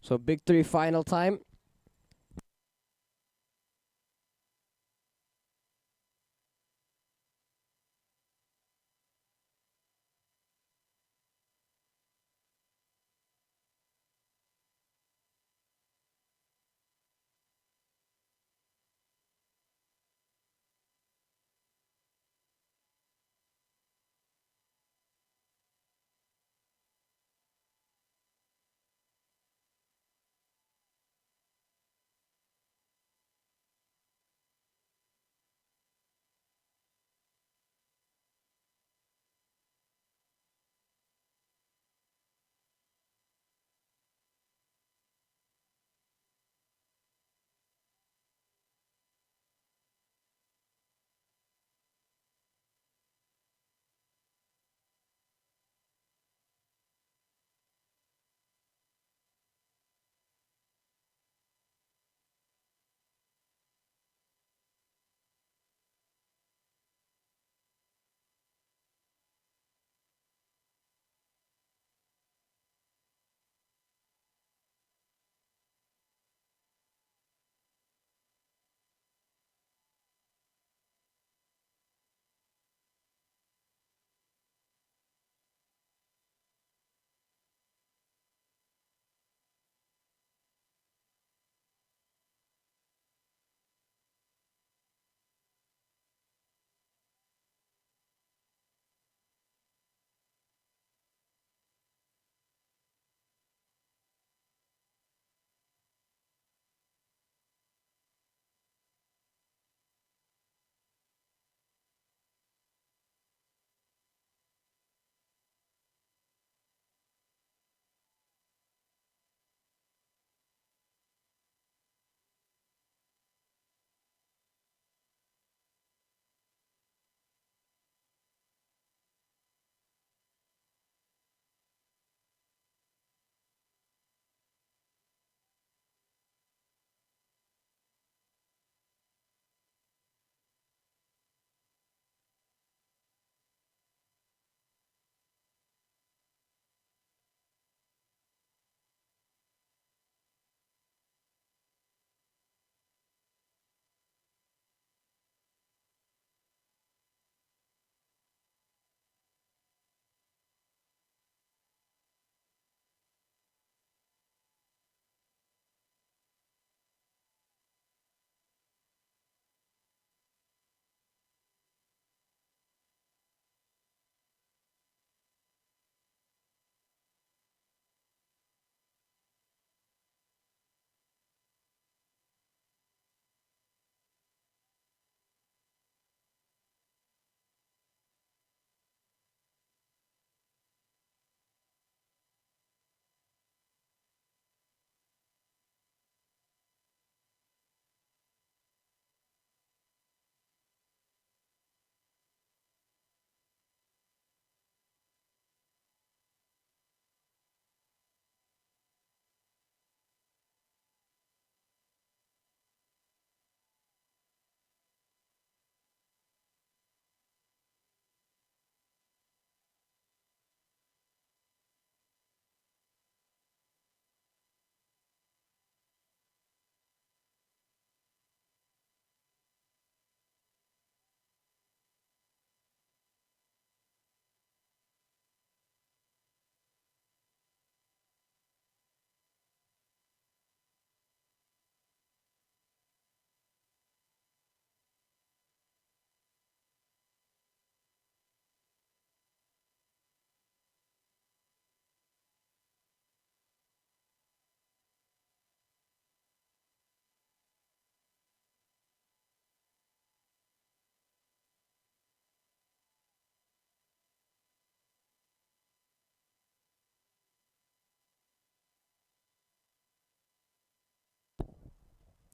So big three final time.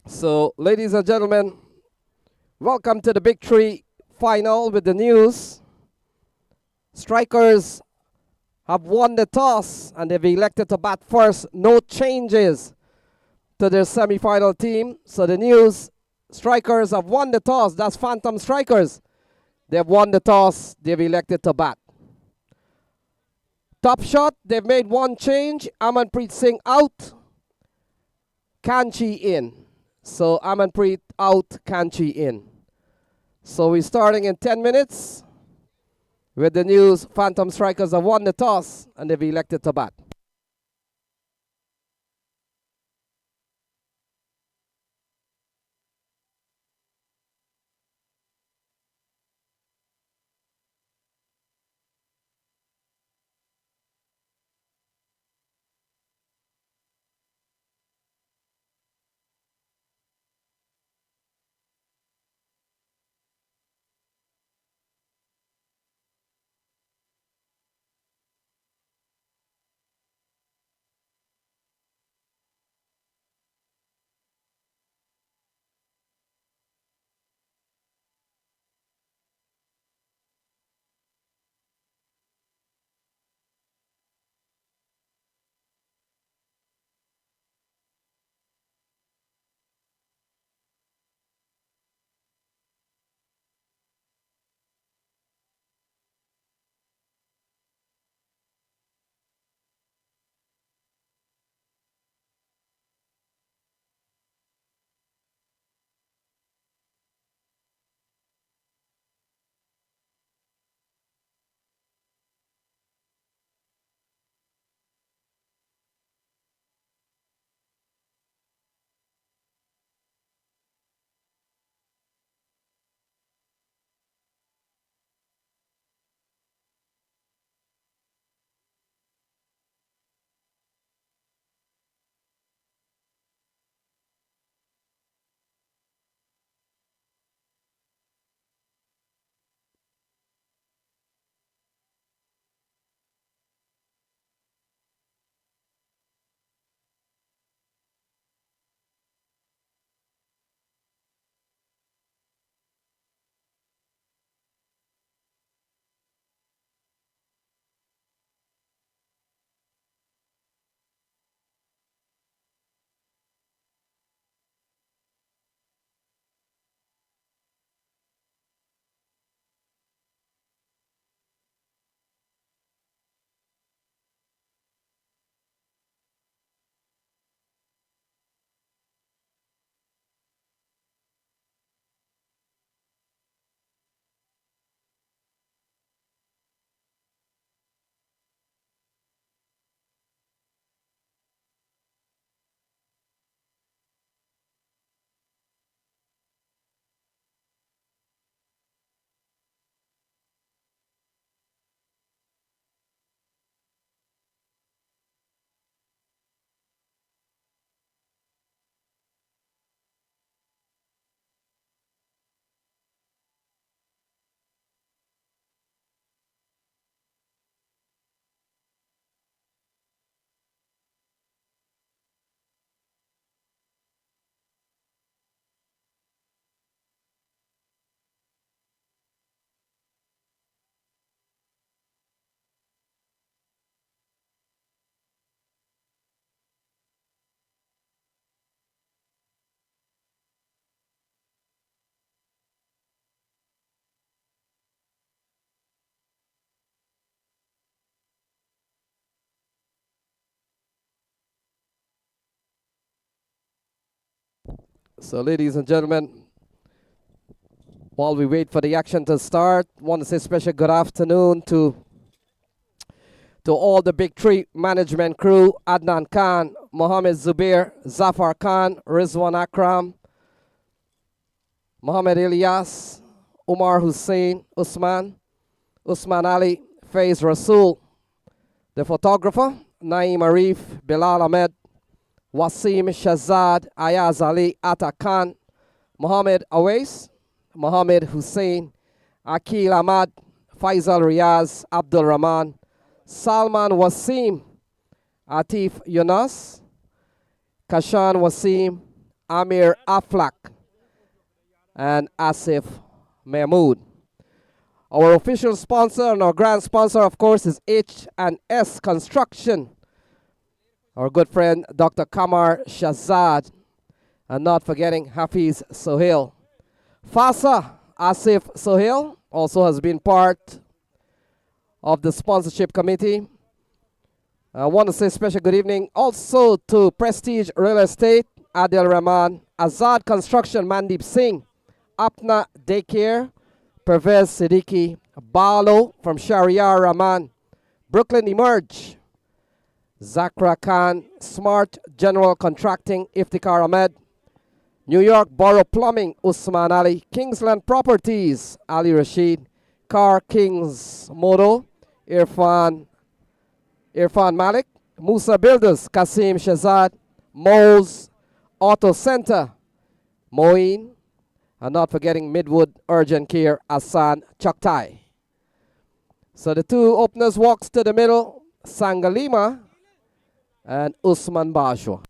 So, ladies and gentlemen, welcome to the Big Three final with the news. Strikers have won the toss and they've elected to bat first. No changes to their semi-final team. So the news, Strikers have won the toss. That's Phantom Strikers. They've won the toss. They've elected to bat. Top shot, they've made one change. Amanpreet Singh out. Kanchi in. So Amanpreet out, Kanchi in. So we're starting in 10 minutes with the news. Phantom Strikers have won the toss and they've elected to bat. So ladies and gentlemen, while we wait for the action to start, want to say special good afternoon to all the Big Three management crew: Adnan Khan, Mohammed Zubair, Zafar Khan, Rizwan Akram, Mohammed Ilyas, Umar Hussein, Usman Ali, Faiz Rasul, the photographer, Naeem Arif, Bilal Ahmed, Wasim Shazad, Ayaz Ali, Atta Khan, Mohammed Awais, Mohammed Hussein, Akil Ahmad, Faisal Riaz, Abdul Rahman, Salman Wasim, Atif Yunus, Kashan Wasim, Amir Aflak, and Asif Mahmood. Our official sponsor and our grand sponsor, of course, is H&S Construction. Our good friend, Dr. Kamar Shazad, and not forgetting Hafiz Sohail. FASA, Asif Sohail, also has been part of the sponsorship committee. I want to say special good evening also to Prestige Real Estate, Adil Rahman, Azad Construction, Mandeep Singh, Apna Daycare, Pervez Siddiqui, Barlow from Shahryar Rahman, Brooklyn Emerge, Zakra Khan, Smart General Contracting, Iftikhar Ahmed, New York Borough Plumbing, Usman Ali, Kingsland Properties, Ali Rashid, Car Kings Moto, Irfan Malik, Musa Builders, Kasim Shazad, Mo's Auto Center, Moeen, and not forgetting Midwood Urgent Care, Asan Chaktai. So the two openers walks to the middle, Sangalima and Usman Bajwa.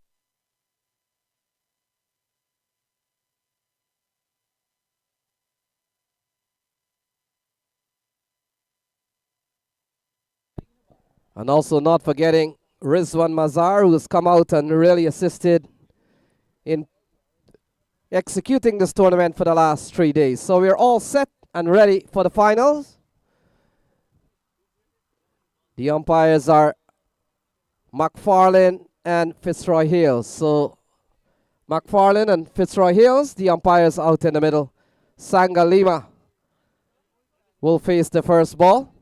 And also not forgetting Rizwan Mazar, who has come out and really assisted in executing this tournament for the last 3 days. So we're all set and ready for the finals. The umpires are McFarlane and Fitzroy Hills. So McFarlane and Fitzroy Hills, the umpires out in the middle. Sangalima will face the first ball.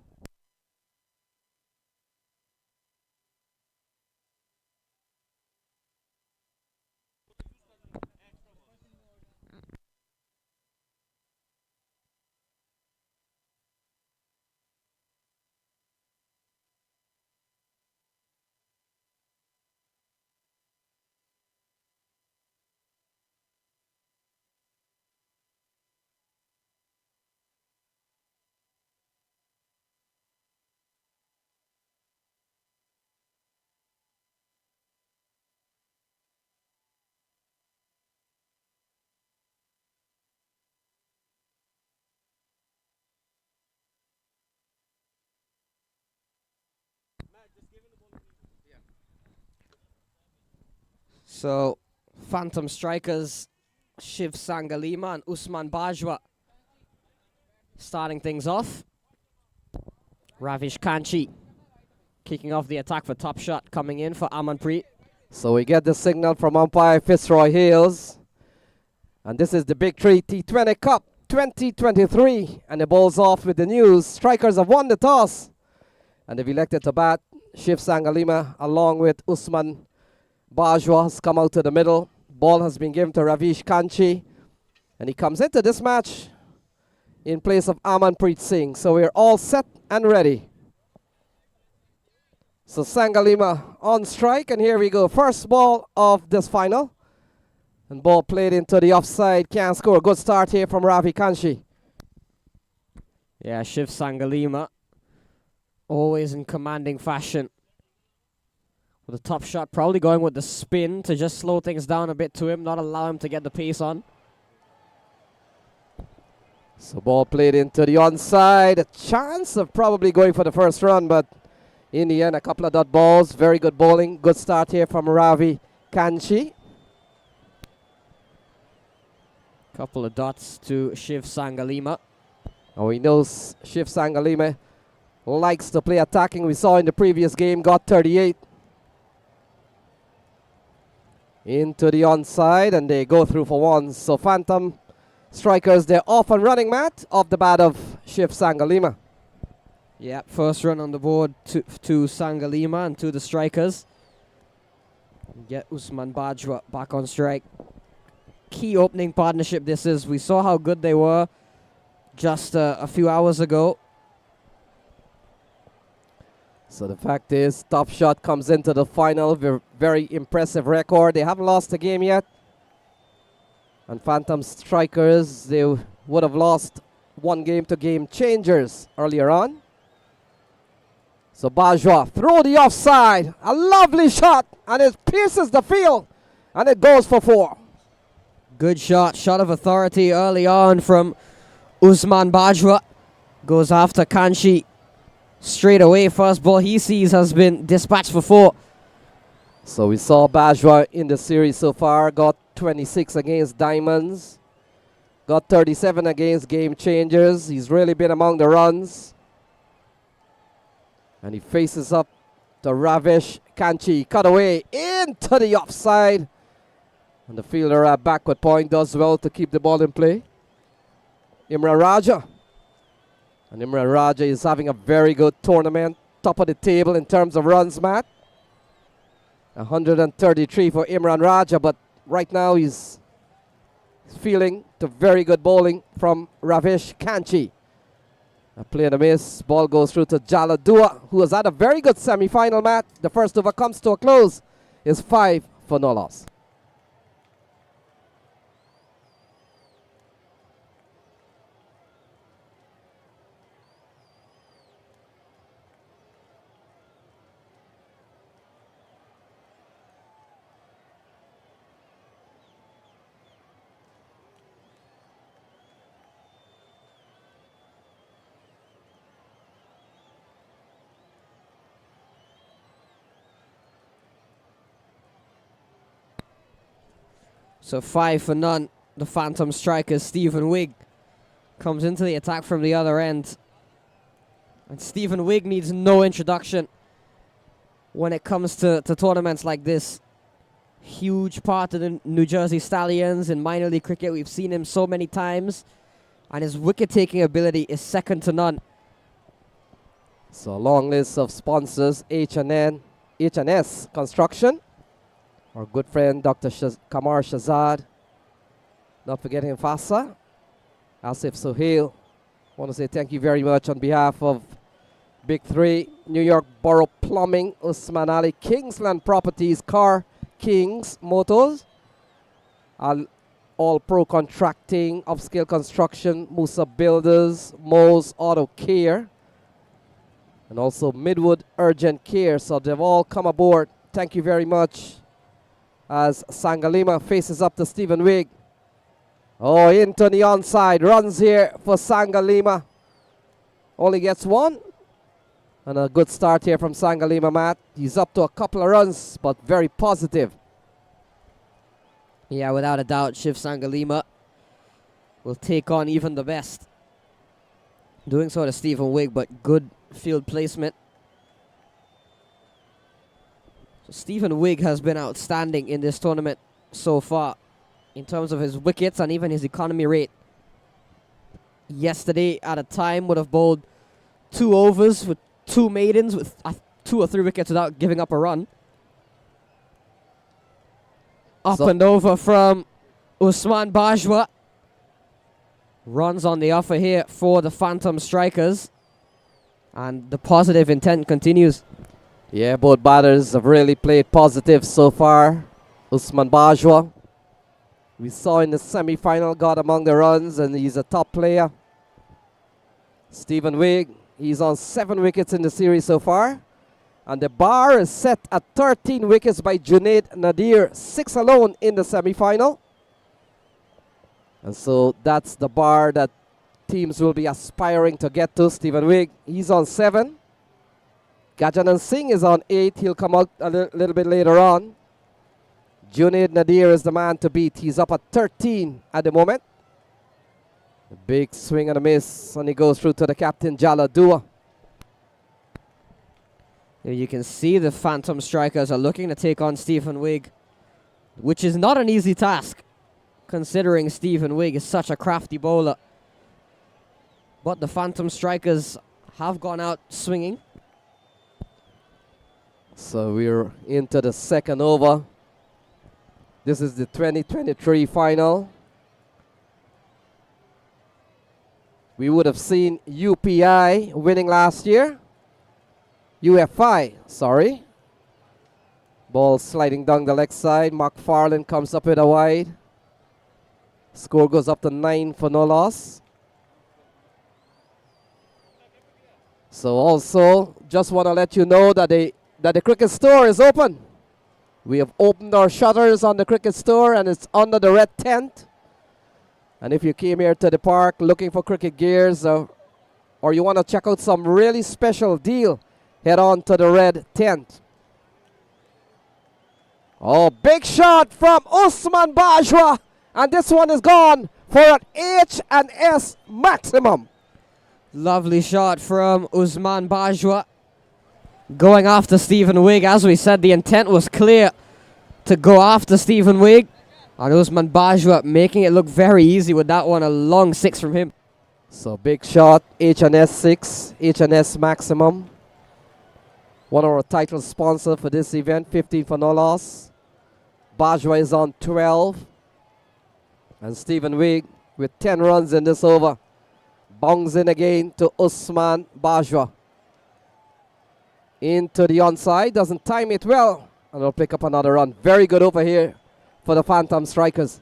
So, Phantom Strikers, Shiv Sangalima and Usman Bajwa starting things off. Ravish Kanchi kicking off the attack for top shot coming in for Amanpreet. So we get the signal from umpire Fitzroy Hills. And this is the Big 3 T20 Cup 2023. And the ball's off with the news. Strikers have won the toss. And they've elected to bat. Shiv Sangalima along with Usman Bajwa has come out to the middle. Ball has been given to Ravish Kanchi. And he comes into this match in place of Amanpreet Singh. So we're all set and ready. So Sangalima on strike. And here we go. First ball of this final. And ball played into the offside. Can't score. Good start here from Ravi Kanchi. Yeah, Shiv Sangalima always in commanding fashion. With a top shot, probably going with the spin to just slow things down a bit to him, not allow him to get the pace on. So ball played into the onside. A chance of probably going for the first run, but in the end, a couple of dot balls. Very good bowling. Good start here from Ravi Kanchi. Couple of dots to Shiv Sangalima. Oh, he knows Shiv Sangalima likes to play attacking. We saw in the previous game, got 38. Into the onside, and they go through for one. So Phantom Strikers, they're off and running, Matt, off the bat of Shiv Sangalima. Yeah, first run on the board to Sangalima and to the Strikers. Get Usman Bajwa back on strike. Key opening partnership this is. We saw how good they were just a few hours ago. So the fact is, Top Shot comes into the final. Very impressive record. They haven't lost a game yet. And Phantom Strikers, they would have lost one game to Game Changers earlier on. So Bajwa throw the offside. A lovely shot. And it pierces the field. And it goes for 4. Good shot. Shot of authority early on from Usman Bajwa. Goes after Kanchi. Straight away, first ball he sees has been dispatched for 4. So we saw Bajwa in the series so far. Got 26 against Diamonds. Got 37 against Game Changers. He's really been among the runs. And he faces up to Ravish Kanchi. Cut away into the offside. And the fielder at backward point does well to keep the ball in play. Imran Raja. And Imran Raja is having a very good tournament. Top of the table in terms of runs, Matt. 133 for Imran Raja, but right now he's feeling the very good bowling from Ravish Kanchi. A play and a miss. Ball goes through to Jaladua, who has had a very good semi-final, Matt. The first over comes to a close. Is 5 for no loss. So 5 for none. The Phantom striker, Stephen Wigg, comes into the attack from the other end. And Stephen Wigg needs no introduction when it comes to tournaments like this. Huge part of the New Jersey Stallions in minor league cricket. We've seen him so many times. And his wicket-taking ability is second to none. So a long list of sponsors. H&S Construction. Our good friend Dr. Kamar Shazad. Not forgetting Fasa. Asif Sohail. Want to say thank you very much on behalf of Big Three, New York Borough Plumbing, Usman Ali, Kingsland Properties, Car Kings Motors, All Pro Contracting, Upscale Construction, Musa Builders, Mo's Auto Care, and also Midwood Urgent Care. So they've all come aboard. Thank you very much. As Sangalima faces up to Stephen Wigg. Oh, into the onside. Runs here for Sangalima. Only gets one. And a good start here from Sangalima, Matt. He's up to a couple of runs, but very positive. Yeah, without a doubt, Shiv Sangalima will take on even the best. Doing so to Stephen Wigg, but good field placement. So Stephen Wigg has been outstanding in this tournament so far in terms of his wickets and even his economy rate. Yesterday, at a time, would have bowled 2 overs with 2 maidens with 2 or 3 wickets without giving up a run. Up and over from Usman Bajwa. Runs on the offer here for the Phantom Strikers. And the positive intent continues. Yeah, both batters have really played positive so far. Usman Bajwa, we saw in the semi-final, got among the runs, and he's a top player. Stephen Wigg, he's on 7 wickets in the series so far. And the bar is set at 13 wickets by Junaid Nadir, 6 alone in the semi-final. And so that's the bar that teams will be aspiring to get to. Stephen Wigg, he's on 7. Gajanan Singh is on 8. He'll come out a little bit later on. Junaid Nadir is the man to beat. He's up at 13 at the moment. A big swing and a miss, and he goes through to the captain, Jaladua. You can see the Phantom Strikers are looking to take on Stephen Wigg, which is not an easy task, considering Stephen Wigg is such a crafty bowler. But the Phantom Strikers have gone out swinging. So we're into the second over. This is the 2023 final. We would have seen UPI winning last year. UFI, sorry. Ball sliding down the leg side. McFarlane comes up with a wide. Score goes up to 9 for no loss. So also, just want to let you know that the cricket store is open. We have opened our shutters on the cricket store, and it's under the red tent. And if you came here to the park looking for cricket gears, or you want to check out some really special deal, head on to the red tent. Oh, big shot from Usman Bajwa. And this one is gone for an H&S maximum. Lovely shot from Usman Bajwa. Going after Stephen Wigg. As we said, the intent was clear to go after Stephen Wigg. And Usman Bajwa making it look very easy with that one. A long 6 from him. So big shot, H&S 6, H&S Maximum. One of our title sponsors for this event, 15 for no loss. Bajwa is on 12. And Stephen Wigg with 10 runs in this over. Bongs in again to Usman Bajwa. Into the onside, doesn't time it well. And will pick up another run. Very good over here for the Phantom Strikers.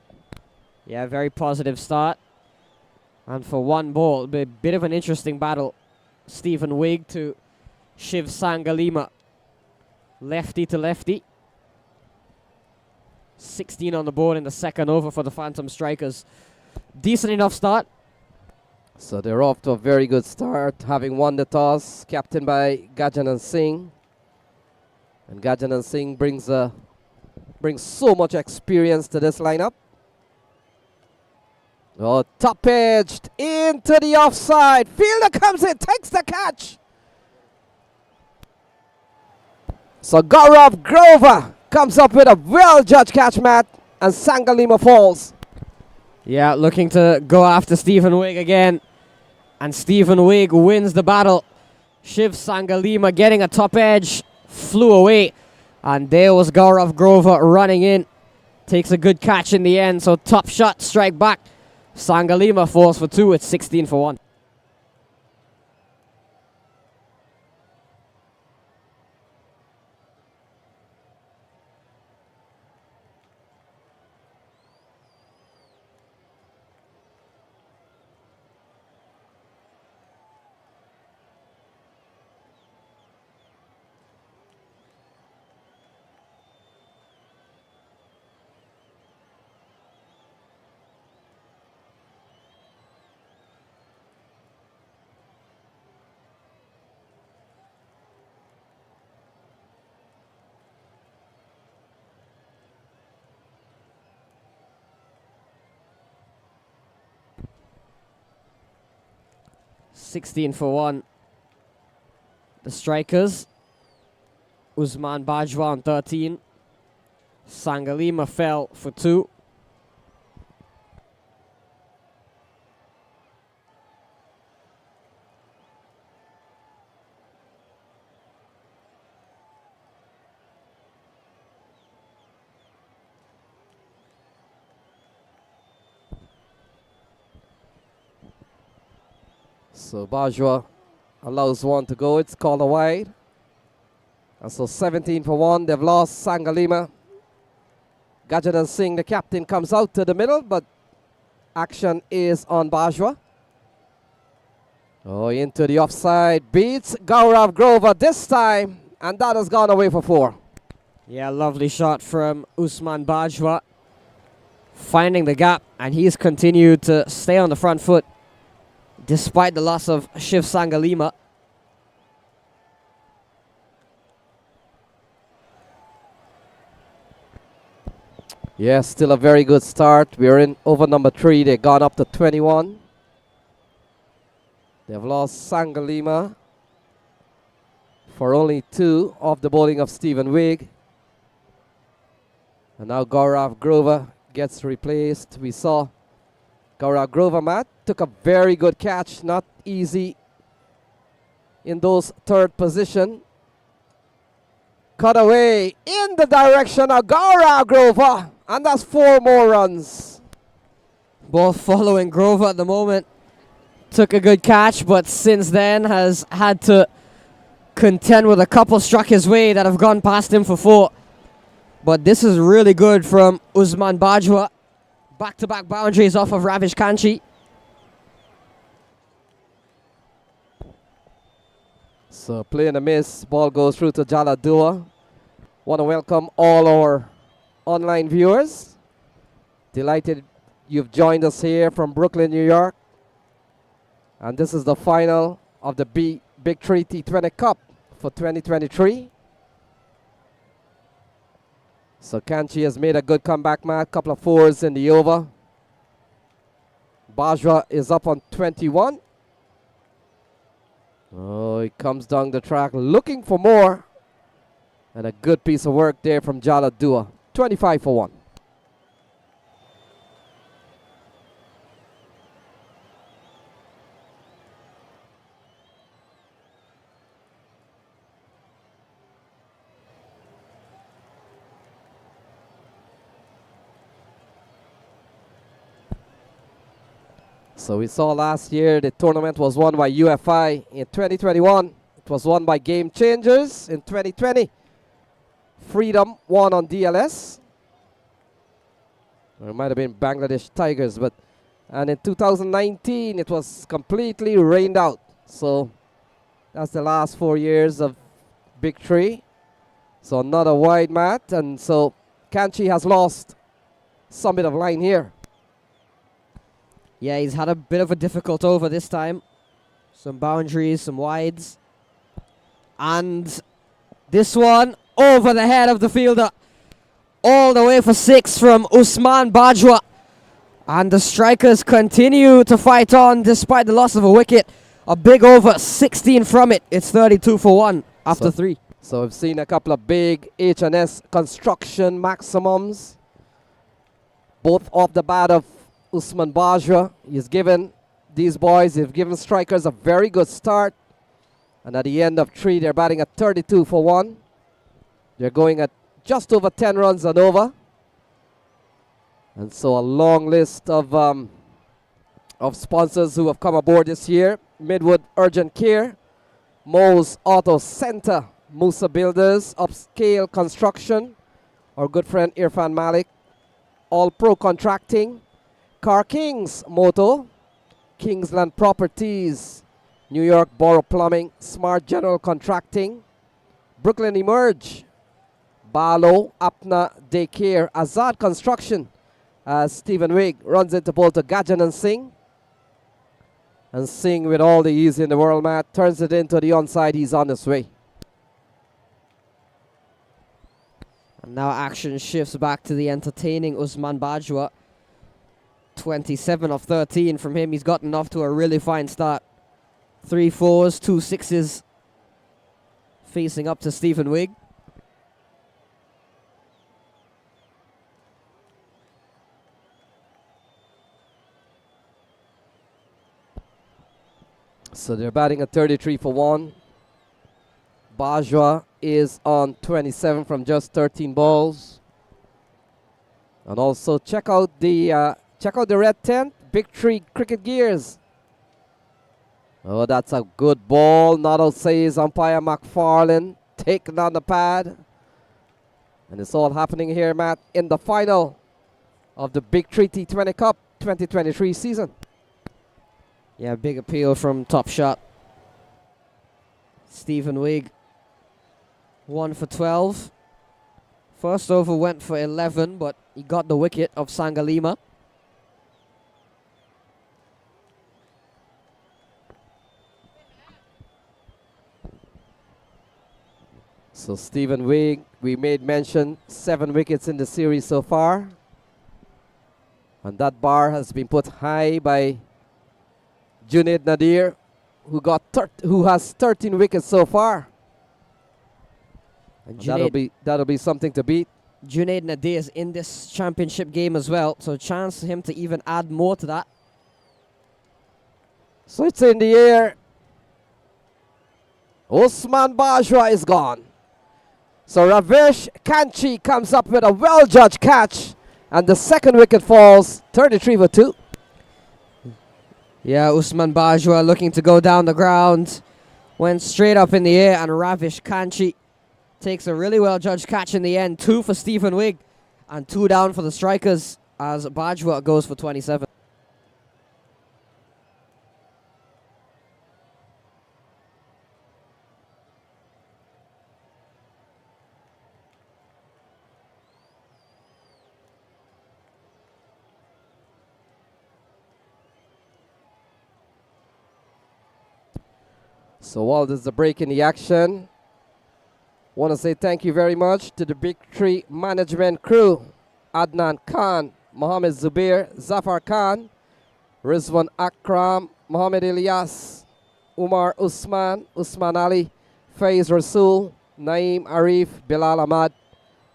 Yeah, very positive start. And for one ball, a bit of an interesting battle. Stephen Wigg to Shiv Sangalima. Lefty to lefty. 16 on the board in the second over for the Phantom Strikers. Decent enough start. So they're off to a very good start, having won the toss, captained by Gajanan Singh. And Gajanan Singh brings so much experience to this lineup. Oh, top edged into the offside. Fielder comes in, takes the catch. So Gaurav Grover comes up with a well-judged catch, Matt, and Sangalima falls. Yeah, looking to go after Stephen Wigg again. And Stephen Wigg wins the battle. Shiv Sangalima getting a top edge, flew away. And there was Gaurav Grover running in. Takes a good catch in the end, so top shot, strike back. Sangalima falls for 2 at 16 for 1. $16 for 1. The strikers. Usman Bajwa on 13. Sangalima fell for 2. So Bajwa allows one to go. It's called a wide. And so 17 for 1. They've lost Sangalima. Gajanan Singh, the captain, comes out to the middle, but action is on Bajwa. Oh, into the offside. Beats Gaurav Grover this time. And that has gone away for 4. Yeah, lovely shot from Usman Bajwa. Finding the gap, and he's continued to stay on the front foot despite the loss of Shiv Sangalima. Yeah, still a very good start. We're in over number 3. They've gone up to 21. They've lost Sangalima for only 2 off the bowling of Stephen Wigg. And now Gaurav Grover gets replaced. We saw Gaurav Grover, Matt, took a very good catch. Not easy in those third position. Cut away in the direction of Gaurav Grover. And that's 4 more runs. Ball following Grover at the moment. Took a good catch, but since then has had to contend with a couple struck his way that have gone past him for 4. But this is really good from Usman Bajwa. Back-to-back boundaries off of Ravish Kanchi. So play and a miss. Ball goes through to Jala Dua. Want to welcome all our online viewers. Delighted you've joined us here from Brooklyn, New York. And this is the final of the Big 3 T20 Cup for 2023. So Kanchi has made a good comeback, Matt. Couple of 4s in the over. Bajwa is up on 21. Oh, he comes down the track looking for more. And a good piece of work there from Jala Dua. 25 for 1. So we saw last year the tournament was won by UFI. In 2021, it was won by Game Changers. In 2020, Freedom won on DLS. Or it might have been Bangladesh Tigers, and in 2019 it was completely rained out. So that's the last 4 years of Big Tree. So another wide mat, and so Kanchi has lost some bit of line here. Yeah, he's had a bit of a difficult over this time. Some boundaries, some wides. And this one over the head of the fielder. All the way for 6 from Usman Bajwa. And the strikers continue to fight on despite the loss of a wicket. A big over, 16 from it. It's 32 for 1 after 3. So we've seen a couple of big H&S construction maximums. Both off the bat of Usman Bajwa. He's given these boys, they've given strikers a very good start. And at the end of 3, they're batting at 32 for 1. They're going at just over 10 runs and over. And so a long list of sponsors who have come aboard this year. Midwood Urgent Care, Mo's Auto Center, Musa Builders, Upscale Construction, our good friend Irfan Malik, All Pro Contracting, Car Kings Moto, Kingsland Properties, New York Borough Plumbing, Smart General Contracting, Brooklyn Emerge, Barlow, Apna Daycare, Azad Construction, as Stephen Wigg runs into ball to Gajanan Singh. And Singh, with all the ease in the world, Matt, turns it into the onside. He's on his way. And now action shifts back to the entertaining Usman Bajwa. 27 of 13 from him. He's gotten off to a really fine start. 3 4s, 2 6s. Facing up to Stephen Wigg. So they're batting at 33 for 1. Bajwa is on 27 from just 13 balls. And also check out the red tent, Big Tree Cricket Gears. Oh, that's a good ball. Not out, says umpire McFarlane, taking on the pad. And it's all happening here, Matt, in the final of the Big Tree T20 Cup 2023 season. Yeah, big appeal from Top Shot. Stephen Wigg, 1 for 12. First over went for 11, but he got the wicket of Sangalima. So Stephen Wigg, we made mention, 7 wickets in the series so far. And that bar has been put high by Junaid Nadir, who has 13 wickets so far. And that'll be something to beat. Junaid Nadir is in this championship game as well, so a chance for him to even add more to that. So it's in the air. Usman Bajwa is gone. So Ravesh Kanchi comes up with a well-judged catch, and the second wicket falls, 33 for 2. Yeah, Usman Bajwa looking to go down the ground. Went straight up in the air, and Ravish Kanchi takes a really well-judged catch in the end. 2 for Stephen Wigg, and 2 down for the strikers as Bajwa goes for 27. So while there's a break in the action, want to say thank you very much to the Big Tree management crew. Adnan Khan, Mohammed Zubair, Zafar Khan, Rizwan Akram, Mohammed Ilyas, Umar Usman, Usman Ali, Faiz Rasul, Naeem Arif, Bilal Ahmad,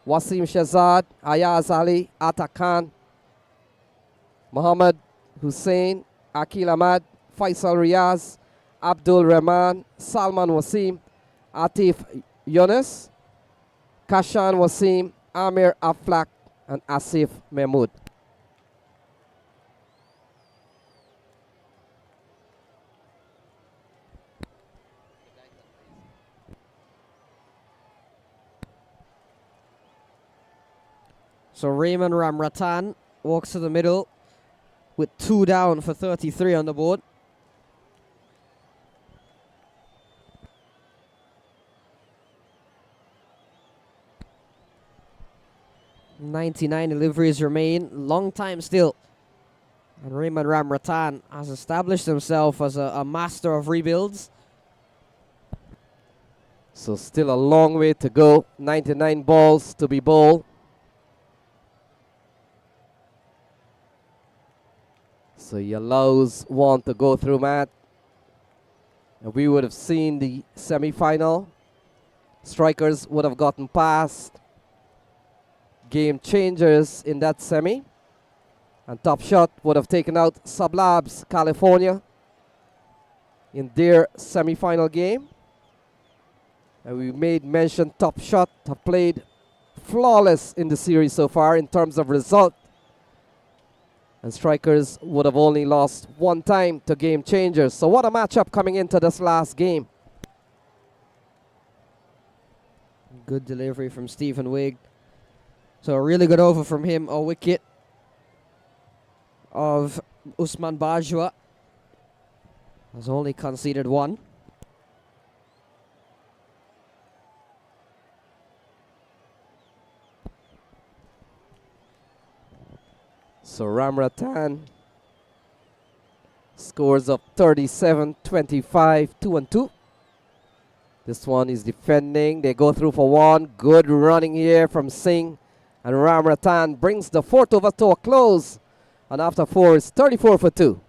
Wasim Shazad, Ayaz Ali, Atta Khan, Muhammad Hussein, Akil Ahmad, Faisal Riaz, Abdul Rahman, Salman Wasim, Atif Yunus, Kashan Wasim, Amir Aflak, and Asif Mahmood. So Raymond Ramratan walks to the middle with 2 down for 33 on the board. .99 deliveries remain. Long time still. And Raymond Ramratan has established himself as a master of rebuilds. So still a long way to go. 99 balls to be bowled. So he allows one to go through, Matt. And we would have seen the semi-final. Strikers would have gotten past Game Changers in that semi. And Top Shot would have taken out Sublabs, California in their semi-final game. And we made mention Top Shot have played flawless in the series so far in terms of result. And Strikers would have only lost 1 time to Game Changers. So what a matchup coming into this last game. Good delivery from Stephen Wigg. So a really good over from him. A wicket of Usman Bajwa has only conceded 1. So Ramratan scores of 37, 25, 2 and 2. This one is defending. They go through for 1. Good running here from Singh. And Ramratan brings the 4th over to a close. And after 4, it's 34 for 2.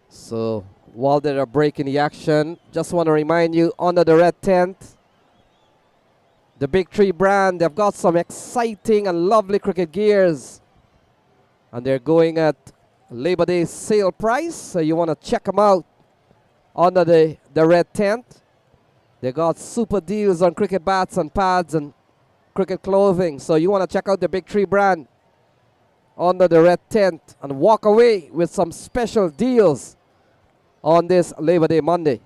So while they are breaking the action, just want to remind you, under the red tent, the Big Tree brand, they've got some exciting and lovely cricket gears. And they're going at Labor Day sale price, so you want to check them out under the red tent. They got super deals on cricket bats and pads and cricket clothing, so you want to check out the Big Tree brand under the red tent and walk away with some special deals on this Labor Day Monday.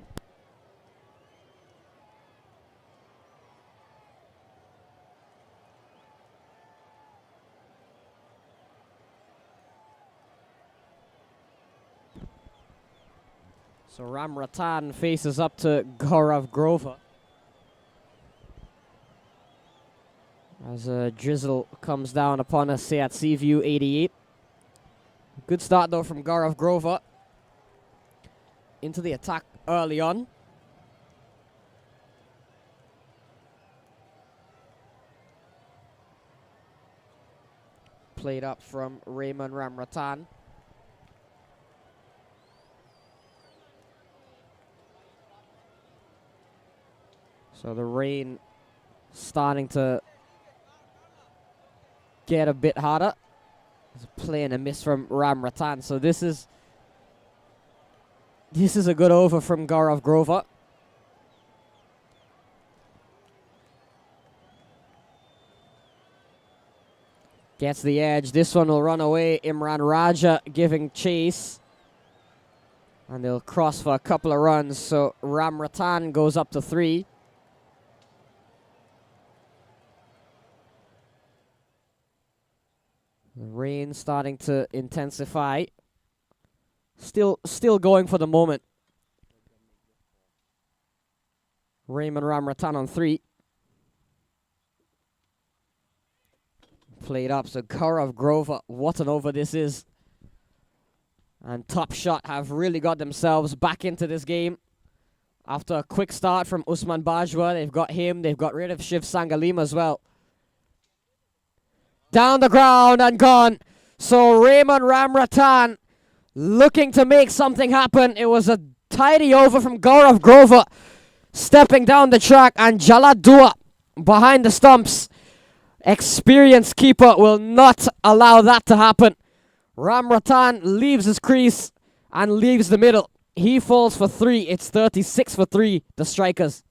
So Ramratan faces up to Gaurav Grover. As a drizzle comes down upon us at Seaview 88. Good start though from Gaurav Grover. Into the attack early on. Played up from Raymond Ramratan. So the rain starting to get a bit harder. There's a play and a miss from Ramratan. So this is a good over from Gaurav Grover. Gets the edge. This one will run away. Imran Raja giving chase. And they'll cross for a couple of runs. So Ramratan goes up to 3. The rain starting to intensify. Still going for the moment. Raymond Ramratan on 3. Played up, so Gaurav Grover, what an over this is. And Top Shot have really got themselves back into this game. After a quick start from Usman Bajwa, they've got him, they've got rid of Shiv Sangalim as well. Down the ground and gone. So Raymond Ramratan looking to make something happen. It was a tidy over from Gaurav Grover. Stepping down the track, and Jalad Dua behind the stumps. Experienced keeper will not allow that to happen. Ram Ratan leaves his crease and leaves the middle. He falls for 3. It's 36 for 3, the Strikers.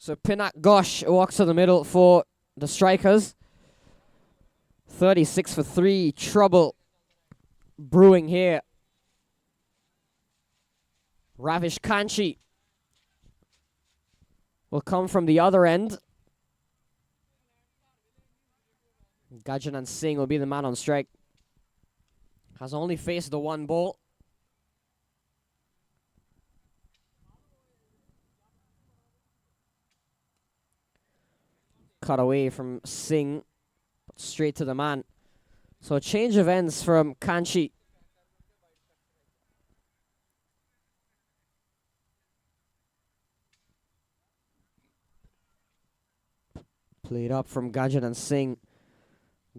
So Pinak Gosh walks to the middle for the Strikers. 36 for 3. Trouble brewing here. Ravish Kanchi will come from the other end. Gajanan Singh will be the man on strike. Has only faced the one ball. Cut away from Singh, but straight to the man. So a change of ends from Kanchi. Played up from Gajanan Singh.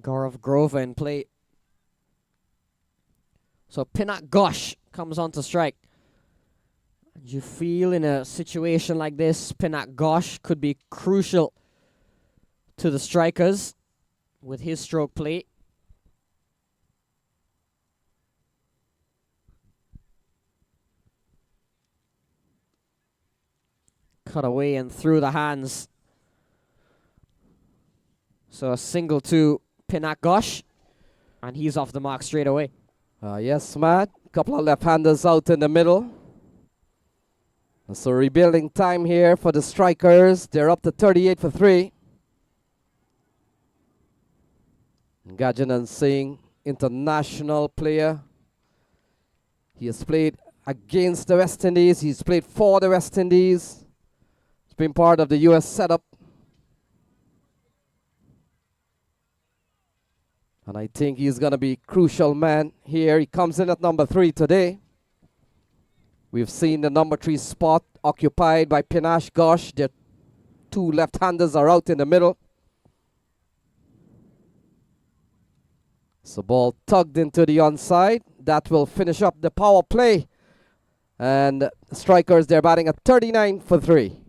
Gaurav Grover in play. So Pinak Gosh comes on to strike. And you feel in a situation like this, Pinak Gosh could be crucial to the Strikers with his stroke play. Cut away and through the hands. So a single to Pinak Gosh, and he's off the mark straight away. Yes, Matt. Couple of left-handers out in the middle. So rebuilding time here for the Strikers. They're up to 38 for 3. Gajanan Singh, international player. He has played against the West Indies. He's played for the West Indies. He's been part of the US setup. And I think he's going to be crucial man here. He comes in at number 3 today. We've seen the number 3 spot occupied by Pinak Gosh. Their 2 left-handers are out in the middle. So ball tugged into the onside. That will finish up the power play. And Strikers, they're batting at 39 for 3.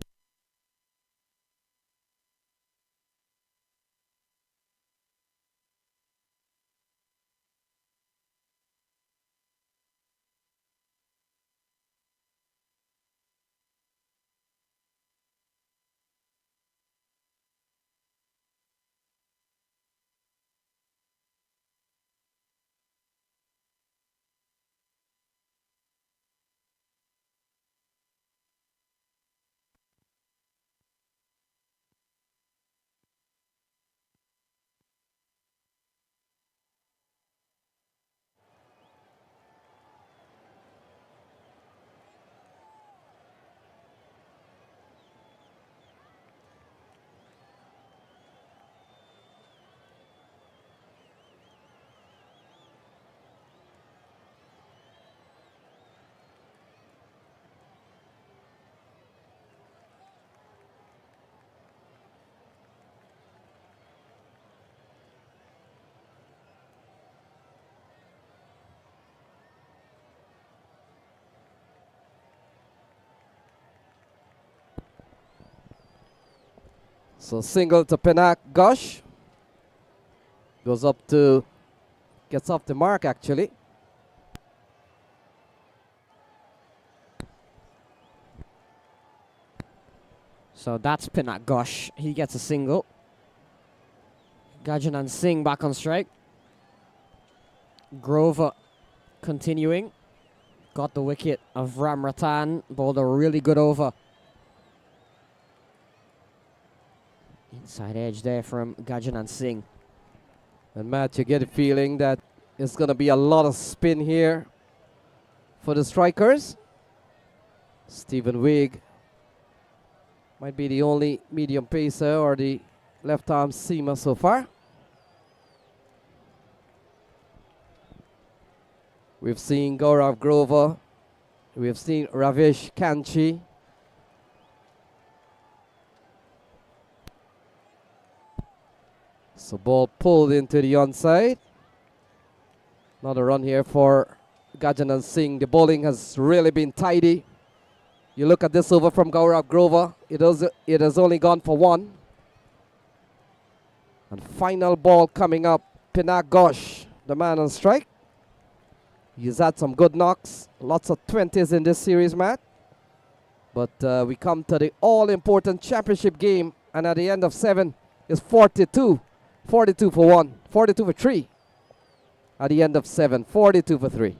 So single to Pinak Gosh. Goes up to, gets off the mark actually. So that's Pinak Gosh. He gets a single. Gajanan Singh back on strike. Grover continuing. Got the wicket of Ramratan. Bowled a really good over. Inside edge there from Gajanan Singh. And Matt, you get a feeling that it's going to be a lot of spin here for the strikers. Stephen Wigg might be the only medium pacer or the left arm seamer so far. We've seen Gaurav Grover. We've seen Ravish Kanchi. So ball pulled into the onside. Another run here for Gajanan Singh. The bowling has really been tidy. You look at this over from Gaurav Grover. It has only gone for one. And final ball coming up. Pinak Ghosh, the man on strike. He's had some good knocks. Lots of 20s in this series, Matt. But we come to the all-important championship game. And at the end of 7 is 42. 42 for 1. 42 for 3. At the end of 7, 42 for 3.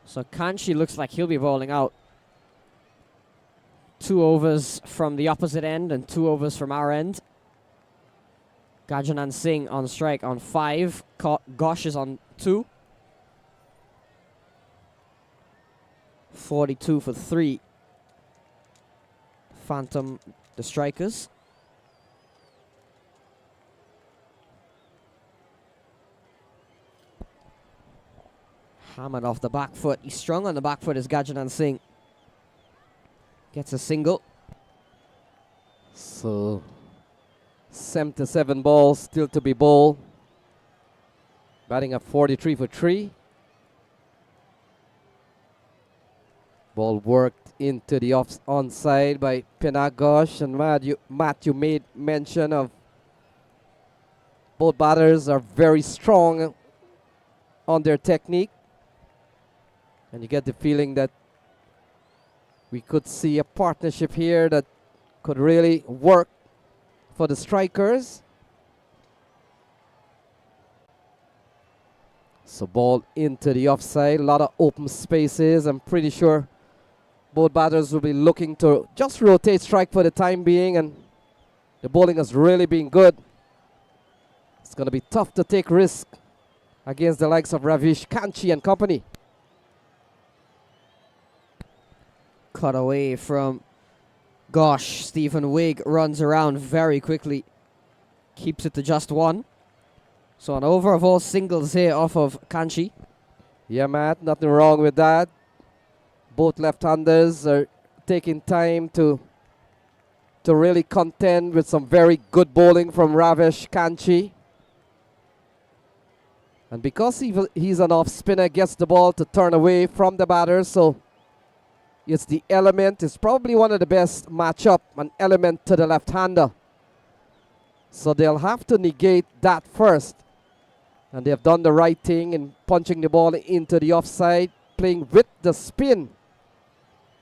So Kanchi looks like he'll be bowling out. 2 overs from the opposite end and 2 overs from our end. Gajanan Singh on strike on 5. Ghosh is on 2. 42 for 3. Phantom, the strikers. Hammered off the back foot. He's strong on the back foot as Gajanan Singh. Gets a single. So 77 balls still to be bowled. Batting at 43 for 3. Ball worked into the onside by Pinak Ghosh. And Matt, you made mention of both batters are very strong on their technique. And you get the feeling that we could see a partnership here that could really work for the strikers. So ball into the offside, a lot of open spaces. I'm pretty sure both batters will be looking to just rotate strike for the time being, and the bowling has really been good. It's going to be tough to take risk against the likes of Ravish Kanchi and company. Cut away from Ghosh. Stephen Wigg runs around very quickly. Keeps it to just 1. So an over of all singles here off of Kanchi. Yeah, Matt, nothing wrong with that. Both left-handers are taking time to really contend with some very good bowling from Ravish Kanchi. And because he's an off-spinner, gets the ball to turn away from the batter, so it's the element. It's probably one of the best matchup, an element to the left-hander. So they'll have to negate that first. And they've done the right thing in punching the ball into the offside, playing with the spin,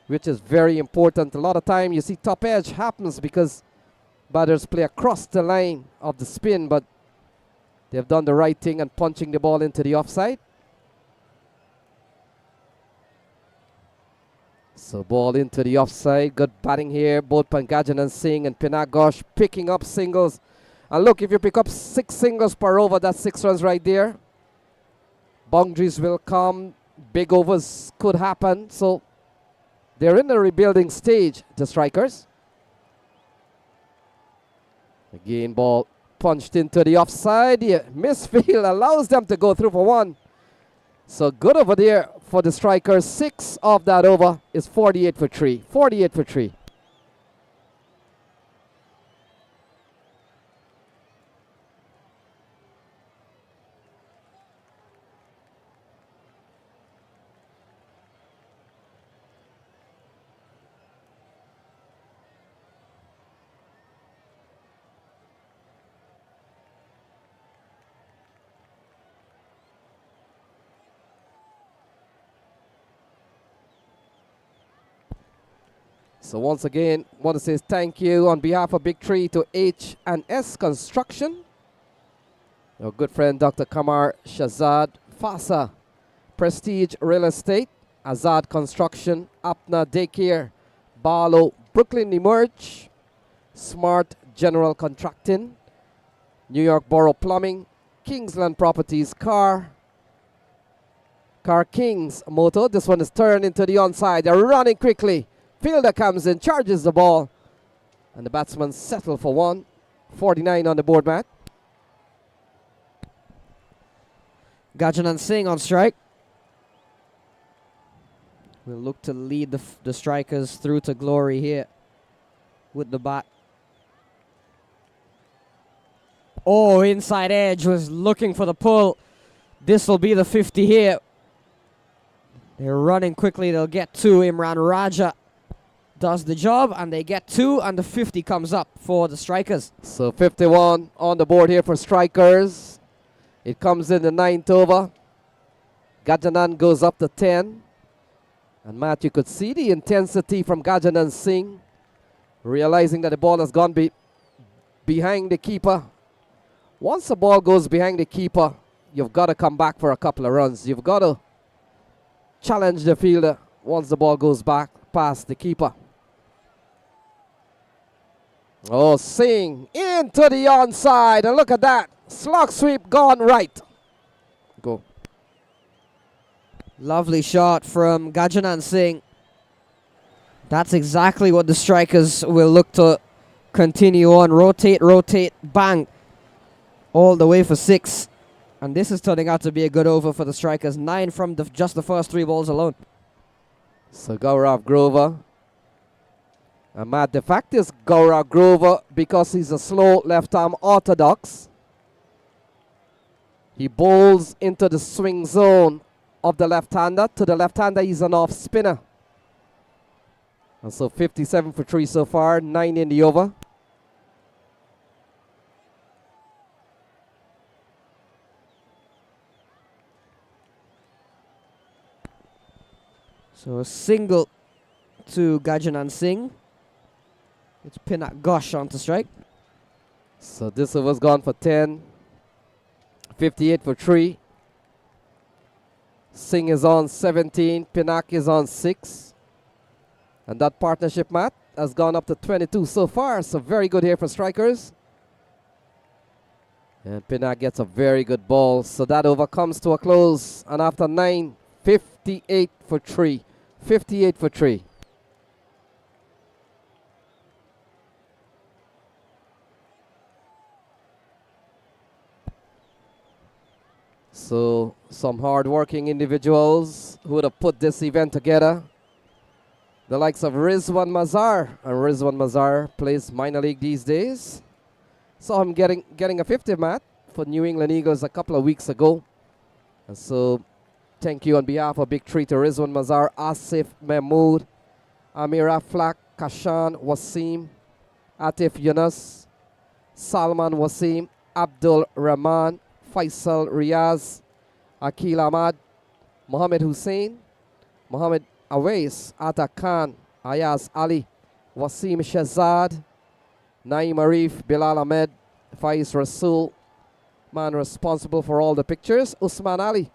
which is very important. A lot of time you see top edge happens because batters play across the line of the spin, but they've done the right thing and punching the ball into the offside. So ball into the offside. Good batting here. Both Gajanan Singh and Pinak Ghosh picking up singles. And look, if you pick up 6 singles per over, that's 6 runs right there. Boundaries will come. Big overs could happen. So they're in the rebuilding stage, the strikers. Again, ball punched into the offside. The misfield allows them to go through for 1. So good over there for the strikers. 6 of that over is 48 for 3. 48 for 3. So once again, want to say thank you on behalf of Big Tree to H&S Construction, our good friend Dr. Kamar Shazad Fasa, Prestige Real Estate, Azad Construction, Apna Daycare, Barlow, Brooklyn Emerge, Smart General Contracting, New York Borough Plumbing, Kingsland Properties, Car Kings Moto. This one is turned into the onside. They're running quickly. Fielder comes in, charges the ball, and the batsman settle for one. 49 on the board, Matt. Gajanan Singh on strike. We'll look to lead the strikers through to glory here with the bat. Oh, inside edge was looking for the pull. This will be the 50 here. They're running quickly. They'll get two. Imran Raja does the job, and they get two, and the 50 comes up for the strikers. So 51 on the board here for strikers. It comes in the 9th over. Gajanan goes up to 10. And Matt, you could see the intensity from Gajanan Singh, realizing that the ball has gone behind the keeper. Once the ball goes behind the keeper, you've got to come back for a couple of runs. You've got to challenge the fielder once the ball goes back past the keeper. Oh, Singh into the onside, and look at that. Slog sweep gone right. Go. Lovely shot from Gajanan Singh. That's exactly what the strikers will look to continue on. Rotate, rotate, bang. All the way for 6. And this is turning out to be a good over for the strikers. 9 from just the first 3 balls alone. So Gaurav Grover. And Matt, the fact is Gaurav Grover, because he's a slow left-arm orthodox, he bowls into the swing zone of the left-hander. To the left-hander, he's an off-spinner. And so 57 for 3 so far, 9 in the over. So a single to Gajanan Singh. It's Pinak Ghosh on to strike. So this over's gone for 10. 58 for 3. Singh is on 17. Pinak is on 6. And that partnership, Matt, has gone up to 22 so far. So very good here for strikers. And Pinak gets a very good ball. So that over comes to a close. And after 9, 58 for 3. 58 for 3. So some hard-working individuals who would have put this event together. The likes of Rizwan Mazar. And Rizwan Mazar plays minor league these days. Saw him getting a 50, Matt, for New England Eagles a couple of weeks ago. And so thank you on behalf of Big Tree to Rizwan Mazar, Asif Mahmood, Amira Flak, Kashan Wasim, Atif Yunus, Salman Wasim, Abdul Rahman, Faisal Riaz, Akil Ahmad, Mohammed Hussein, Mohammed Awais, Atta Khan, Ayaz Ali, Wasim Shazad, Naeem Arif, Bilal Ahmed, Faiz Rasul, man responsible for all the pictures, Usman Ali,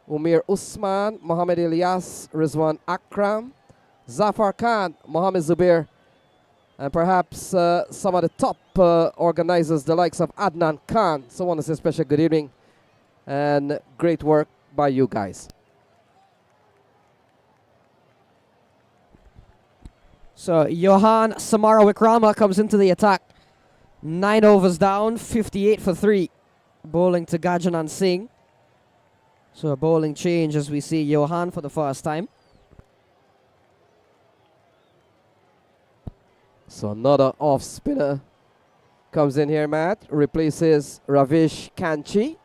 Umir Usman, Mohammed Ilyas, Rizwan Akram, Zafar Khan, Mohammed Zubair, and perhaps some of the top organizers, the likes of Adnan Khan. So I want to say special good evening and great work by you guys. So Johan Samara Wikrama comes into the attack. 9 overs down, 58 for 3. Bowling to Gajanan Singh. So a bowling change as we see Johan for the first time. So another off spinner comes in here, Matt. Replaces Ravish Kanchi.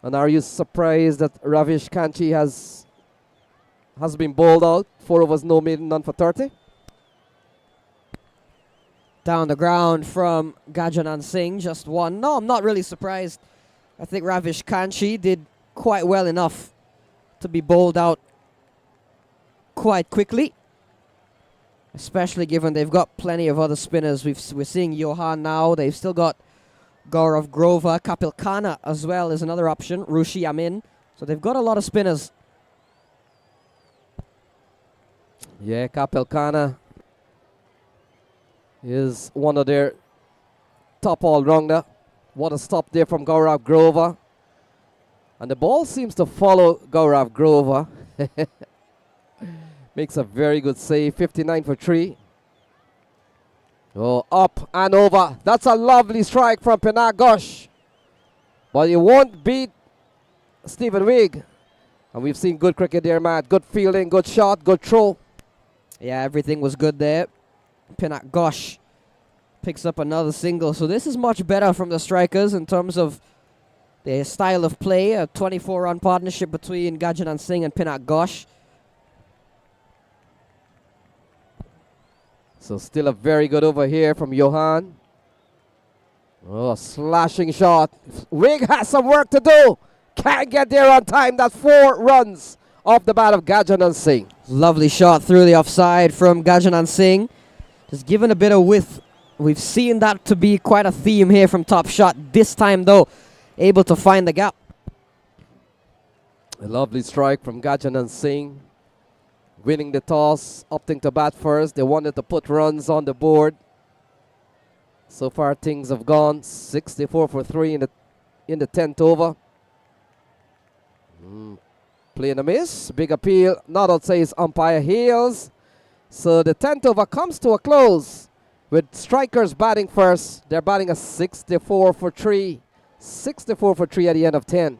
And are you surprised that Ravish Kanchi has been bowled out? 4 overs, no maiden, none for 30. Down the ground from Gajanan Singh, just 1. No, I'm not really surprised. I think Ravish Kanchi did quite well enough to be bowled out quite quickly, especially given they've got plenty of other spinners. We're seeing Johan now. They've still got Gaurav Grover, Kapil Khanna as well is another option, Rushi Amin. So they've got a lot of spinners. Yeah, Kapil Khanna is one of their top all-rounder. What a stop there from Gaurav Grover. And the ball seems to follow Gaurav Grover. Makes a very good save, 59 for 3. Oh, up and over. That's a lovely strike from Pinak Ghosh. But you won't beat Stephen Wigg. And we've seen good cricket there, Matt. Good fielding, good shot, good throw. Yeah, everything was good there. Pinak Ghosh picks up another single. So this is much better from the strikers in terms of their style of play. A 24-run partnership between Gajanan Singh and Pinak Ghosh. So still a very good over here from Johan. Oh, slashing shot. Wigg has some work to do. Can't get there on time. That's 4 runs off the bat of Gajanan Singh. Lovely shot through the offside from Gajanan Singh. Just given a bit of width. We've seen that to be quite a theme here from Top Shot. This time, though, able to find the gap. A lovely strike from Gajanan Singh. Winning the toss, opting to bat first. They wanted to put runs on the board. So far, things have gone 64 for 3 in the 10th over. Playing a miss. Big appeal. Not outside his umpire heels. So the 10th over comes to a close with strikers batting first. They're batting a 64 for 3. 64 for 3 at the end of 10.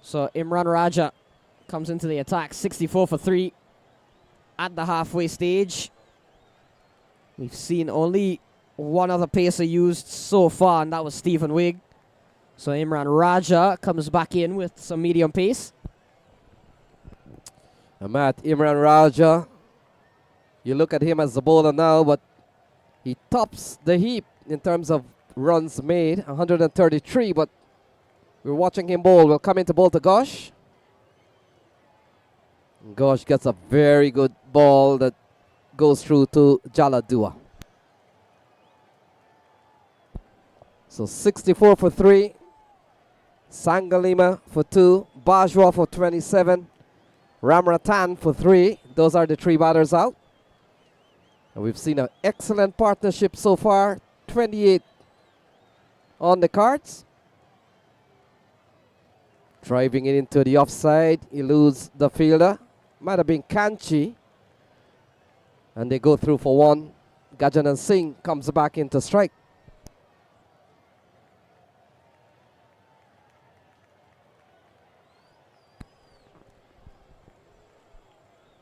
So Imran Raja comes into the attack, 64 for 3 at the halfway stage. We've seen only one other pacer used so far, and that was Stephen Wigg. So Imran Raja comes back in with some medium pace. And Matt, Imran Raja, you look at him as the bowler now, but he tops the heap in terms of runs made, 133, but we're watching him bowl. We'll come into bowl to Ghosh. Ghosh gets a very good ball that goes through to Jaladua. So 64 for 3. Sangalima for 2. Bajwa for 27. Ramratan for 3. Those are the 3 batters out. And we've seen an excellent partnership so far. 28 on the cards. Driving it into the offside, eludes the fielder. Might have been Kanchi. And they go through for 1. Gajanan Singh comes back into strike.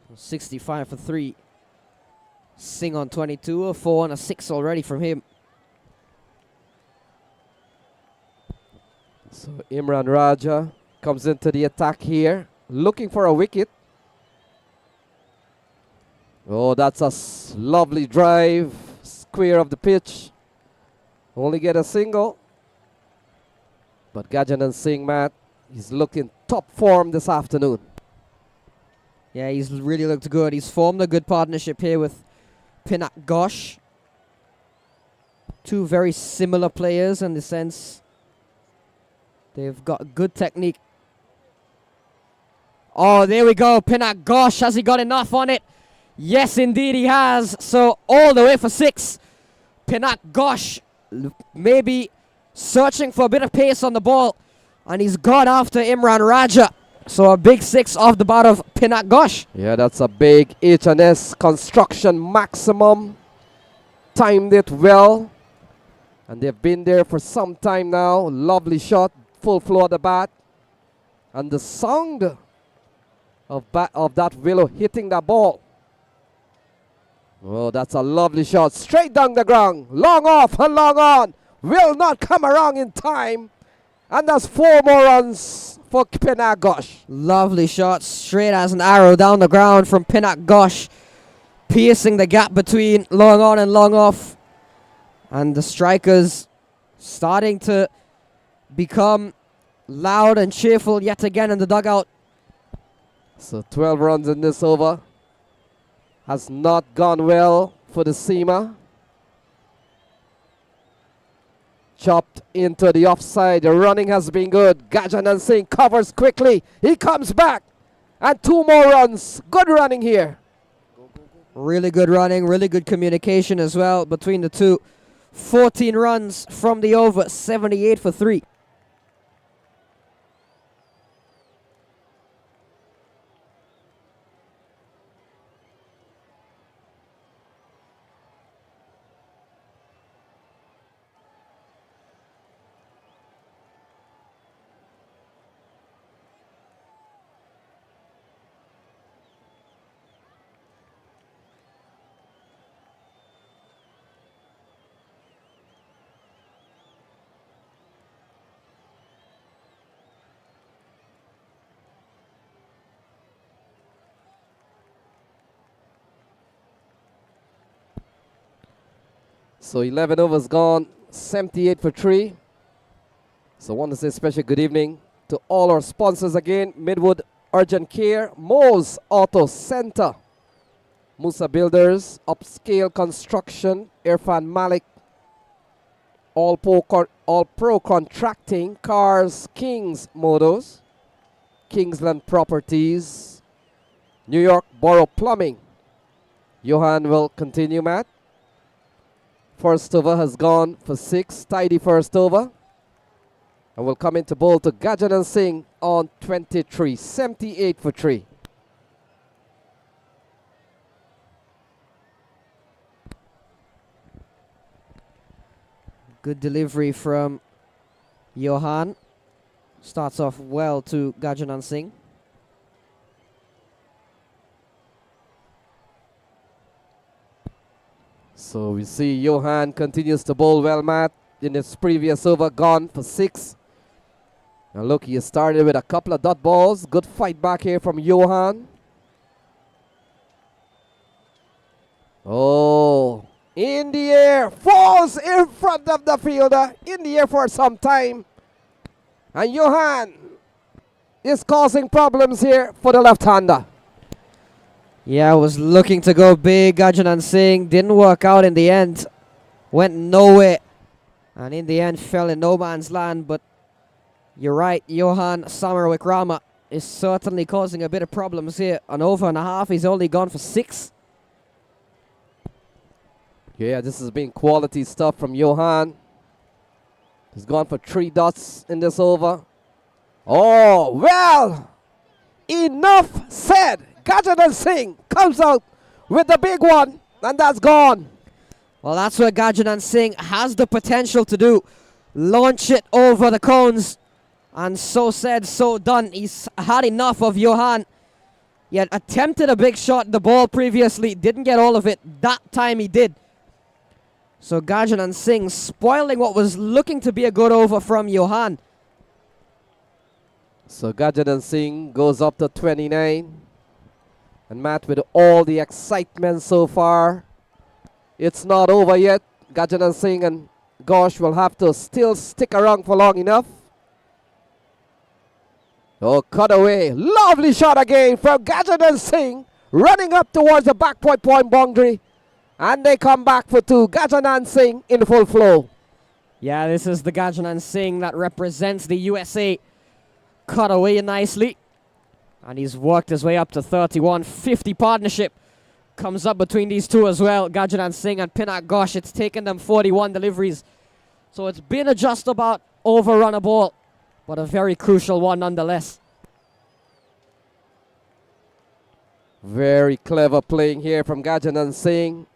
So 65 for 3. Singh on 22, a 4 and a 6 already from him. So Imran Raja comes into the attack here, looking for a wicket. Oh, that's a lovely drive, square of the pitch. Only get a single. But Gajanan Singh, Matt, he's looking top form this afternoon. Yeah, he's really looked good. He's formed a good partnership here with Pinak Ghosh. 2 very similar players in the sense they've got good technique. Oh, there we go. Pinak Ghosh, has he got enough on it? Yes, indeed he has. So all the way for 6. Pinat Ghosh maybe searching for a bit of pace on the ball, and he's gone after Imran Raja. So a big 6 off the bat of Pinat Ghosh. Yeah, that's a big H&S construction maximum. Timed it well. And they've been there for some time now. Lovely shot, full flow of the bat. And the sound of that willow hitting that ball. Oh, that's a lovely shot. Straight down the ground. Long off and long on. Will not come around in time. And that's 4 more runs for Pinat Ghosh. Lovely shot, straight as an arrow down the ground from Pinat Ghosh, piercing the gap between long on and long off. And the strikers starting to become loud and cheerful yet again in the dugout. So 12 runs in this over. Has not gone well for the seamer. Chopped into the offside. The running has been good. Gajanan Singh covers quickly. He comes back. And 2 more runs. Good running here. Really good running, really good communication as well between the two. 14 runs from the over, 78 for 3. So 11 overs gone, 78 for 3. So I want to say special good evening to all our sponsors again. Midwood Urgent Care, Mo's Auto Center, Musa Builders, Upscale Construction, Irfan Malik, All Pro Contracting, Cars, Kings Motors, Kingsland Properties, New York Borough Plumbing. Johan will continue, Matt. First over has gone for 6. Tidy first over. And will come into bowl to Gajanan Singh on 23. 78 for 3. Good delivery from Johan. Starts off well to Gajanan Singh. So we see Johan continues to bowl well, Matt. In his previous over, gone for 6. Now look, he started with a couple of dot balls. Good fight back here from Johan. Oh, in the air, falls in front of the fielder, in the air for some time. And Johan is causing problems here for the left-hander. Yeah, was looking to go big. Gajanan Singh didn't work out in the end. Went nowhere. And in the end fell in no man's land. But you're right, Johan Samarwikrama is certainly causing a bit of problems here. An over and a half, he's only gone for 6. Yeah, this has been quality stuff from Johan. He's gone for 3 dots in this over. Oh, well, enough said. Gajanan Singh comes out with the big one, and that's gone. Well, that's what Gajanan Singh has the potential to do. Launch it over the cones. And so said, so done. He's had enough of Johan. He had attempted a big shot at the ball previously. Didn't get all of it. That time he did. So Gajanan Singh spoiling what was looking to be a good over from Johan. So Gajanan Singh goes up to 29. And Matt, with all the excitement so far, it's not over yet. Gajanan Singh and Ghosh will have to still stick around for long enough. Oh, cut away. Lovely shot again from Gajanan Singh, running up towards the back point boundary. And they come back for 2. Gajanan Singh in full flow. Yeah, this is the Gajanan Singh that represents the USA. Cut away nicely. And he's worked his way up to 31. 50 partnership comes up between these two as well, Gajanan Singh and Pinak Ghosh. It's taken them 41 deliveries. So it's been a just about overrun a ball, but a very crucial one nonetheless. Very clever playing here from Gajanan Singh.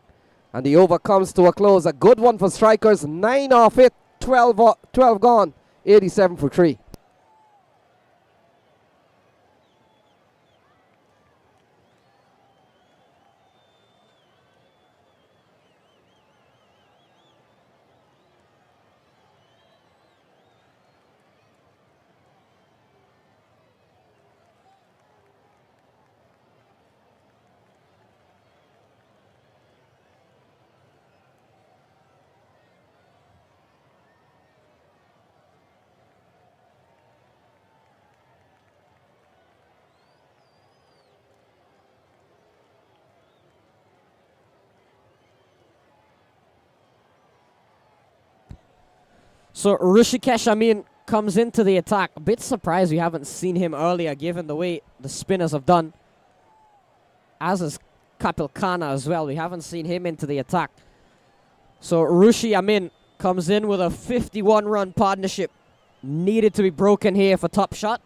And the over comes to a close. A good one for strikers. 9 off it. 12 gone. 87 for 3. So Rishikesh Amin comes into the attack. A bit surprised we haven't seen him earlier, given the way the spinners have done. As is Kapil Khanna as well. We haven't seen him into the attack. So Rishi Amin comes in with a 51-run partnership. Needed to be broken here for top shot.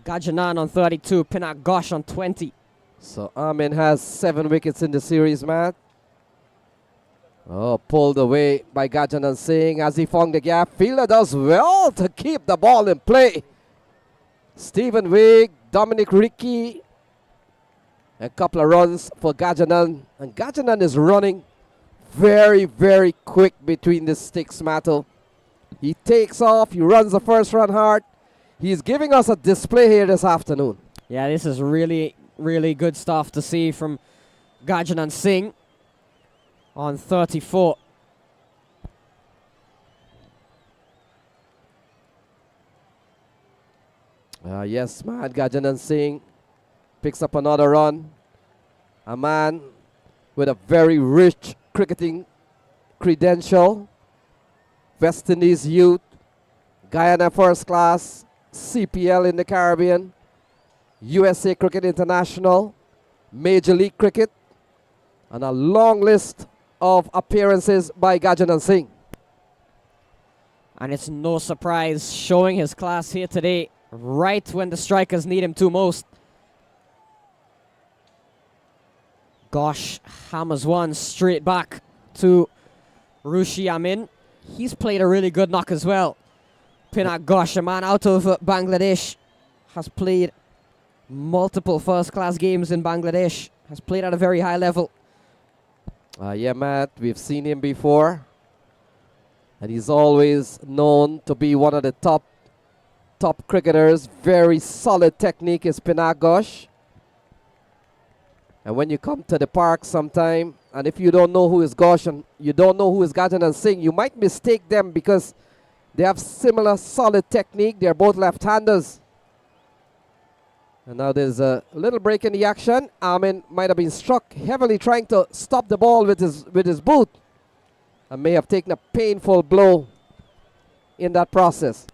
Gajanan on 32, Pinak Ghosh on 20. So Amin has 7 wickets in the series, Matt. Oh, pulled away by Gajanan Singh as he found the gap. Fielder does well to keep the ball in play. Stephen Wigg, Dominic Ricky. A couple of runs for Gajanan. And Gajanan is running very, very quick between the sticks, Matto. He takes off. He runs the first run hard. He's giving us a display here this afternoon. Yeah, this is really, really good stuff to see from Gajanan Singh on 34. Yes, man. Gajanan Singh picks up another run. A man with a very rich cricketing credential. West Indies youth. Guyana first class. CPL in the Caribbean. USA Cricket International. Major League Cricket. And a long list of appearances by Gajanan Singh. And it's no surprise showing his class here today, right when the strikers need him to most. Ghosh hammers one straight back to Rishi Amin. He's played a really good knock as well. Pinak Ghosh, a man out of Bangladesh, has played multiple first-class games in Bangladesh, has played at a very high level. Yeah, Matt, we've seen him before. And he's always known to be one of the top cricketers. Very solid technique is Pinak Ghosh. And when you come to the park sometime, and if you don't know who is Ghosh and you don't know who is Gajanan Singh, you might mistake them because they have similar solid technique. They're both left-handers. And now there's a little break in the action. Amin might have been struck heavily trying to stop the ball with his boot. And may have taken a painful blow in that process.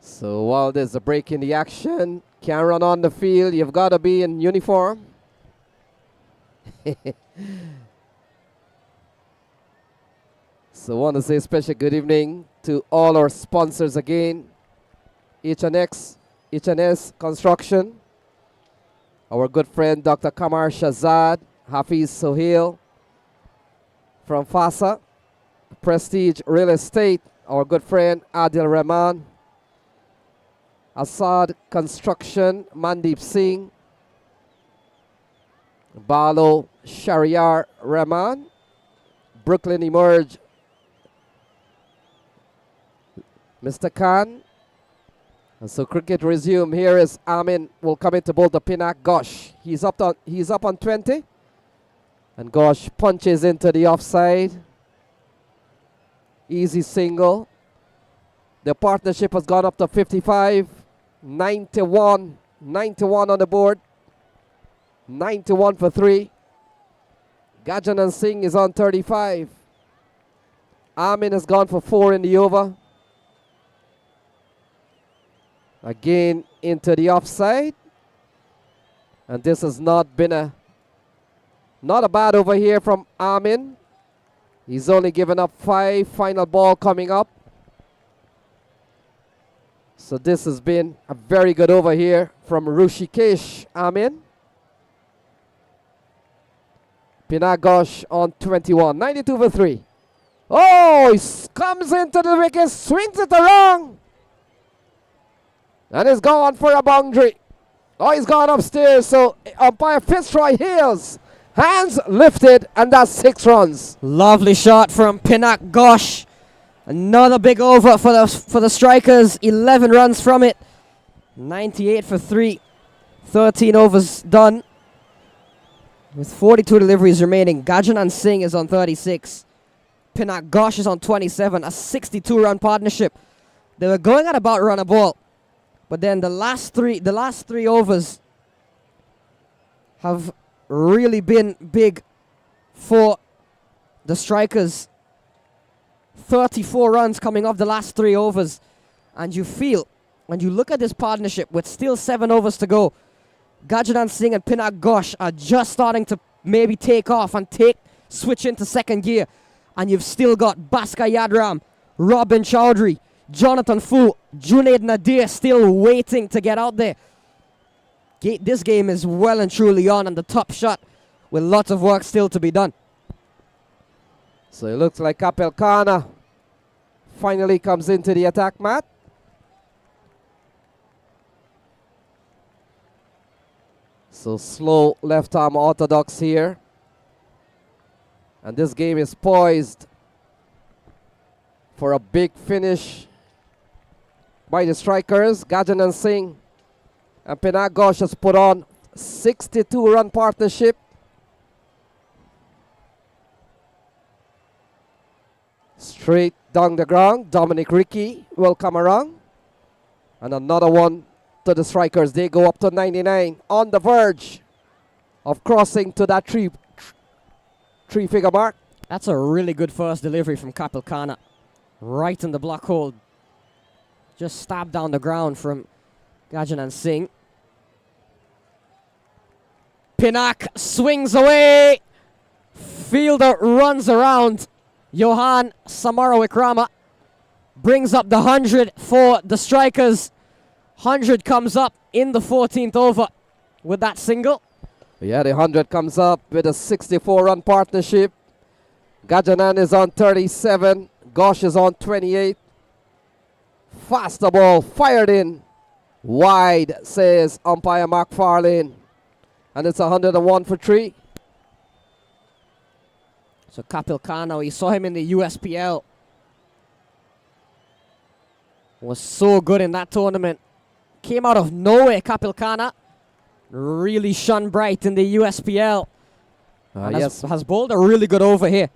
So while there's a break in the action, can't run on the field, you've got to be in uniform. So I want to say a special good evening to all our sponsors again. H&S Construction. Our good friend Dr. Kamar Shazad, Hafiz Sohail from FASA. Prestige Real Estate, our good friend Adil Rahman. Assad Construction, Mandeep Singh. Balo Shariar Rahman. Brooklyn Emerge, Mr. Khan. And so cricket resume. Here is Amin will come into bowl the Pinak Ghosh. He's up on 20. And Ghosh punches into the offside. Easy single. The partnership has gone up to 55. 91. 91 on the board. 91 for 3. Gajanan Singh is on 35. Amin has gone for 4 in the over. Again into the offside. And this has not been not a bad over here from Armin. He's only given up 5. Final ball coming up. So this has been a very good over here from Rushikesh Amin. Pinagosh on 21. 92 for 3. Oh, he comes into the wicket, swings it around. And he's gone for a boundary. Oh, he's gone upstairs. So umpire Fitzroy hails. Hands lifted, and that's 6 runs. Lovely shot from Pinak Gosh. Another big over for the Strikers. 11 runs from it. 98 for 3. 13 overs done. With 42 deliveries remaining. Gajanan Singh is on 36. Pinak Gosh is on 27. A 62-run partnership. They were going at about run a ball. But then the last three overs have really been big for the Strikers. 34 runs coming off the last 3 overs. And you feel, when you look at this partnership with still 7 overs to go, Gajanan Singh and Pinak Gosh are just starting to maybe take off and switch into second gear. And you've still got Bhaskar Yadram, Robin Chowdhury, Jonathan Fu, Junaid Nadir still waiting to get out there. This game is well and truly on, and the top shot with lots of work still to be done. So it looks like Kapil Khanna finally comes into the attack mat. So slow left arm orthodox here. And this game is poised for a big finish by the Strikers. Gajanan Singh and Pinak Gosh has put on 62-run partnership. Straight down the ground, Dominic Ricky will come around. And another one to the Strikers. They go up to 99, on the verge of crossing to that three-figure mark. That's a really good first delivery from Kapil Khanna. Right in the block hole. Just stabbed down the ground from Gajanan Singh. Pinak swings away. Fielder runs around. Johan Samarawikrama brings up the 100 for the Strikers. 100 comes up in the 14th over with that single. Yeah, the 100 comes up with a 64-run partnership. Gajanan is on 37. Gosh is on 28. Faster ball fired in. Wide, says umpire Mark Farlane. And it's 101 for 3. So Kapil Khanna, we saw him in the USPL. Was so good in that tournament. Came out of nowhere, Kapil Khanna. Really shone bright in the USPL. And has bowled a really good over here.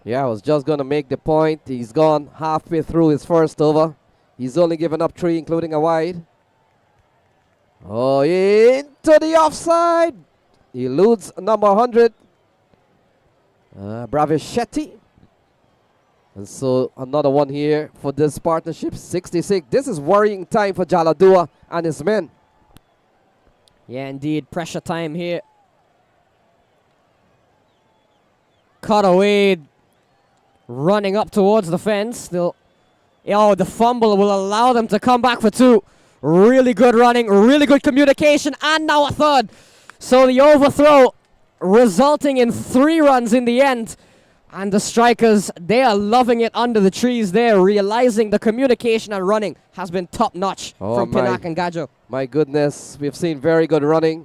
Yeah, I was just going to make the point. He's gone halfway through his first over. He's only given up 3, including a wide. Oh, into the offside. He eludes number 100. Bravish Shetty. And so another one here for this partnership, 66. This is worrying time for Jaladua and his men. Yeah, indeed. Pressure time here. Cut away. Running up towards the fence. Still, the fumble will allow them to come back for 2. Really good running, really good communication, and now a third. So the overthrow resulting in 3 runs in the end. And the Strikers, they are loving it under the trees there, realizing the communication and running has been top-notch from Pinak and Gajo. My goodness, we've seen very good running,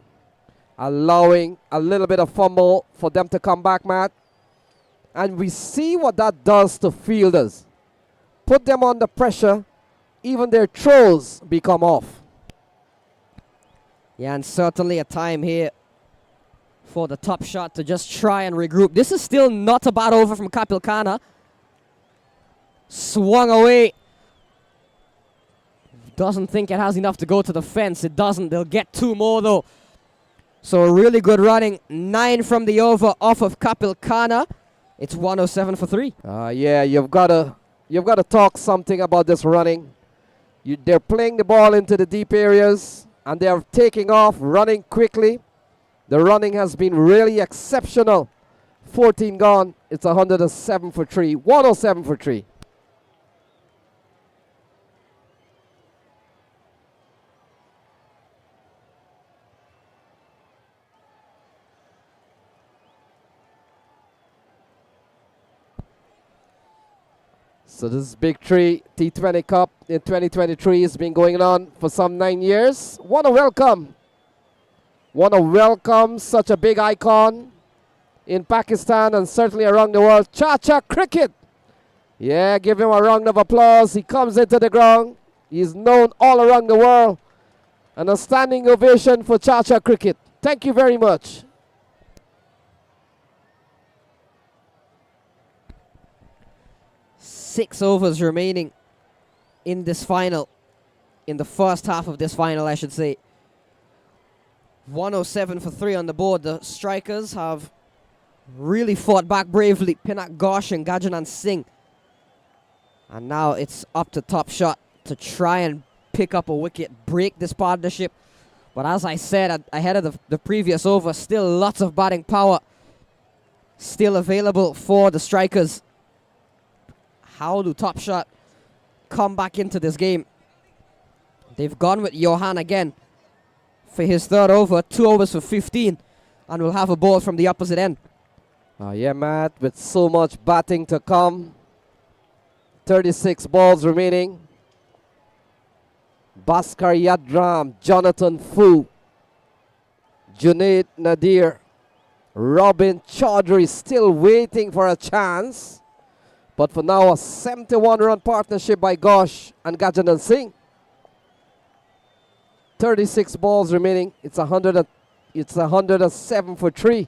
allowing a little bit of fumble for them to come back, Matt. And we see what that does to fielders. Put them under pressure, even their throws become off. Yeah, and certainly a time here for the top shot to just try and regroup. This is still not a bad over from Kapil Khanna. Swung away. Doesn't think it has enough to go to the fence. It doesn't. They'll get 2 more though. So really good running. 9 from the over off of Kapil Khanna. It's 107 for 3. Yeah, you've got to talk something about this running. They're playing the ball into the deep areas, and they are taking off, running quickly. The running has been really exceptional. 14 gone. It's 107 for 3. 107 for 3. So this Big 3 T20 Cup in 2023 has been going on for some 9 years. Want to welcome such a big icon in Pakistan and certainly around the world, Chacha Cricket. Yeah, give him a round of applause. He comes into the ground. He's known all around the world. And a standing ovation for Chacha Cricket. Thank you very much. Six overs remaining in this final. In the first half of this final, I should say. 107 for 3 on the board. The strikers have really fought back bravely. Pinak Ghosh and Gajanan Singh. And now it's up to Top Shot to try and pick up a wicket, break this partnership. But as I said ahead of the previous over, still lots of batting power still available for the strikers. How do Top Shot come back into this game? They've gone with Johan again for his third over. 2 overs for 15. And we'll have a ball from the opposite end. Yeah, Matt, with so much batting to come. 36 balls remaining. Bhaskar Yadram, Jonathan Fu, Junaid Nadir, Robin Chaudhary still waiting for a chance. But for now, a 71-run partnership by Ghosh and Gajanan Singh. 36 balls remaining. It's 107 for 3.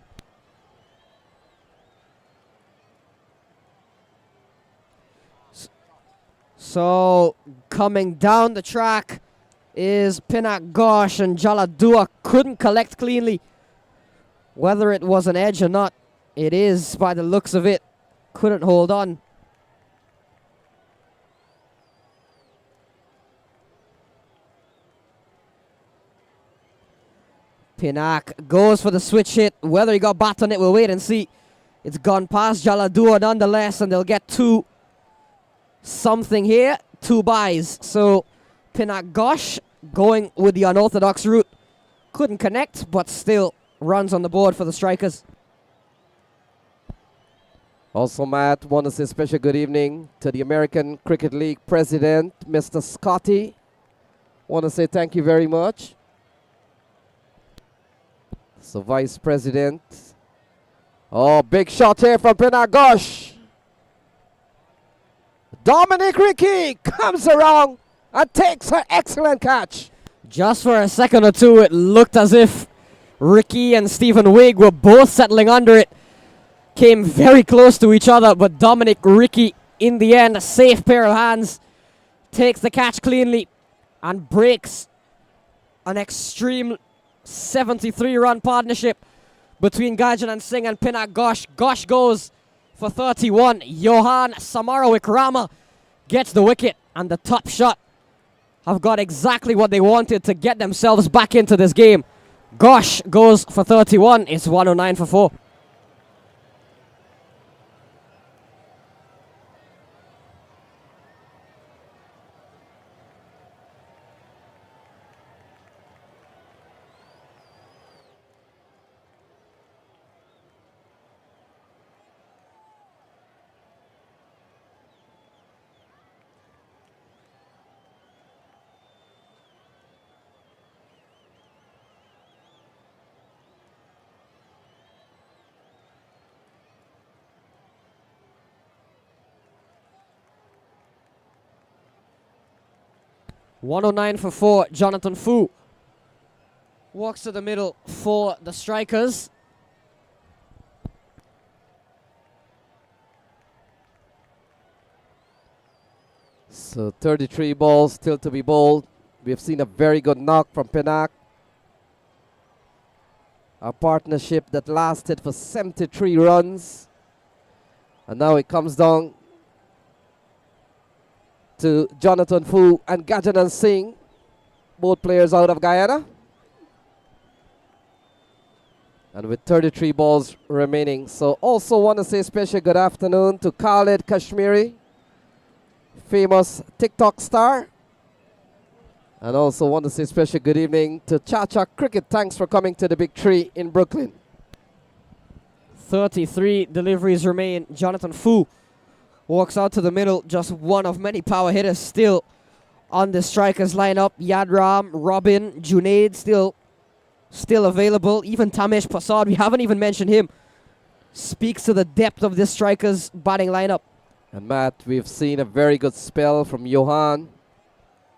So coming down the track is Pinak Ghosh, and Jaladua couldn't collect cleanly. Whether it was an edge or not, it is by the looks of it. Couldn't hold on. Pinak goes for the switch hit. Whether he got bat on it, we'll wait and see. It's gone past Jaladua nonetheless, and they'll get 2 something here. 2 buys. So Pinak Ghosh going with the unorthodox route. Couldn't connect, but still runs on the board for the strikers. Also, Matt, want to say special good evening to the American Cricket League president, Mr. Scotty. Want to say thank you very much. So vice president. Oh, big shot here from Pinak Ghosh. Dominic Ricky comes around and takes an excellent catch. Just for a second or two, it looked as if Ricky and Stephen Wigg were both settling under it. Came very close to each other, but Dominic Ricky, in the end, a safe pair of hands, takes the catch cleanly and breaks an extreme 73-run partnership between Gajanan Singh and Pinak Ghosh. Ghosh goes for 31. Johan Samarawikrama gets the wicket, and the Top Shot have got exactly what they wanted to get themselves back into this game. Ghosh goes for 31. It's 109 for 4. $109 for 4. Jonathan Fu walks to the middle for the strikers. So 33 balls still to be bowled. We've seen a very good knock from Pinak. A partnership that lasted for 73 runs. And now it comes down to to Jonathan Fu and Gajanan Singh, both players out of Guyana. And with 33 balls remaining. So also want to say special good afternoon to Khalid Kashmiri, famous TikTok star. And also want to say special good evening to Cha-Cha Cricket. Thanks for coming to the Big Tree in Brooklyn. 33 deliveries remain. Jonathan Fu walks out to the middle, just one of many power hitters still on the strikers lineup. Yadram, Robin, Junaid still available. Even Tamesh Prasad, we haven't even mentioned him. Speaks to the depth of this strikers batting lineup. And Matt, we've seen a very good spell from Johan.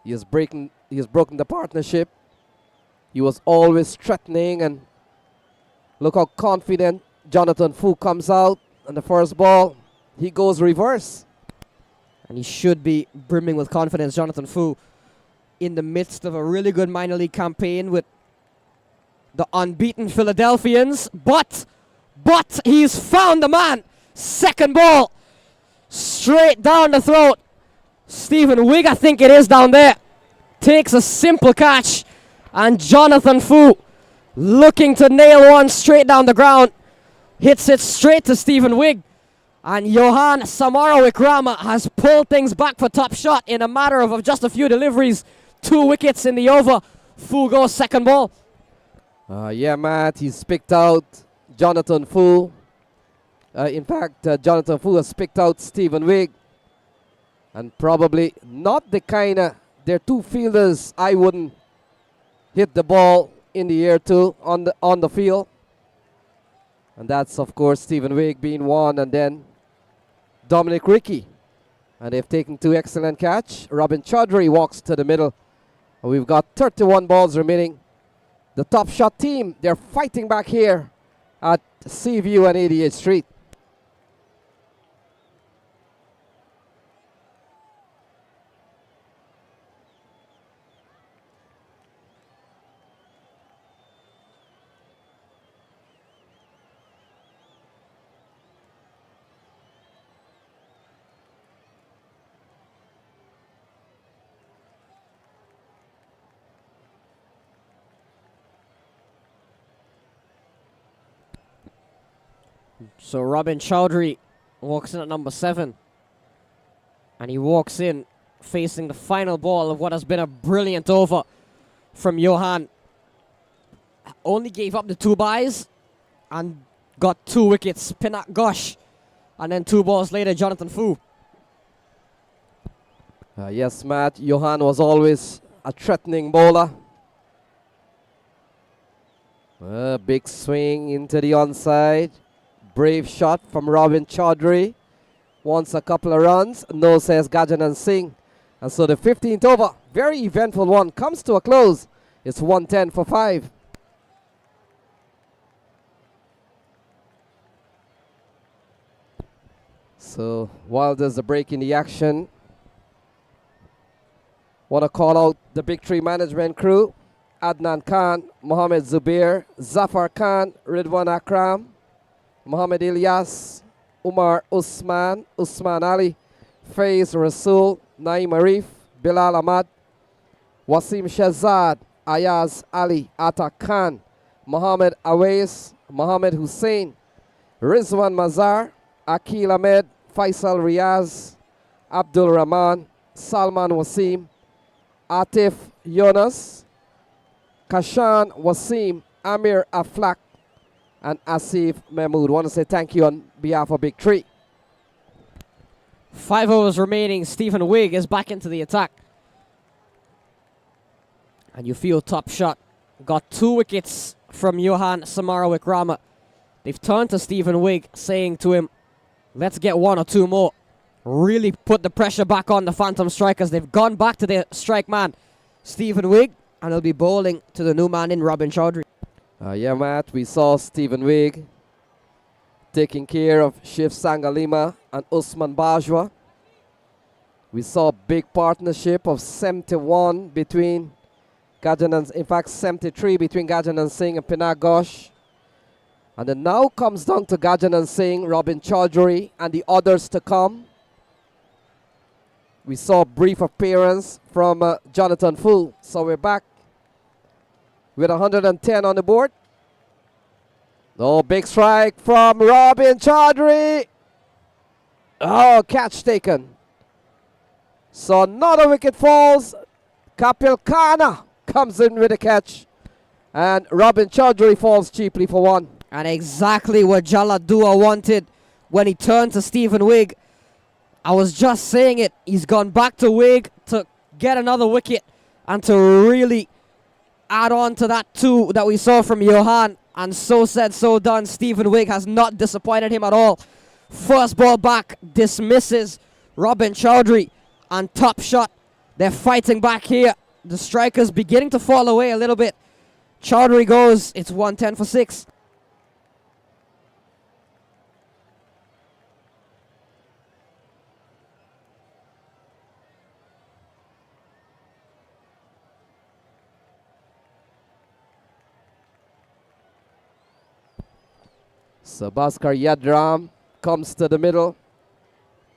He has broken the partnership. He was always threatening, and look how confident Jonathan Fu comes out on the first ball. He goes reverse. And he should be brimming with confidence, Jonathan Fu, in the midst of a really good minor league campaign with the unbeaten Philadelphians. But he's found the man. Second ball, straight down the throat. Stephen Wigg, I think it is down there, takes a simple catch. And Jonathan Fu, looking to nail one straight down the ground, hits it straight to Stephen Wigg. And Johan Samara-Wickrama has pulled things back for top shot in a matter of just a few deliveries. 2 wickets in the over. Fu goes second ball. Yeah, Matt, he's picked out Jonathan Fu. In fact, Jonathan Fu has picked out Stephen Wigg. And probably not the kind of, they're two fielders I wouldn't hit the ball in the air to on the field. And that's, of course, Stephen Wigg being one, and then Dominic Rickey. And they've taken 2 excellent catch. Robin Chaudhary walks to the middle. And we've got 31 balls remaining. The top shot team, they're fighting back here at Seaview and 88th Street. So Robin Chaudhary walks in at number 7. And he walks in facing the final ball of what has been a brilliant over from Johan. Only gave up the 2 byes and got 2 wickets. Pinak Ghosh. And then 2 balls later, Jonathan Fu. Yes, Matt, Johan was always a threatening bowler. Big swing into the onside. Brave shot from Robin Chaudhary. Wants a couple of runs. No, says Gajanan Singh. And so the 15th over, very eventful one, comes to a close. It's 110 for 5. So while there's a break in the action, want to call out the Big Tree management crew. Adnan Khan, Mohammed Zubair, Zafar Khan, Ridwan Akram, Mohammed Ilyas, Umar Usman, Usman Ali, Faiz Rasul, Naeem Arif, Bilal Ahmad, Wasim Shahzad, Ayaz Ali, Atta Khan, Mohammed Awais, Mohammed Hussein, Rizwan Mazar, Akil Ahmed, Faisal Riaz, Abdul Rahman, Salman Wasim, Atif Yonas, Kashan Wasim, Amir Aflak, and Asif Mahmood. Want to say thank you on behalf of Big Tree. 5 overs remaining. Stephen Wigg is back into the attack. And you feel top shot. Got 2 wickets from Johan Samara-Wickrama. They've turned to Stephen Wigg, saying to him, let's get 1 or 2 more. Really put the pressure back on the Phantom Strikers. They've gone back to their strike man, Stephen Wigg, and they'll be bowling to the new man in Robin Chaudhary. Yeah, Matt, we saw Stephen Wigg taking care of Shiv Sangalima and Usman Bajwa. We saw a big partnership of 71 between Gajanan, in fact 73 between Gajanan Singh and Pinak Ghosh. And then now comes down to Gajanan Singh, Robin Chaudhary, and the others to come. We saw a brief appearance from Jonathan Fu. So we're back with 110 on the board. Oh, big strike from Robin Chaudhry. Oh, catch taken. So another wicket falls. Kapil Khanna comes in with a catch. And Robin Chaudhry falls cheaply for one. And exactly what Jala Dua wanted when he turned to Stephen Wigg. I was just saying it. He's gone back to Wigg to get another wicket and to really add on to that two that we saw from Johan. And so said, so done. Stephen Wigg has not disappointed him at all. First ball back, dismisses Robin Chaudhry. And top shot. They're fighting back here. The strikers beginning to fall away a little bit. Chaudhry goes. It's 110 for 6. So Bhaskar Yadram comes to the middle.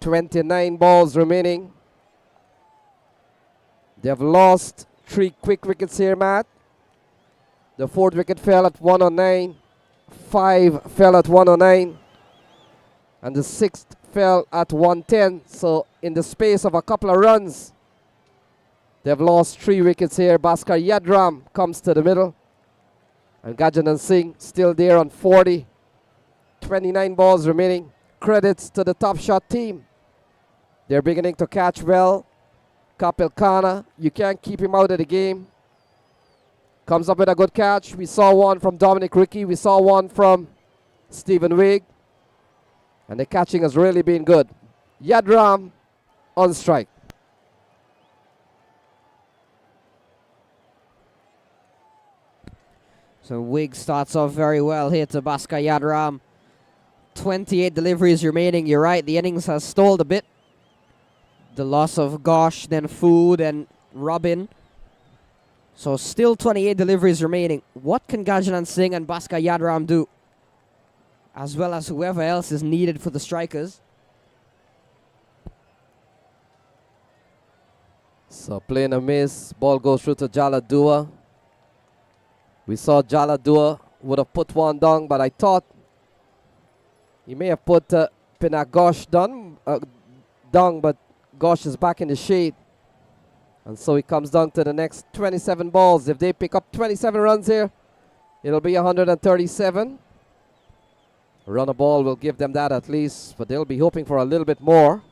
29 balls remaining. They've lost 3 quick wickets here, Matt. The 4th wicket fell at 109. 5 fell at 109. And the 6th fell at 110. So in the space of a couple of runs, they've lost 3 wickets here. Bhaskar Yadram comes to the middle. And Gajanan Singh still there on 40. 29 balls remaining. Credits to the top shot team. They're beginning to catch well. Kapil Khanna, you can't keep him out of the game. Comes up with a good catch. We saw one from Dominic Rickey. We saw one from Stephen Wigg. And the catching has really been good. Yadram on strike. So Wigg starts off very well here to Bhaskar Yadram. 28 deliveries remaining. You're right, the innings has stalled a bit. The loss of Gosh, then Fu, then Robin. So still 28 deliveries remaining. What can Gajanan Singh and Bhaskar Yadram do? As well as whoever else is needed for the strikers. So playing a miss. Ball goes through to Jala Dua. We saw Jala Dua would have put one down, but I thought he may have put Pinak Gosh down, but Gosh is back in the shade. And so he comes down to the next 27 balls. If they pick up 27 runs here, it'll be 137. A run a ball will give them that at least, but they'll be hoping for a little bit more.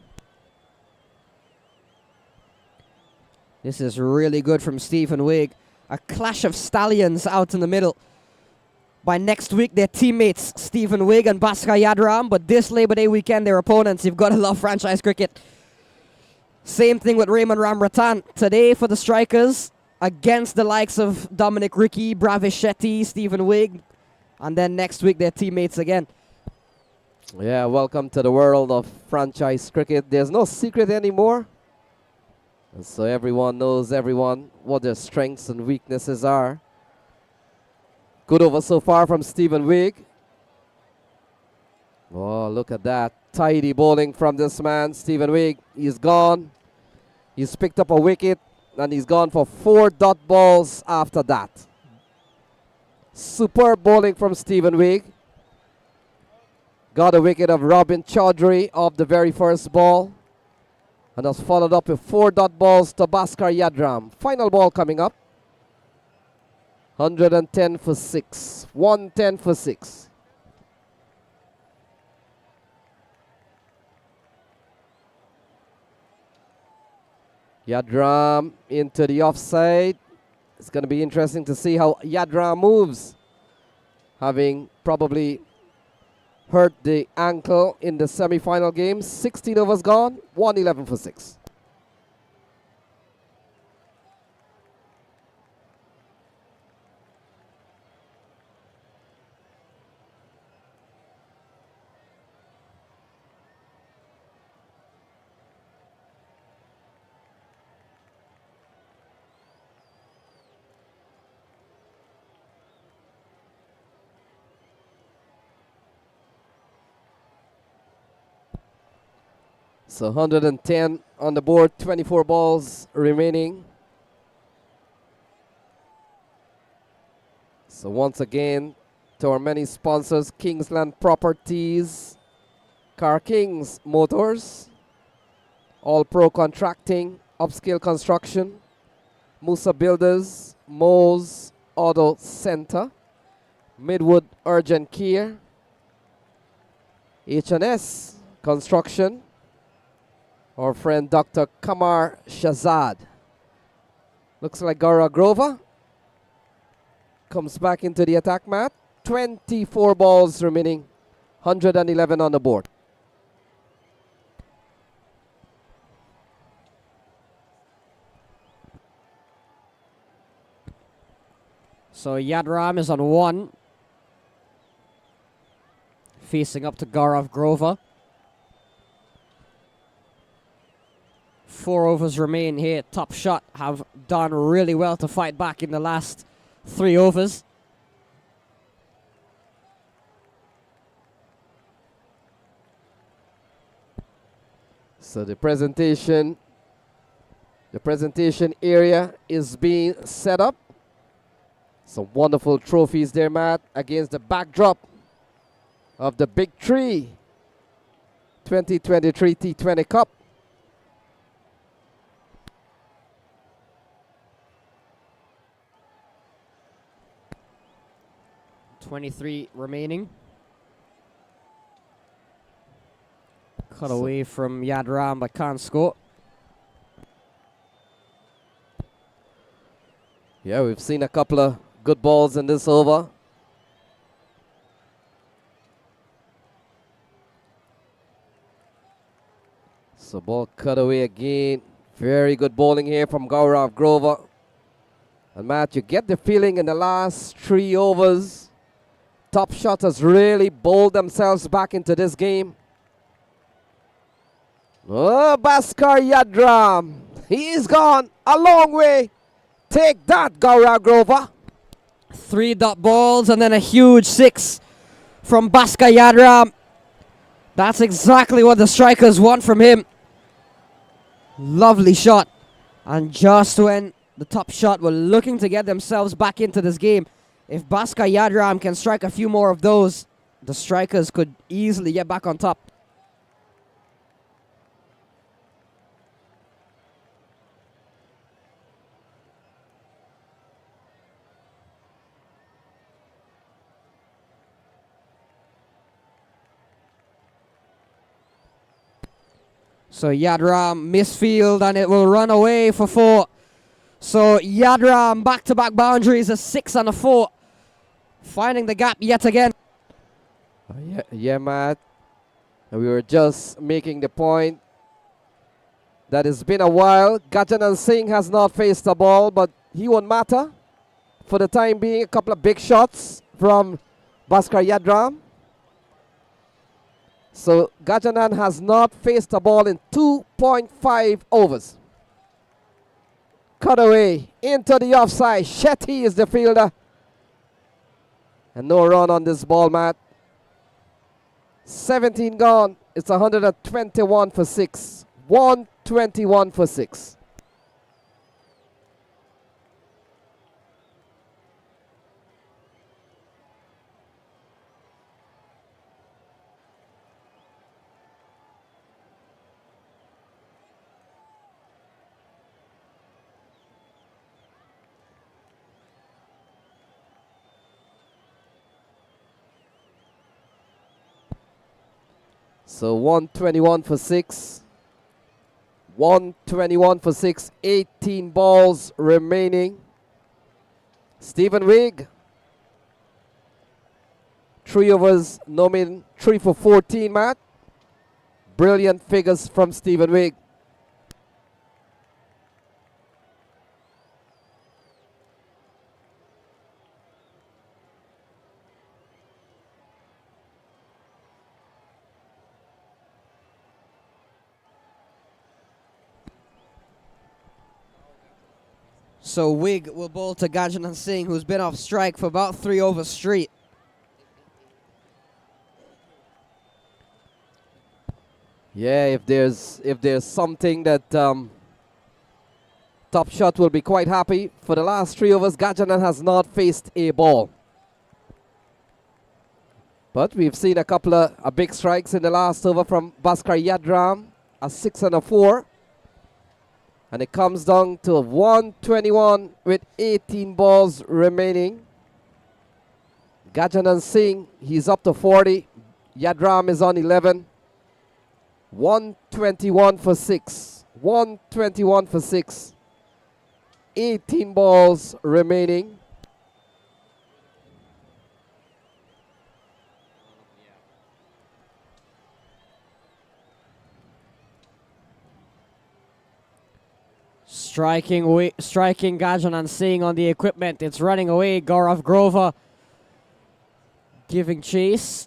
This is really good from Stephen Wigg. A clash of stallions out in the middle. By next week, their teammates, Stephen Wigg and Bhaskar Yadram, but this Labor Day weekend, their opponents. You've got to love franchise cricket. Same thing with Raymond Ramratan. Today for the strikers, against the likes of Dominic Rickey, Bravish Shetty, Stephen Wigg, and then next week, their teammates again. Yeah, welcome to the world of franchise cricket. There's no secret anymore. And so everyone knows everyone, what their strengths and weaknesses are. Good over so far from Stephen Wigg. Oh, look at that. Tidy bowling from this man, Stephen Wigg. He's gone. He's picked up a wicket, and he's gone for 4 dot balls after that. Superb bowling from Stephen Wigg. Got a wicket of Robin Chaudhry off the very first ball. And has followed up with 4 dot balls to Bhaskar Yadram. Final ball coming up. 110 for 6. 110 for 6. Yadram into the offside. It's going to be interesting to see how Yadram moves. Having probably hurt the ankle in the semi-final game. 16 overs gone. 111 for 6. So 110 on the board, 24 balls remaining. So once again, to our many sponsors, Kingsland Properties, Car Kings Motors, All Pro Contracting, Upscale Construction, Musa Builders, Mo's Auto Center, Midwood Urgent Care, H&S Construction, our friend Dr. Kamar Shazad. Looks like Gaurav Grover comes back into the attack mat. 24 balls remaining, 111 on the board. So Yadram is on 1. Facing up to Gaurav Grover. 4 overs remain here. Top Shot have done really well to fight back in the last 3 overs. So the presentation area is being set up. Some wonderful trophies there, Matt, against the backdrop of the Big Three 2023 T20 Cup. .23 remaining. Cut away from Yadram, but can't score. Yeah, we've seen a couple of good balls in this over. So ball cut away again. Very good bowling here from Gaurav Grover. And Matt, you get the feeling in the last 3 overs, Top Shot has really bowled themselves back into this game. Oh, Bhaskar Yadram. He's gone a long way. Take that, Gaurav Grover. 3 dot balls and then a huge 6 from Bhaskar Yadram. That's exactly what the strikers want from him. Lovely shot. And just when the Top Shot were looking to get themselves back into this game, if Bhaskar Yadram can strike a few more of those, the strikers could easily get back on top. So Yadram misfield and it will run away for 4. So Yadram back-to-back boundaries, a 6 and a 4. Finding the gap yet again. Yeah, Matt. We were just making the point that it's been a while. Gajanan Singh has not faced the ball, but he won't matter. For the time being, a couple of big shots from Bhaskar Yadram. So Gajanan has not faced the ball in 2.5 overs. Cut away into the offside. Shetty is the fielder. And no run on this ball, Matt. 17 gone. It's 121 for 6. 121 for 6. So 121 for 6. 121 for 6. 18 balls remaining. Stephen Wigg. 3 overs, no mean 3 for 14, Matt. Brilliant figures from Stephen Wigg. So Wigg will bowl to Gajanan Singh, who's been off strike for about 3 overs straight. Yeah, if there's something that Top Shot will be quite happy. For the last 3 overs, Gajanan has not faced a ball. But we've seen a couple of big strikes in the last over from Bhaskar Yadram, a 6 and a 4. And it comes down to 121 with 18 balls remaining. Gajanan Singh, he's up to 40. Yadram is on 11. 121 for 6. 121 for 6. 18 balls remaining. Striking Gajanan Singh on the equipment. It's running away. Gaurav Grover giving chase.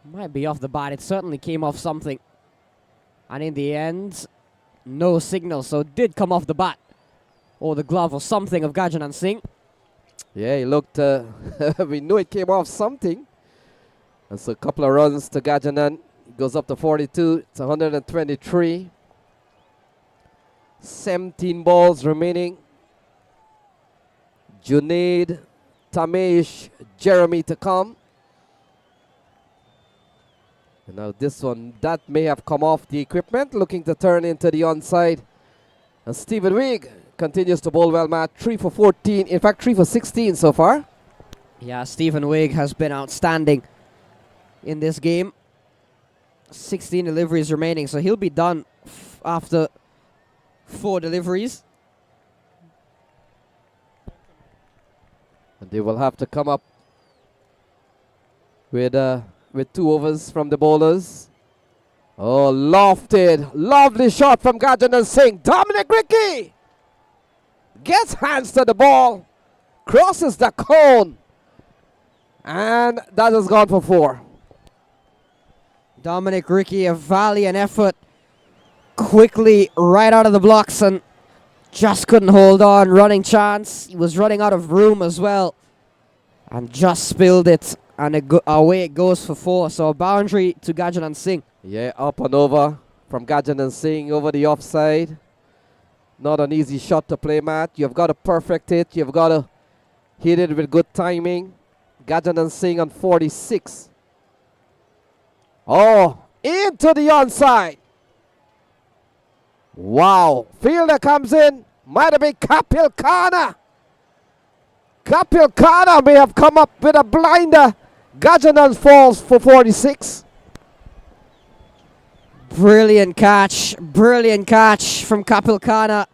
Might be off the bat. It certainly came off something. And in the end, no signal. So it did come off the bat or the glove or something of Gajanan Singh. Yeah, he looked, we knew it came off something. And so a couple of runs to Gajanan. He goes up to 42. It's 123. 17 balls remaining. Junaid, Tamesh, Jeremy to come. And now this one, that may have come off the equipment, looking to turn into the onside. And Stephen Wigg continues to bowl well, Matt. 3 for 14, in fact 3 for 16 so far. Yeah, Stephen Wigg has been outstanding in this game. 16 deliveries remaining, so he'll be done after 4 deliveries. And they will have to come up with 2 overs from the bowlers. Oh, lofted, lovely shot from Gajanan Singh. Dominic Ricky gets hands to the ball, crosses the cone, and that has gone for 4. Dominic Ricky, a valiant effort. Quickly right out of the blocks and just couldn't hold on. Running chance. He was running out of room as well. And just spilled it. And away it goes for 4. So a boundary to Gajanan Singh. Yeah, up and over from Gajanan Singh over the offside. Not an easy shot to play, Matt. You've got to perfect it. You've got to hit it with good timing. Gajanan Singh on 46. Oh, into the onside. Wow. Fielder comes in. Might have been Kapil Khanna. Kapil Khanna may have come up with a blinder. Gajanan falls for 46. Brilliant catch from Kapil Khanna.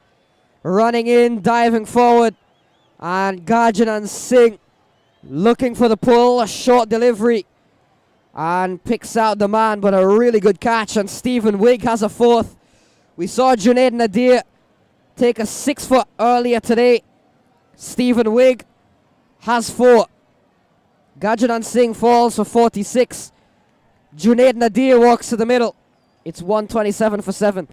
Running in, diving forward. And Gajanan Singh looking for the pull, a short delivery. And picks out the man, but a really good catch. And Stephen Wigg has a 4th. We saw Junaid Nadir take a 6-foot earlier today. Stephen Wigg has 4. Gajanan Singh falls for 46. Junaid Nadir walks to the middle. It's 127 for 7.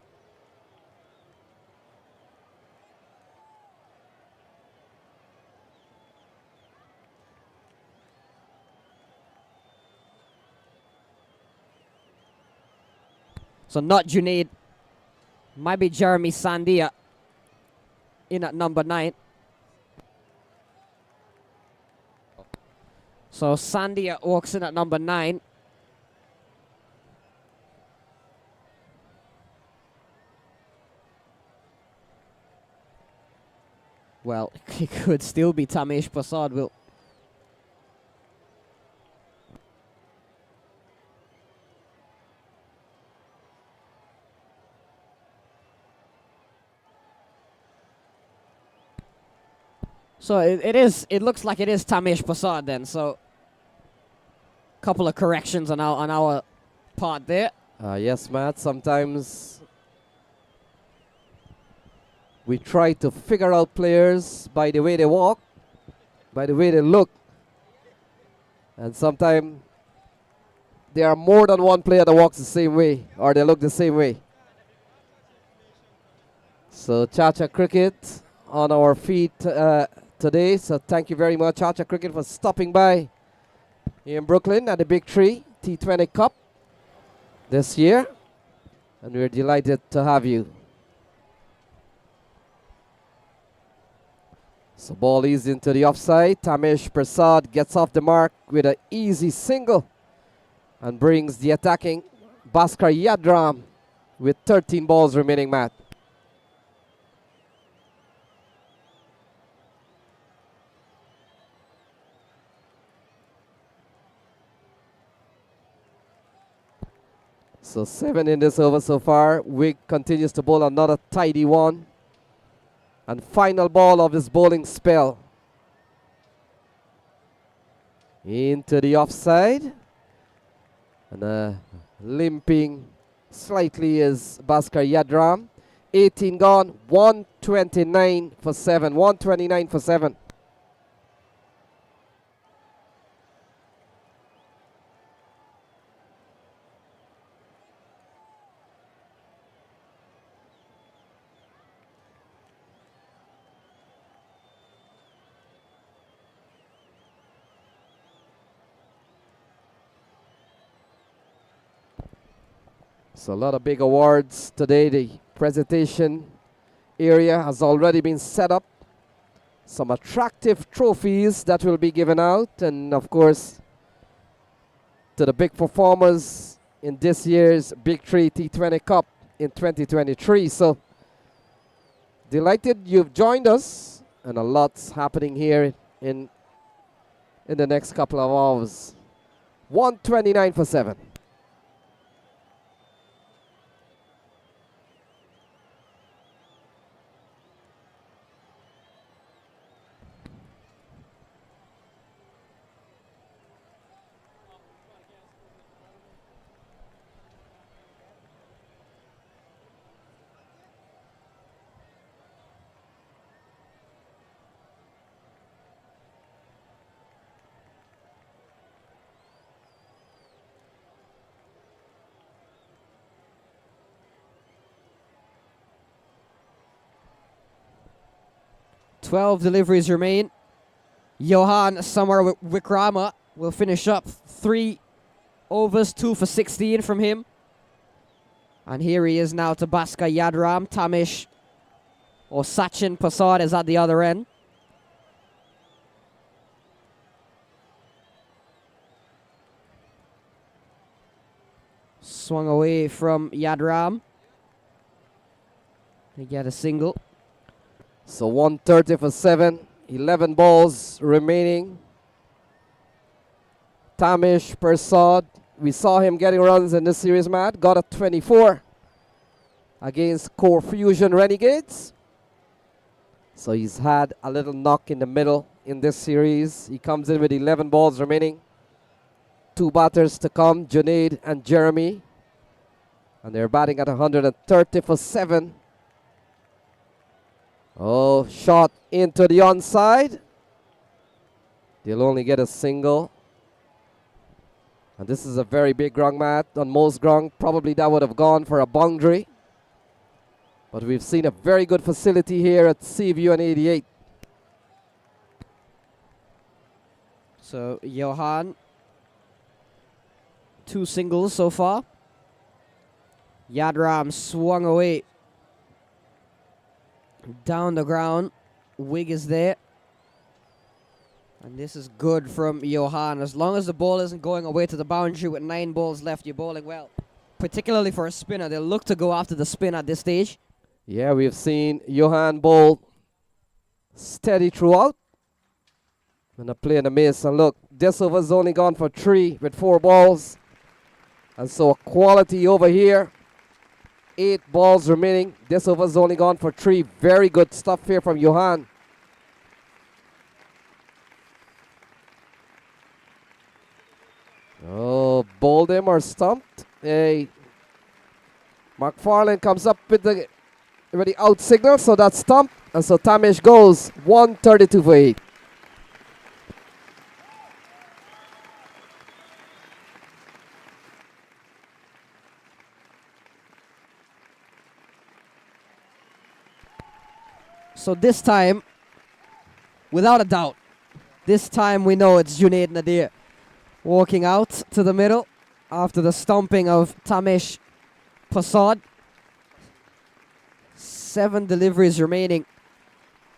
So not Junaid. Might be Jeremy Sandia in at number 9. So Sandia walks in at number 9. Well, it could still be Tamesh Prasad. Will So it looks like it is Tamesh Prasad then. So couple of corrections on our part there. Yes, Matt. Sometimes we try to figure out players by the way they walk, by the way they look. And sometimes there are more than one player that walks the same way or they look the same way. So Chacha Cricket on our feet today. So thank you very much, Chacha Cricket, for stopping by here in Brooklyn at the Big Tree T20 Cup this year. And we're delighted to have you. So ball is into the offside. Tamesh Prasad gets off the mark with an easy single and brings the attacking Bhaskar Yadram with 13 balls remaining, Matt. So 7 in this over so far. Wig continues to bowl another tidy one. And final ball of his bowling spell. Into the offside. And limping slightly is Bhaskar Yadram. 18 gone, 129 for 7. 129 for 7. So a lot of big awards today. The presentation area has already been set up. Some attractive trophies that will be given out. And of course, to the big performers in this year's Big 3 T20 Cup in 2023. So delighted you've joined us. And a lot's happening here in the next couple of hours. 129 for 7. Twelve deliveries remain. Johan Samar Wikrama will finish up 3 overs, 2 for 16 from him. And here he is now to Bhaskar Yadram. Tamesh or Sachin Prasad is at the other end. Swung away from Yadram. They get a single. So 130 for 7, 11 balls remaining. Tamesh Prasad, we saw him getting runs in this series, Matt. Got a 24 against Core Fusion Renegades. So he's had a little knock in the middle in this series. He comes in with 11 balls remaining. 2 batters to come, Junaid and Jeremy. And they're batting at 130 for 7. Oh, shot into the onside. They'll only get a single. And this is a very big grung, Matt. On most grung, probably that would have gone for a boundary. But we've seen a very good facility here at Seaview and 88. So, Johan, 2 singles so far. Yadram swung away. Down the ground. Wig is there. And this is good from Johan. As long as the ball isn't going away to the boundary with 9 balls left, you're bowling well. Particularly for a spinner. They'll look to go after the spin at this stage. Yeah, we've seen Johan bowl steady throughout. And a play in the miss. And look, this over's only gone for 3 with 4 balls. And so a quality over here. 8 balls remaining. This over's only gone for 3. Very good stuff here from Johan. Oh, bowled him or stumped. Hey, McFarlane comes up with the out signal, so that's stumped. And so Tamesh goes 132 for 8. So this time, without a doubt, this time we know it's Junaid Nadir walking out to the middle after the stomping of Tamesh Prasad. 7 deliveries remaining.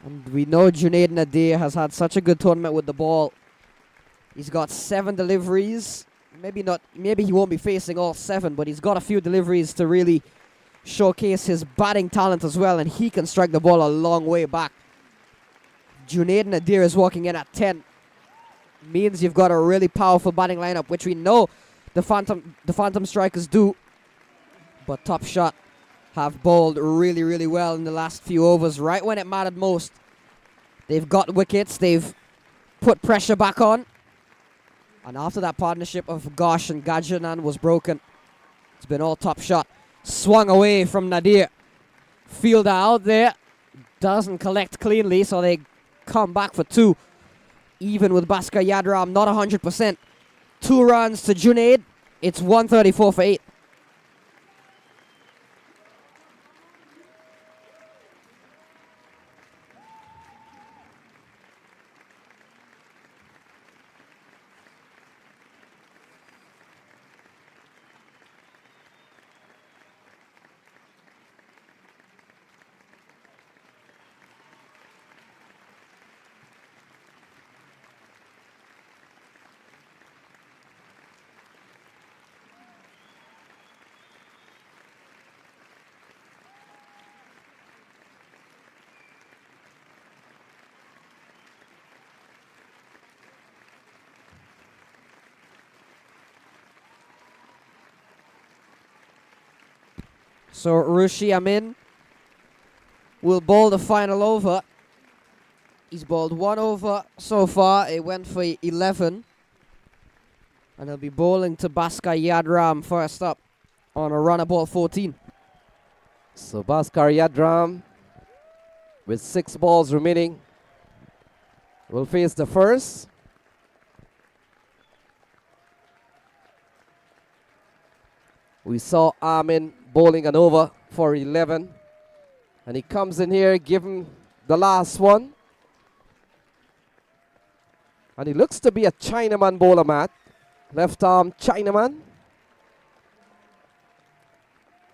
And we know Junaid Nadir has had such a good tournament with the ball. He's got 7 deliveries. Maybe he won't be facing all 7, but he's got a few deliveries to really showcase his batting talent as well, and he can strike the ball a long way back. Junaid Nadir is walking in at 10. Means you've got a really powerful batting lineup, which we know the Phantom Strikers do. But Top Shot have bowled really, really well in the last few overs, right when it mattered most. They've got wickets, they've put pressure back on. And after that partnership of Gosh and Gajanan was broken, it's been all Top Shot. Swung away from Nadir. Fielder out there, doesn't collect cleanly, so they come back for 2. Even with Bhaskar Yadram not 100%. 2 runs to Junaid. It's 134 for 8. So Rushi Amin will bowl the final over. He's bowled 1 over so far. It went for 11. And he'll be bowling to Bhaskar Yadram first up on a run of ball 14. So Bhaskar Yadram with 6 balls remaining will face the first. We saw Amin bowling an over for 11. And he comes in here, give him the last one. And he looks to be a Chinaman bowler, Matt. Left arm Chinaman.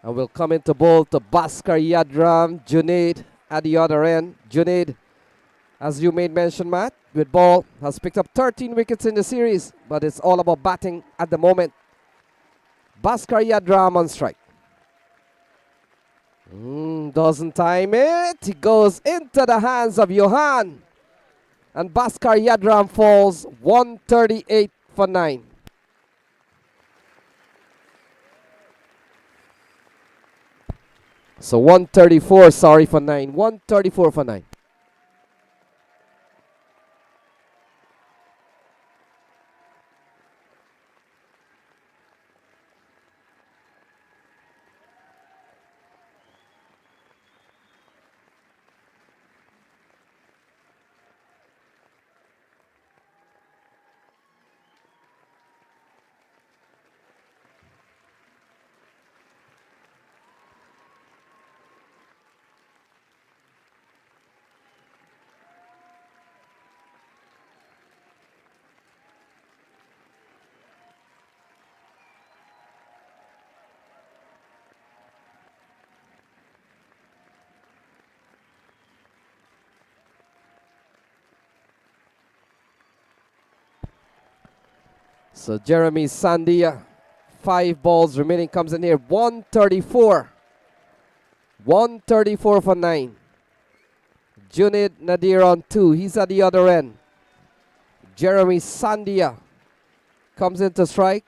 And will come into bowl to Bhaskar Yadram, Junaid at the other end. Junaid, as you made mention, Matt, with ball, has picked up 13 wickets in the series. But it's all about batting at the moment. Bhaskar Yadram on strike. Doesn't time it. He goes into the hands of Johan. And Bhaskar Yadram falls 138 for 9. So 134, sorry, for 9. 134 for 9. So Jeremy Sandia, 5 balls remaining, comes in here. 134. 134 for 9. Junaid Nadir on 2. He's at the other end. Jeremy Sandia comes into strike.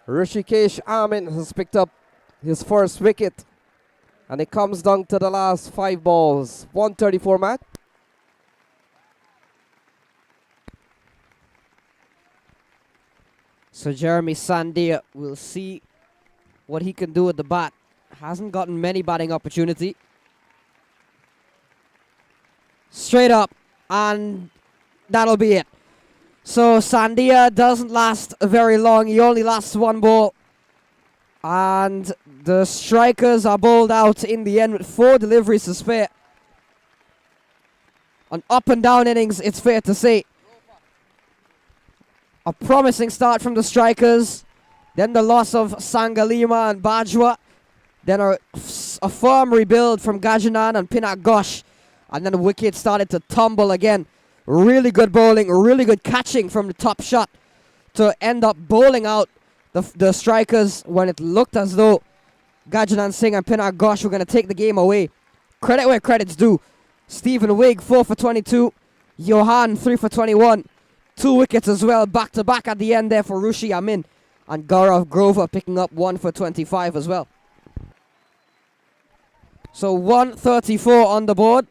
Rishikesh Amin has picked up his first wicket. And it comes down to the last 5 balls. 134, Matt. So Jeremy Sandia will see what he can do with the bat. Hasn't gotten many batting opportunity. Straight up, and that'll be it. So Sandia doesn't last very long. He only lasts 1 ball. And the strikers are bowled out in the end with 4 deliveries to spare. An up and down innings, it's fair to say. A promising start from the strikers. Then the loss of Sangalima and Bajwa. Then a firm rebuild from Gajanan and Pinat Gosh. And then the wicket started to tumble again. Really good bowling, really good catching from the top shot to end up bowling out the strikers when it looked as though Gajanan Singh and Pinat Gosh were going to take the game away. Credit where credit's due. Stephen Wigg, 4 for 22. Johan, 3 for 21. 2 wickets as well, back to back at the end there for Rushi Amin. And Gaurav Grover picking up 1 for 25 as well. So 134 on the board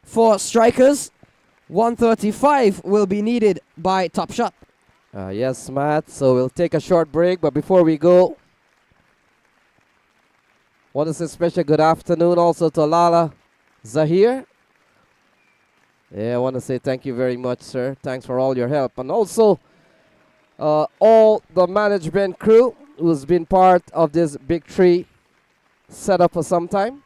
for strikers. 135 will be needed by Top Shot. Yes, Matt. So we'll take a short break. But before we go, want to say special good afternoon also to Lala Zahir. Yeah, I want to say thank you very much, sir. Thanks for all your help. And also all the management crew who's been part of this big tree setup for some time.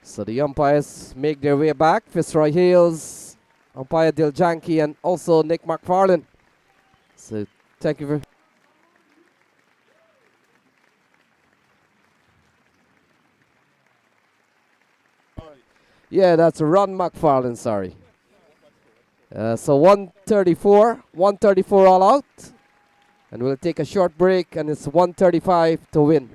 So the umpires make their way back. Fitzroy Hales, umpire Dil Janki, and also Nick McFarlane. So thank you very Yeah, that's Ron McFarlane, sorry. So 134 all out. And we'll take a short break, and it's 135 to win.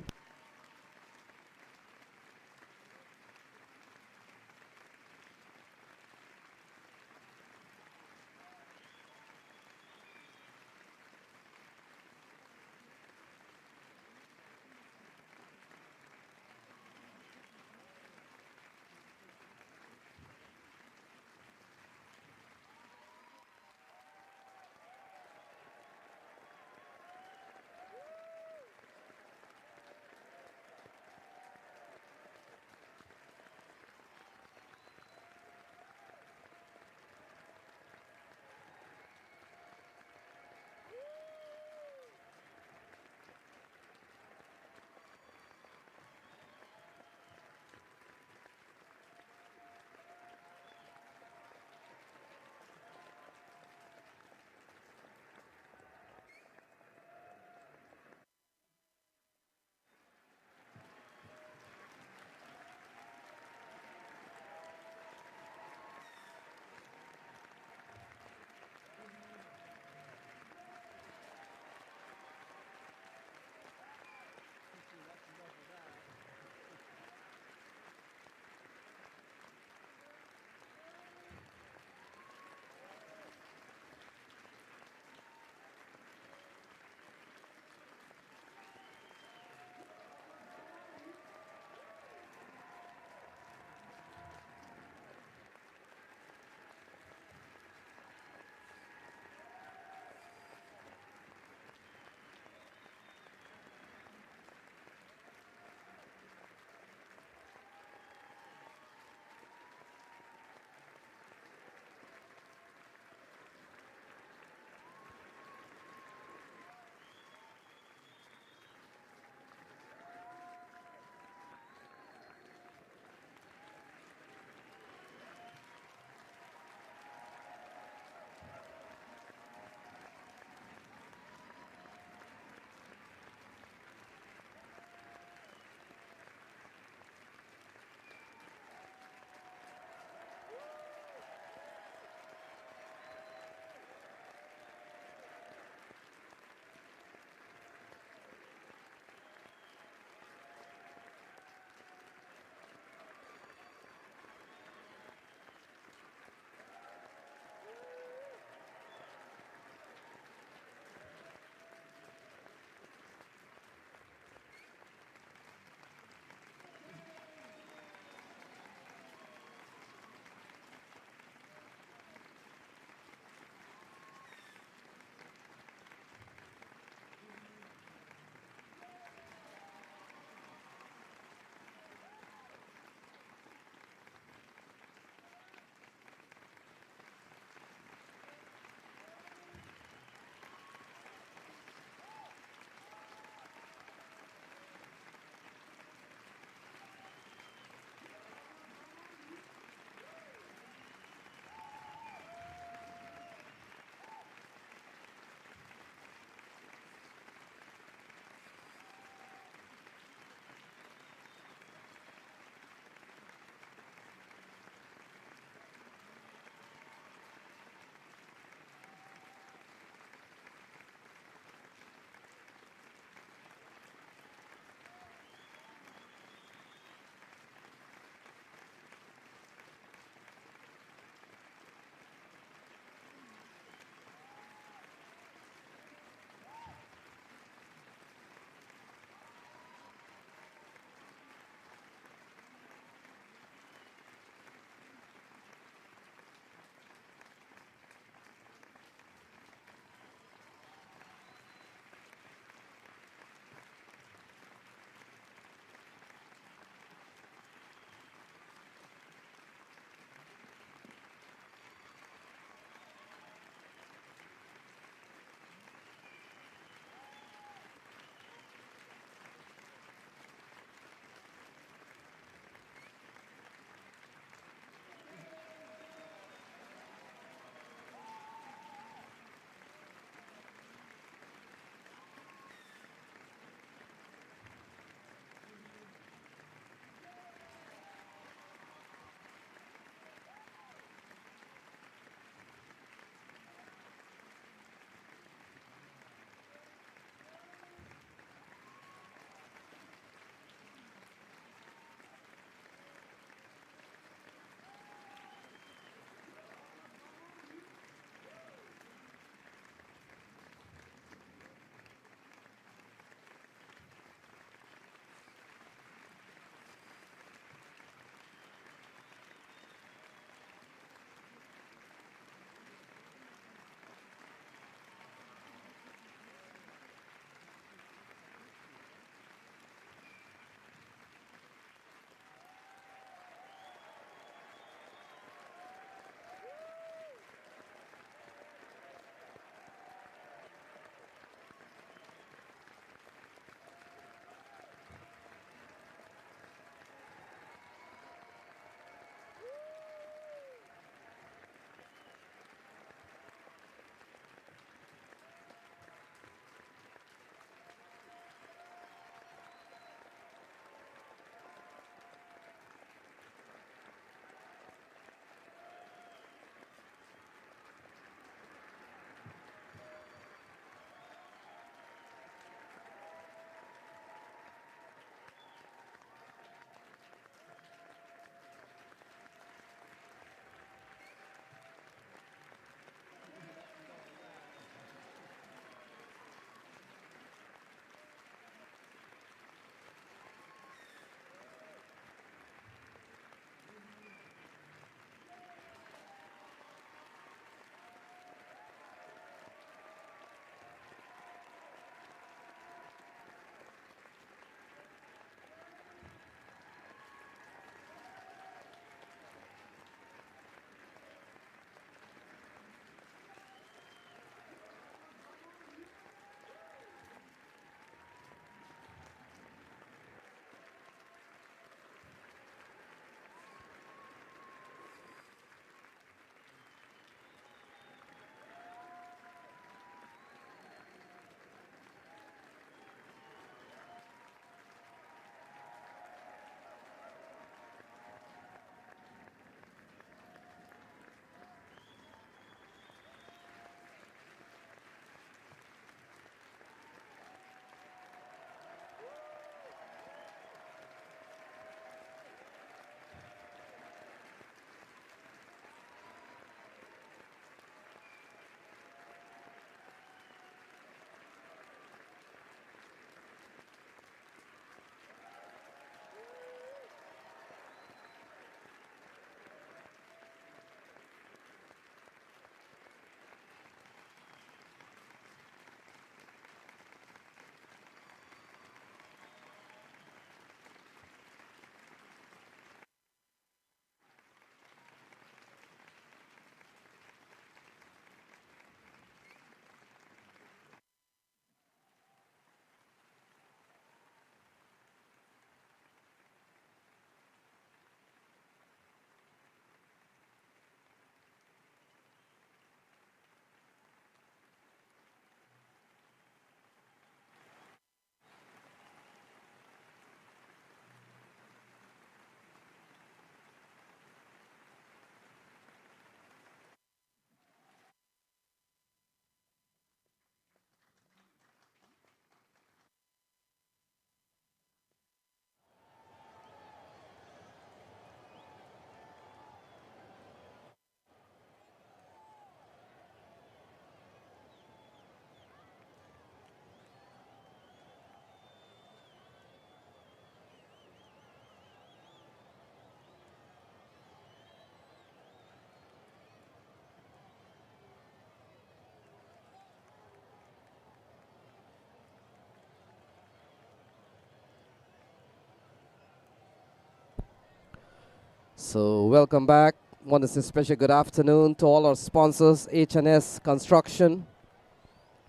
So welcome back. Want to say special good afternoon to all our sponsors: H&S Construction,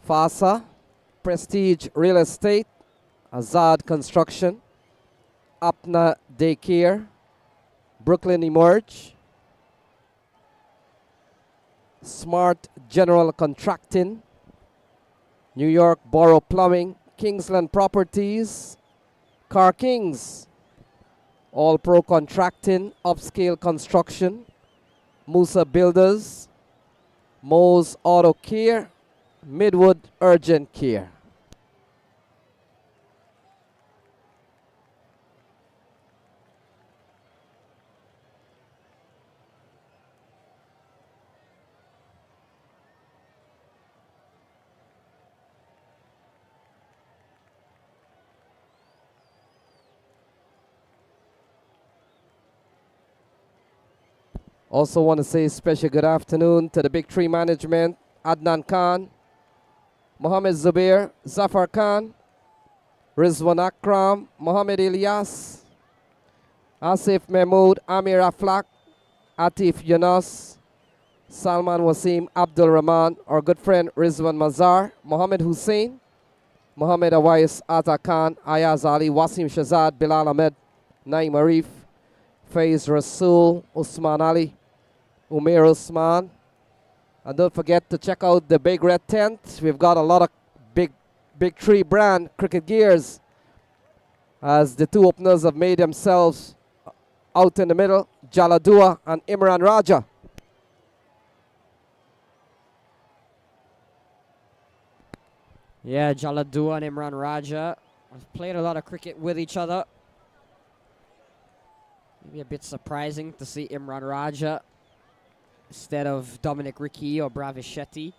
FASA, Prestige Real Estate, Azad Construction, Apna Daycare, Brooklyn Emerge, Smart General Contracting, New York Borough Plumbing, Kingsland Properties, Car Kings, All Pro Contracting, Upscale Construction, Musa Builders, Mo's Auto Care, Midwood Urgent Care. Also want to say special good afternoon to the Big Tree Management, Adnan Khan, Mohammed Zubair, Zafar Khan, Rizwan Akram, Mohammed Ilyas, Asif Mahmood, Amir Aflak, Atif Yunus, Salman Wasim, Abdul Rahman, our good friend Rizwan Mazar, Mohammed Hussein, Mohammed Awais, Ata Khan, Ayaz Ali, Wasim Shazad, Bilal Ahmed, Naim Arif, Faiz Rasul, Usman Ali, Umair Usman. And don't forget to check out the Big Red Tent. We've got a lot of Big Tree brand cricket gears, as the two openers have made themselves out in the middle, Jaladua and Imran Raja. Yeah, Jaladua and Imran Raja have played a lot of cricket with each other. Maybe a bit surprising to see Imran Raja instead of Dominic Ricky or Bravish Shetty.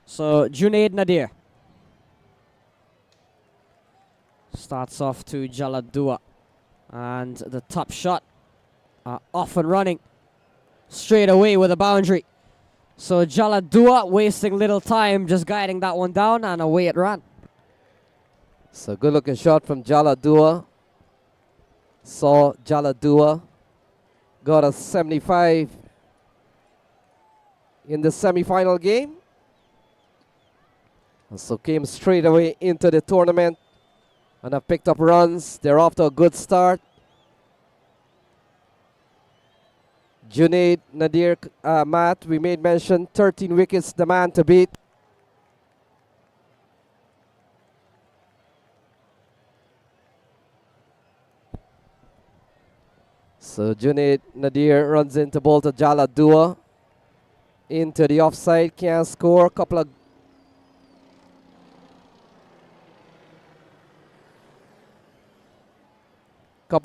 So Junaid Nadir starts off to Jaladua, and the top shot off and running straight away with a boundary. So Jaladua wasting little time, just guiding that one down, and away it ran. So good looking shot from Jaladua. Saw Jaladua got a 75 in the semi-final game. And so came straight away into the tournament and have picked up runs. They're off to a good start. Junaid Nadir, Matt, we made mention, 13 wickets, the man to beat. So Junaid Nadir runs into ball to Jaladua. Into the offside, can't score. Couple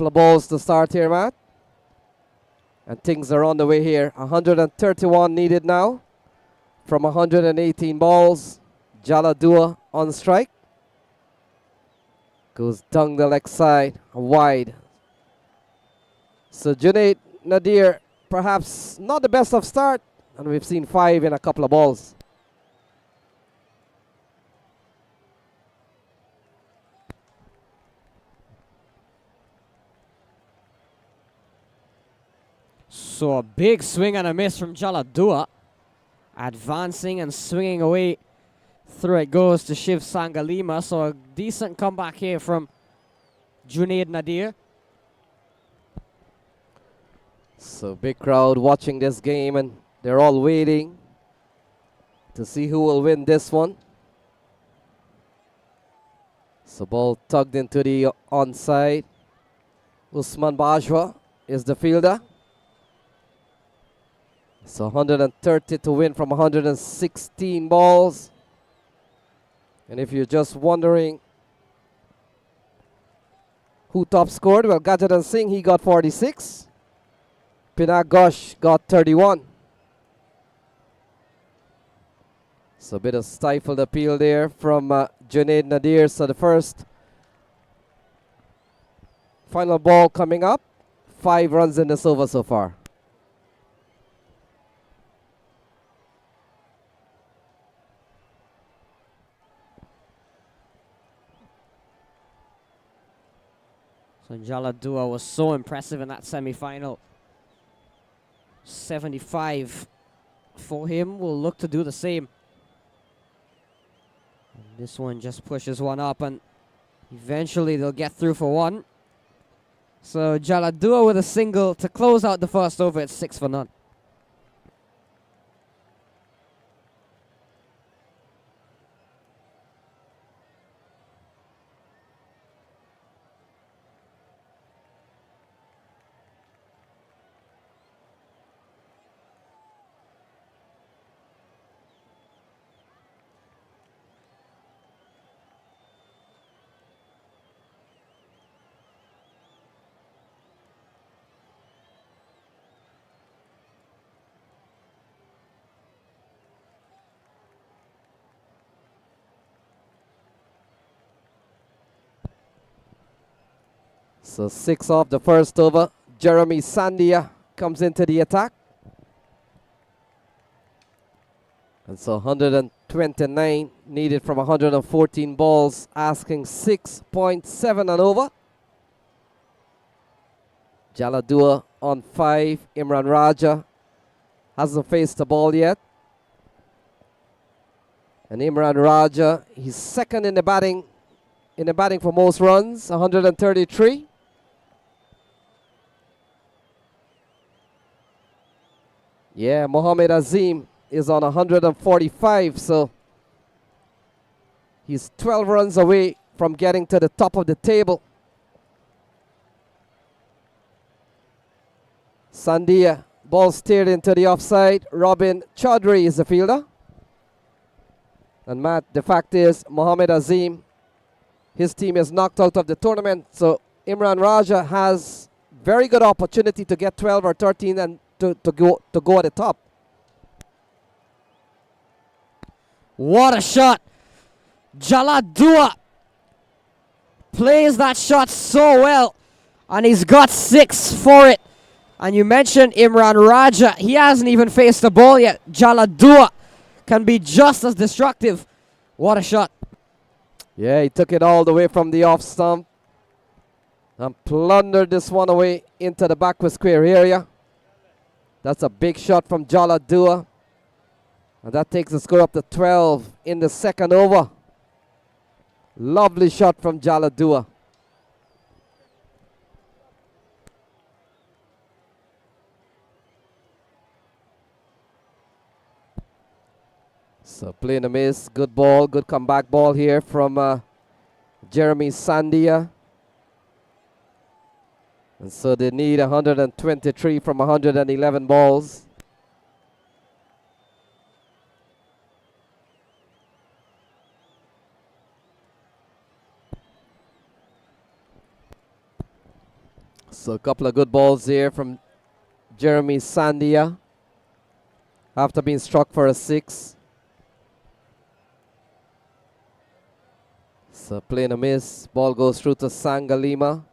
of balls to start here, Matt. And things are on the way here. 131 needed now from 118 balls. Jaladua on strike. Goes down the leg side, wide. So Junaid Nadir, perhaps not the best of start, and we've seen 5 in a couple of balls. So a big swing and a miss from Jaladua. Advancing and swinging away. Through it goes to Shiv Sangalima. So a decent comeback here from Junaid Nadir. So big crowd watching this game, and they're all waiting to see who will win this one. So ball tugged into the onside. Usman Bajwa is the fielder. So 130 to win from 116 balls. And if you're just wondering who top scored, well, Gajadan Singh, he got 46. Pinag Ghosh got 31. So a bit of stifled appeal there from Junaid Nadir. So the first final ball coming up. 5 runs in this over so far. So Jaladua was so impressive in that semi-final. 75 for him. Will look to do the same. And this one just pushes one up, and eventually they'll get through for one. So Jaladua with a single to close out the first over at 6 for none. So 6 off the first over. Jeremy Sandia comes into the attack. And so 129 needed from 114 balls, asking 6.7 and over. Jaladua on 5. Imran Raja hasn't faced the ball yet. And Imran Raja, he's second in the batting for most runs, 133. Yeah, Mohamed Azim is on 145, so he's 12 runs away from getting to the top of the table. Sandia, ball steered into the offside. Robin Chaudhry is the fielder. And Matt, the fact is, Mohamed Azim, his team is knocked out of the tournament, so Imran Raja has very good opportunity to get 12 or 13 and to go at the top. What a shot! Jaladua plays that shot so well, and he's got 6 for it. And you mentioned Imran Raja. He hasn't even faced the ball yet. Jaladua can be just as destructive. What a shot. Yeah, he took it all the way from the off stump and plundered this one away into the backward square area. That's a big shot from Jaladua. And that takes the score up to 12 in the second over. Lovely shot from Jaladua. So playing a miss, good ball, good comeback ball here from Jeremy Sandia. And so they need 123 from 111 balls. So a couple of good balls here from Jeremy Sandia after being struck for a 6. So playing a miss, ball goes through to Sangalima.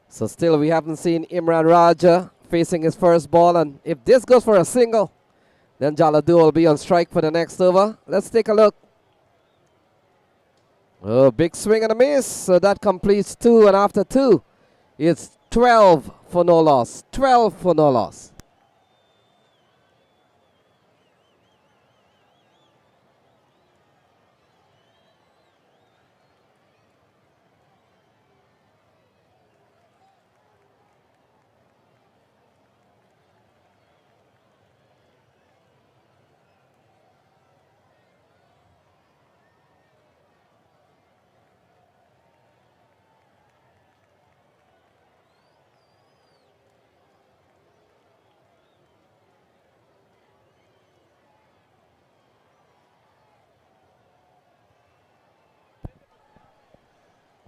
So still we haven't seen Imran Raja facing his first ball, and if this goes for a single, then Jaladua will be on strike for the next over. Let's take a look. Oh, big swing and a miss. So that completes 2, and after 2, it's 12 for no loss. 12 for no loss.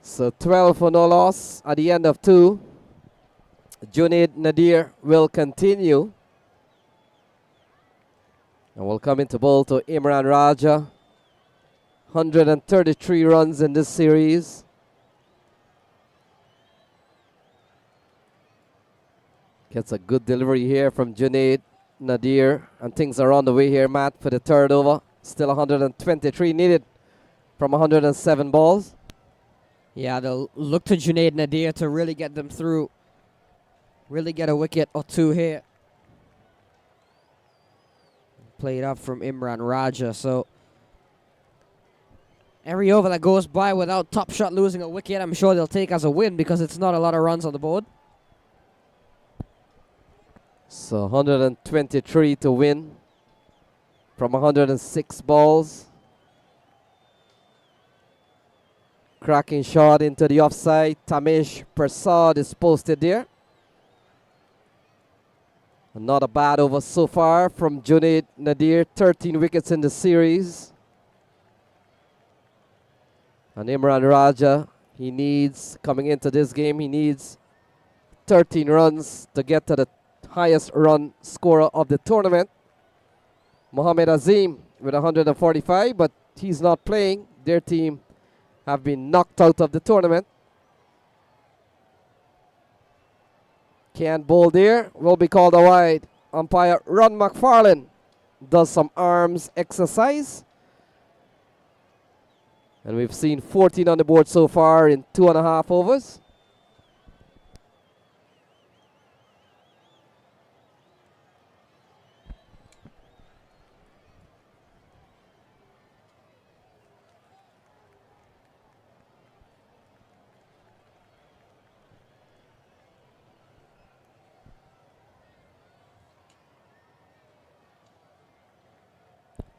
So 12 for no loss at the end of 2. Junaid Nadir will continue. And will come into bowl to Imran Raja. 133 runs in this series. Gets a good delivery here from Junaid Nadir. And things are on the way here, Matt, for the third over. Still 123 needed from 107 balls. Yeah, they'll look to Junaid Nadir to really get them through. Really get a wicket or two here. Played up from Imran Raja. So every over that goes by without Top Shot losing a wicket, I'm sure they'll take as a win because it's not a lot of runs on the board. So 123 to win from 106 balls. Cracking shot into the offside. Tamesh Prasad is posted there. Not a bad over so far from Junaid Nadir. 13 wickets in the series. And Imran Raja, he needs, coming into this game, he needs 13 runs to get to the highest run scorer of the tournament. Mohammad Azim with 145, but he's not playing. Their team have been knocked out of the tournament. Can't bowl there, will be called a wide. Umpire Ron McFarlane does some arms exercise. And we've seen 14 on the board so far in 2.5 overs.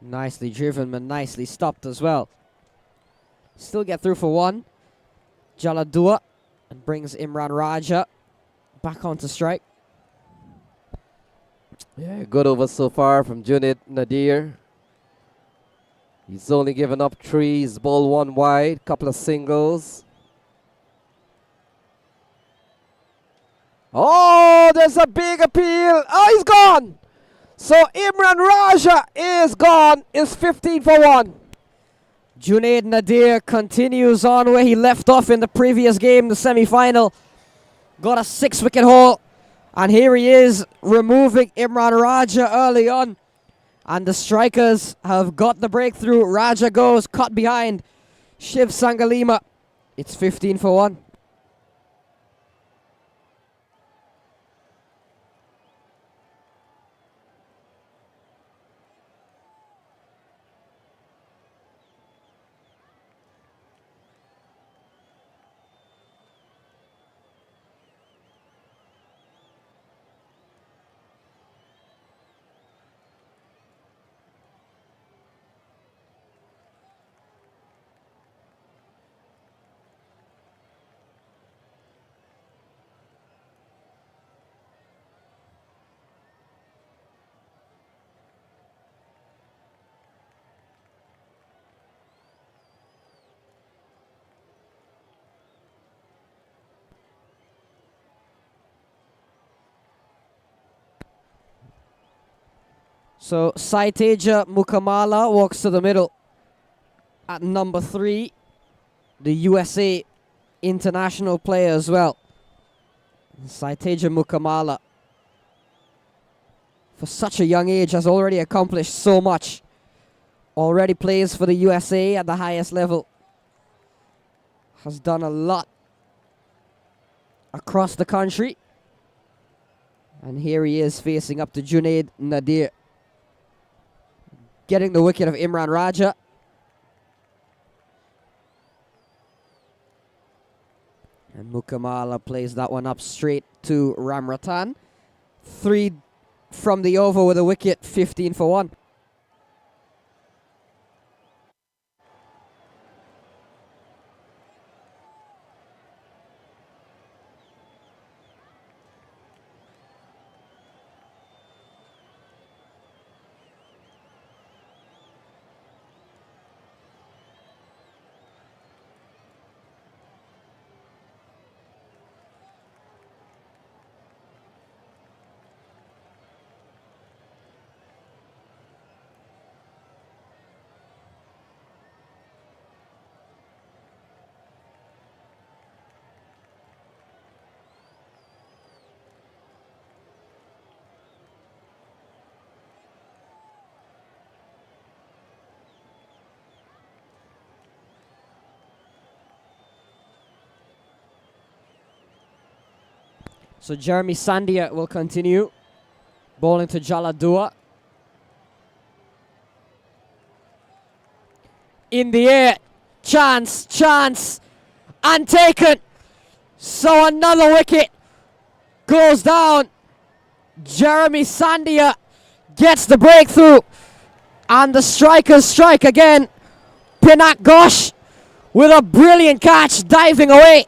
Nicely driven, but nicely stopped as well. Still get through for one. Jaladua and brings Imran Raja back onto strike. Yeah, good over so far from Junaid Nadir. He's only given up 3. He's bowled 1 wide, couple of singles. Oh, there's a big appeal. Oh, he's gone. So Imran Raja is gone. It's 15 for 1. Junaid Nadir continues on where he left off in the previous game, the semi-final. Got a 6-wicket haul. And here he is removing Imran Raja early on. And the strikers have got the breakthrough. Raja goes, cut behind Shiv Sangalima. It's 15 for 1. So Saiteja Mukamala walks to the middle at number 3. The USA international player as well. Saiteja Mukamala, for such a young age, has already accomplished so much. Already plays for the USA at the highest level. Has done a lot across the country. And here he is facing up to Junaid Nadir. Getting the wicket of Imran Raja. And Mukamala plays that one up straight to Ramratan. 3 from the over with a wicket, 15 for 1. So Jeremy Sandia will continue. Bowling to Jaladua. In the air. Chance, chance. And taken. So another wicket goes down. Jeremy Sandia gets the breakthrough. And the strikers strike again. Pinak Ghosh with a brilliant catch, diving away.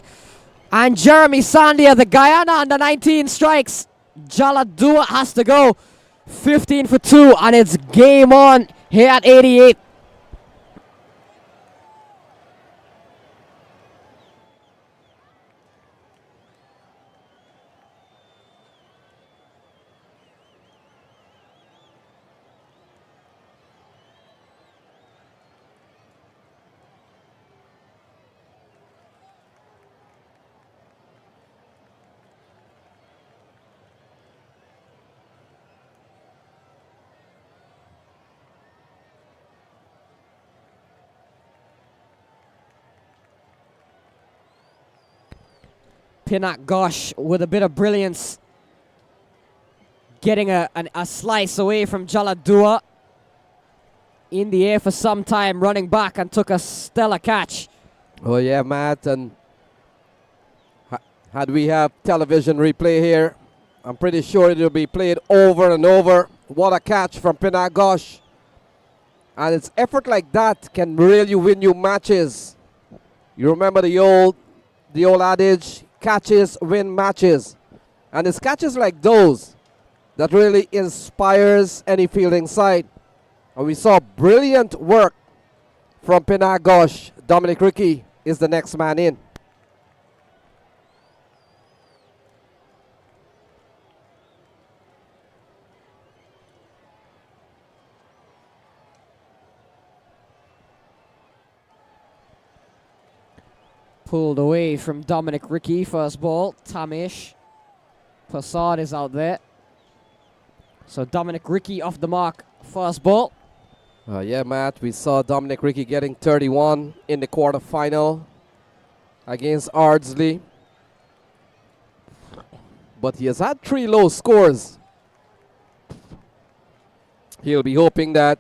And Jeremy Sandia, the Guyana under 19 strikes. Jaladua has to go. 15 for 2, and it's game on here at 88. Pinak Ghosh with a bit of brilliance, getting a slice away from Jaladua. In the air for some time, running back and took a stellar catch. Oh yeah, Matt, and had we have television replay here, I'm pretty sure it will be played over and over. What a catch from Pinak Ghosh. And it's effort like that can really win you matches. You remember the old adage, catches win matches. And it's catches like those that really inspires any fielding side. And we saw brilliant work from Pinak Ghosh. Dominic Rickey is the next man in. Pulled away from Dominic Rickey, first ball. Tamish. Prasad is out there. So Dominic Rickey off the mark, first ball. Yeah, Matt, we saw Dominic Rickey getting 31 in the quarterfinal against Ardsley. But he has had 3 low scores. He'll be hoping that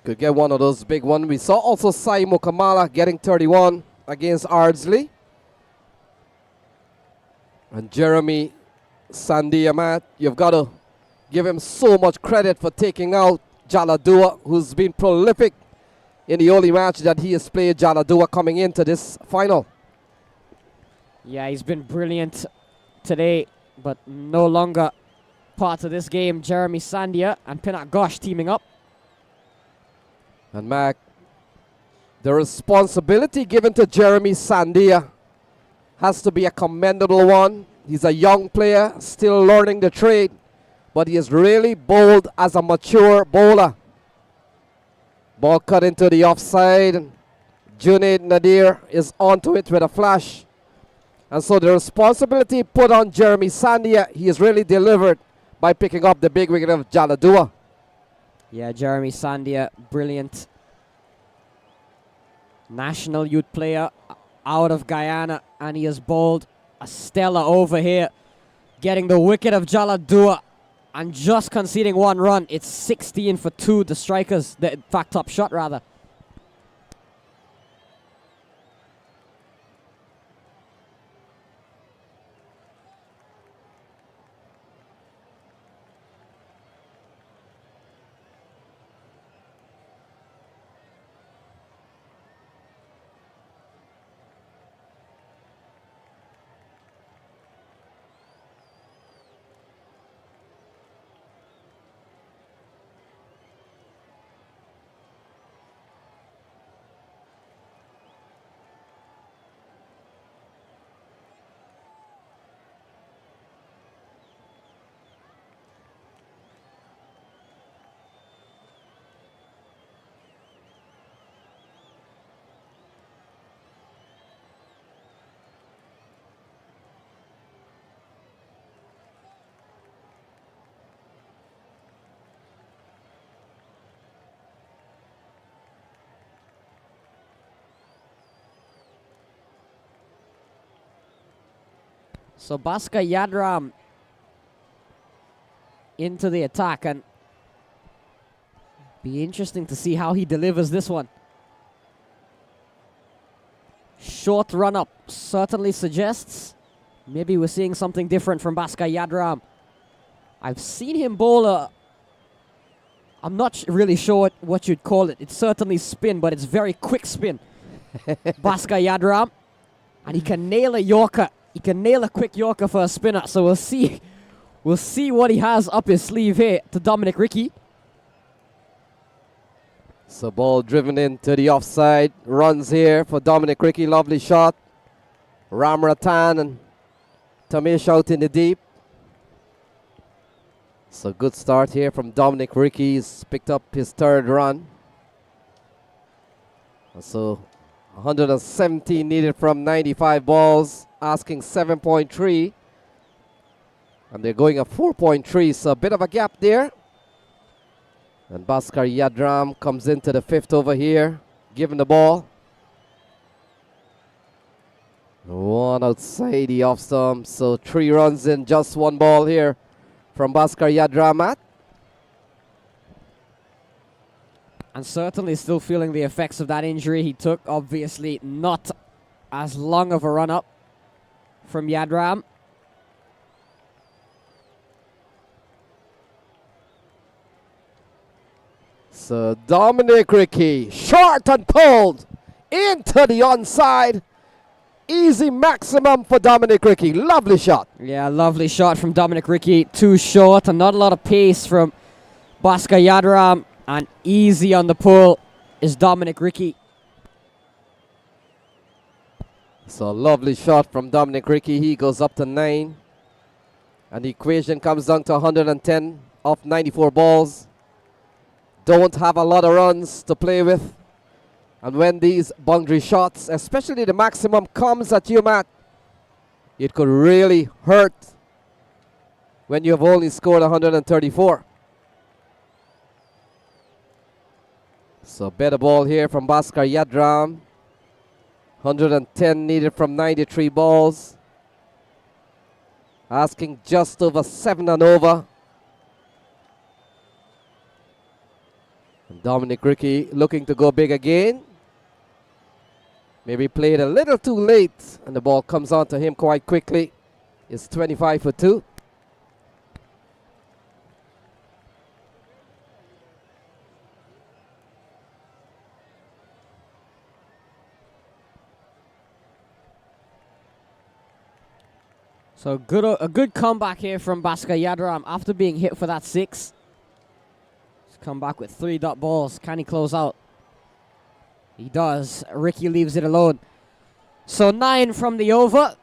could get one of those big ones. We saw also Sai Mukamala getting 31 against Ardsley. And Jeremy Sandia, Matt, you've got to give him so much credit for taking out Jaladua, who's been prolific in the only match that he has played. Jaladua coming into this final. Yeah, he's been brilliant today, but no longer part of this game. Jeremy Sandia and Pinak Ghosh teaming up. And Mac, the responsibility given to Jeremy Sandia has to be a commendable one. He's a young player, still learning the trade, but he is really bowled as a mature bowler. Ball cut into the offside. Junaid Nadir is onto it with a flash. And so the responsibility put on Jeremy Sandia, he has really delivered by picking up the big wicket of Jaladua. Yeah, Jeremy Sandia, brilliant. National youth player out of Guyana, and he has bowled a stellar over here, getting the wicket of Jaladua and just conceding 1 run. It's 16 for 2, the strikers, in fact, top shot rather. So Bhaskar Yadram into the attack, and be interesting to see how he delivers this one. Short run up certainly suggests maybe we're seeing something different from Bhaskar Yadram. I've seen him bowl a, I'm not really sure what you'd call it. It's certainly spin, but it's very quick spin. Bhaskar Yadram, and he can nail a Yorker. He can nail a quick Yorker for a spinner. So we'll see. We'll see what he has up his sleeve here to Dominic Ricky. So ball driven into the offside. Runs here for Dominic Ricky. Lovely shot. Ram Ratan and Tamesh out in the deep. So good start here from Dominic Ricky. He's picked up his third run. So 117 needed from 95 balls. Asking 7.3. And they're going at 4.3. So a bit of a gap there. And Bhaskar Yadram comes into the fifth over here, giving the ball. One outside the off stump, so 3 runs in just 1 ball here from Bhaskar Yadram. And certainly still feeling the effects of that injury he took. Obviously not as long of a run up from Yadram. So Dominic Ricky, short and pulled into the onside. Easy maximum for Dominic Ricky. Lovely shot. Yeah, lovely shot from Dominic Ricky. Too short and not a lot of pace from Bhaskar Yadram. And easy on the pull is Dominic Ricky. So lovely shot from Dominic Ricky. He goes up to 9. And the equation comes down to 110 off 94 balls. Don't have a lot of runs to play with. And when these boundary shots, especially the maximum, comes at you, Matt, it could really hurt when you have only scored 134. So better ball here from Bhaskar Yadram. 110 needed from 93 balls. Asking just over 7 and over. And Dominic Ricky looking to go big again. Maybe played a little too late, and the ball comes on to him quite quickly. It's 25 for 2. So a good comeback here from Bhaskar Yadram after being hit for that 6. He's come back with 3 dot balls. Can he close out? He does. Ricky leaves it alone. So 9 from the over.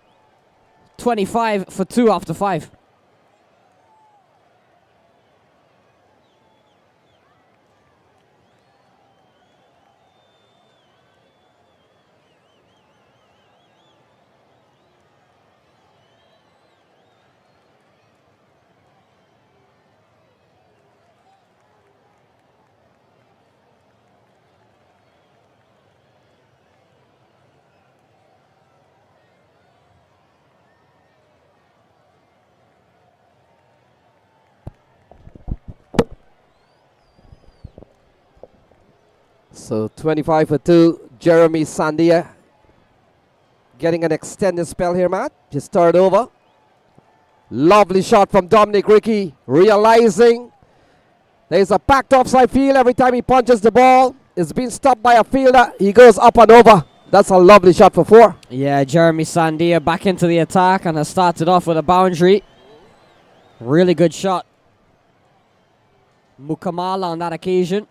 25 for 2 after 5. So 25 for 2. Jeremy Sandia getting an extended spell here, Matt. Just third over. Lovely shot from Dominic Ricky. Realizing there's a packed offside field every time he punches the ball. It's been stopped by a fielder. He goes up and over. That's a lovely shot for 4. Yeah, Jeremy Sandia back into the attack and has started off with a boundary. Really good shot. Mukamala on that occasion.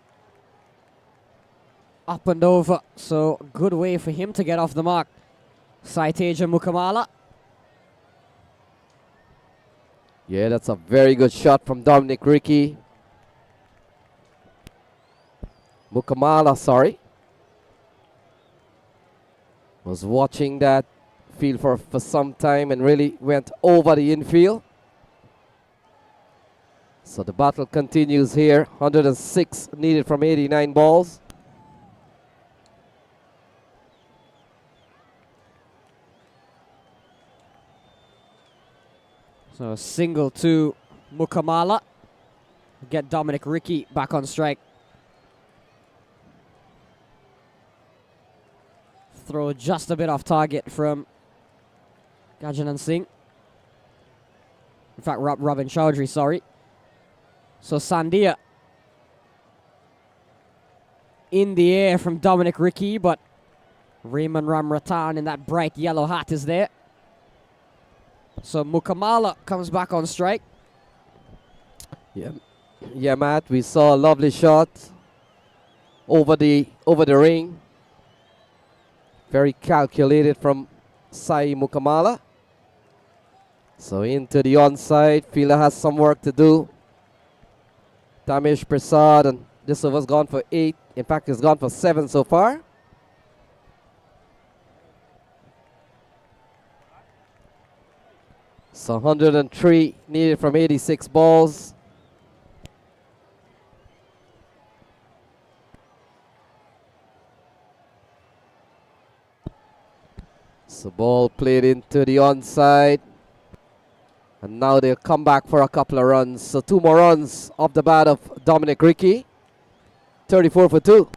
Up and over, so good way for him to get off the mark. Saiteja Mukamala. Yeah, that's a very good shot from Dominic Ricky. Mukamala, sorry. Was watching that field for some time and really went over the infield. So the battle continues here. 106 needed from 89 balls. So single to Mukamala. Get Dominic Ricky back on strike. Throw just a bit off target from Gajanan Singh. In fact, Robin Chowdhury, sorry. So Sandia in the air from Dominic Ricky, but Raymond Ramratan in that bright yellow hat is there. So Mukamala comes back on strike. Yeah, Matt, we saw a lovely shot over the ring. Very calculated from Sai Mukamala. So into the onside. Fielder has some work to do. Tamesh Prasad, and this over's gone for 8. In fact, it's gone for 7 so far. So 103 needed from 86 balls. So ball played into the onside. And now they'll come back for a couple of runs. So 2 more runs off the bat of Dominic Ricky. 34 for 2.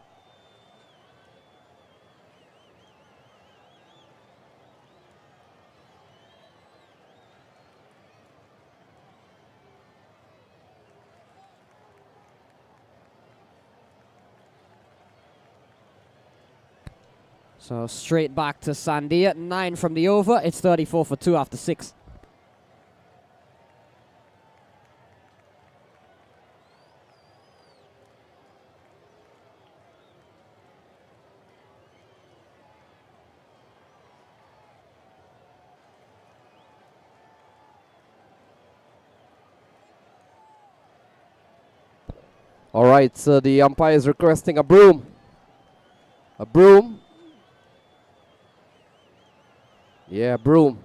So straight back to Sandia. 9 from the over. It's 34 for 2 after 6. All right, so the umpire is requesting a broom. A broom. Yeah, broom.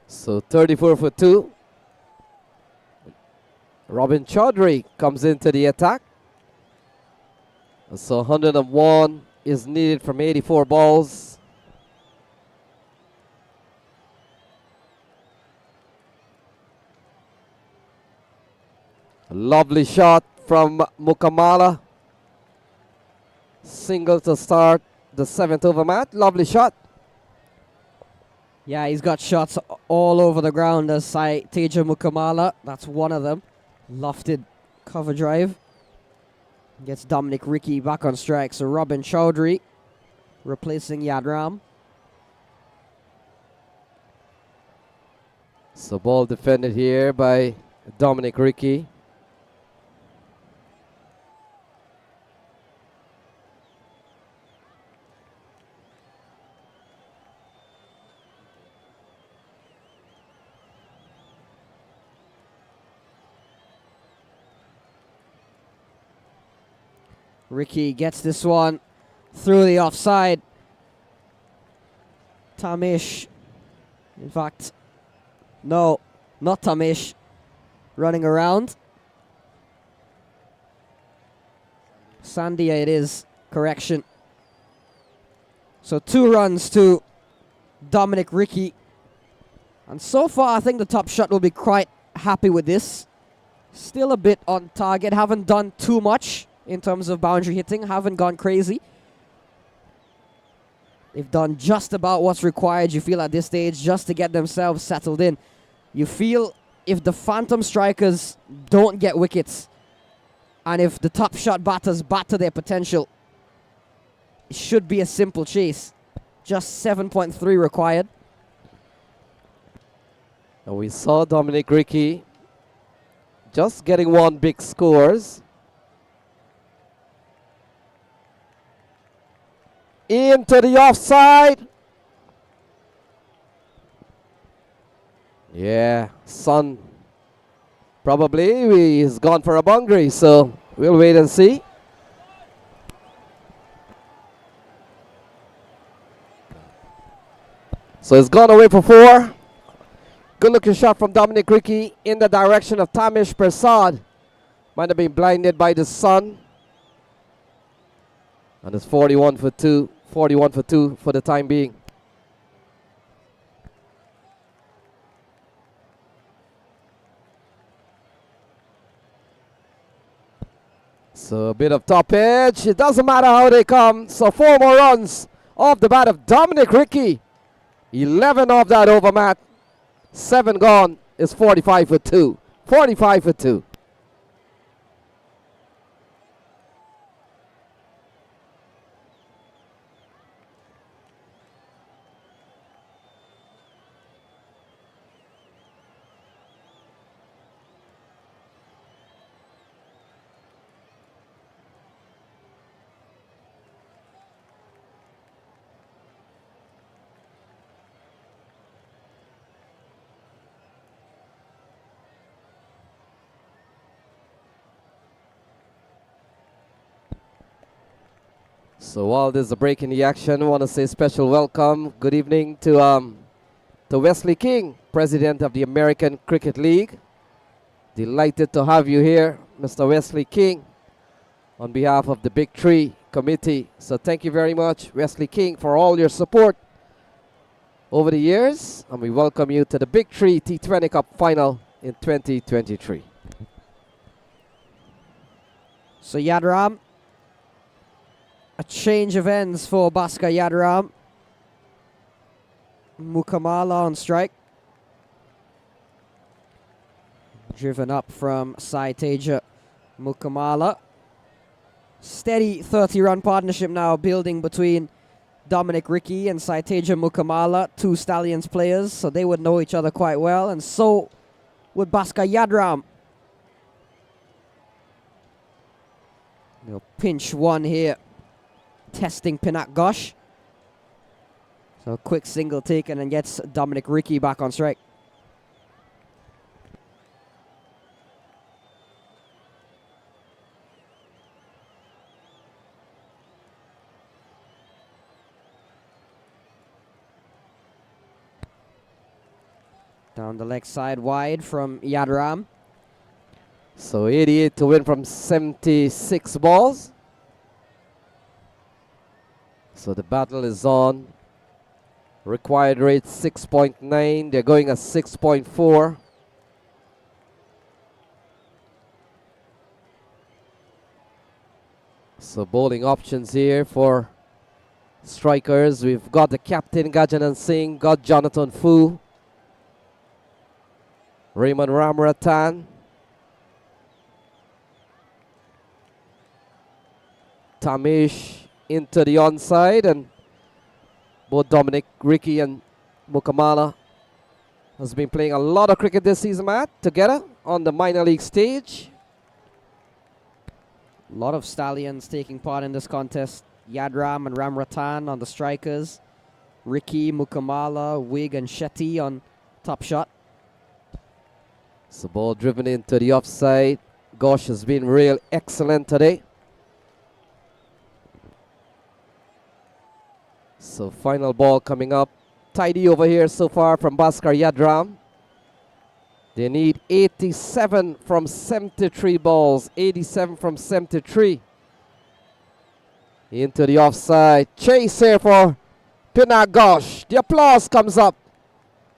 So 34 for 2. Robin Chowdhury comes into the attack. So 101 is needed from 84 balls. A lovely shot from Mukamala. Single to start the 7th over, Matt. Lovely shot. Yeah, he's got shots all over the ground as Teja Mukamala. That's one of them. Lofted cover drive. Gets Dominic Ricky back on strike. So Robin Chowdhury replacing Yadram. So ball defended here by Dominic Ricky. Ricky gets this one through the offside. Tamish, in fact, no, not Tamish, running around. Sandia it is, correction. So 2 runs to Dominic Ricky. And so far, I think the top shot will be quite happy with this. Still a bit on target. Haven't done too much in terms of boundary hitting. Haven't gone crazy. They've done just about what's required, you feel, at this stage, just to get themselves settled in. You feel if the Phantom Strikers don't get wickets, and if the top shot batters bat to their potential, it should be a simple chase. Just 7.3 required. And we saw Dominic Ricky just getting 1 big scores. Into the offside. Yeah, Sun probably he's gone for a boundary, so we'll wait and see. So it's gone away for 4. Good looking shot from Dominic Ricky in the direction of Tamish Prasad. Might have been blinded by the sun. And it's 41 for 2. 41 for 2 for the time being. So a bit of top edge. It doesn't matter how they come. So 4 more runs off the bat of Dominic Ricky. 11 off that over, Matt. 7 gone is 45 for 2. 45 for 2. So while there's a break in the action, I want to say special welcome, good evening to Wesley King, President of the American Cricket League. Delighted to have you here, Mr. Wesley King, on behalf of the Big Tree Committee. So thank you very much, Wesley King, for all your support over the years. And we welcome you to the Big Tree T20 Cup Final in 2023. So Yadram, a change of ends for Bhaskar Yadram. Mukamala on strike. Driven up from Saiteja Mukamala. Steady 30-run partnership now building between Dominic Ricky and Saiteja Mukamala, 2 Stallions players, so they would know each other quite well, and so would Bhaskar Yadram. They'll pinch 1 here, testing Pinak Ghosh. So a quick single taken and gets Dominic Ricky back on strike. Down the leg side wide from Yadram. So 88 to win from 76 balls. So the battle is on. Required rate 6.9. They're going at 6.4. So bowling options here for strikers. We've got the captain Gajanan Singh, got Jonathan Fu, Raymond Ramratan, Tamish into the onside, and both Dominic Ricky and Mukamala has been playing a lot of cricket this season, Matt, together on the minor league stage. A lot of Stallions taking part in this contest. Yadram and Ramratan on the strikers. Ricky, Mukamala, Wig and Shetty on top shot. So ball driven into the offside. Ghosh has been real excellent today. So final ball coming up. Tidy over here so far from Bhaskar Yadram. They need 87 from 73 balls. 87 from 73. Into the offside. Chase here for Pinagosh. The applause comes up.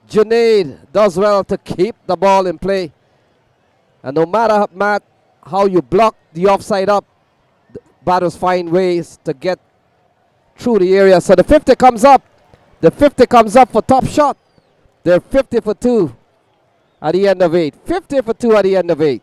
Junaid does well to keep the ball in play. And no matter, Matt, how you block the offside up, the batters find ways to get through the area. So the 50 comes up. The 50 comes up for top shot. They're 50 for 2 at the end of 8. 50 for 2 at the end of 8.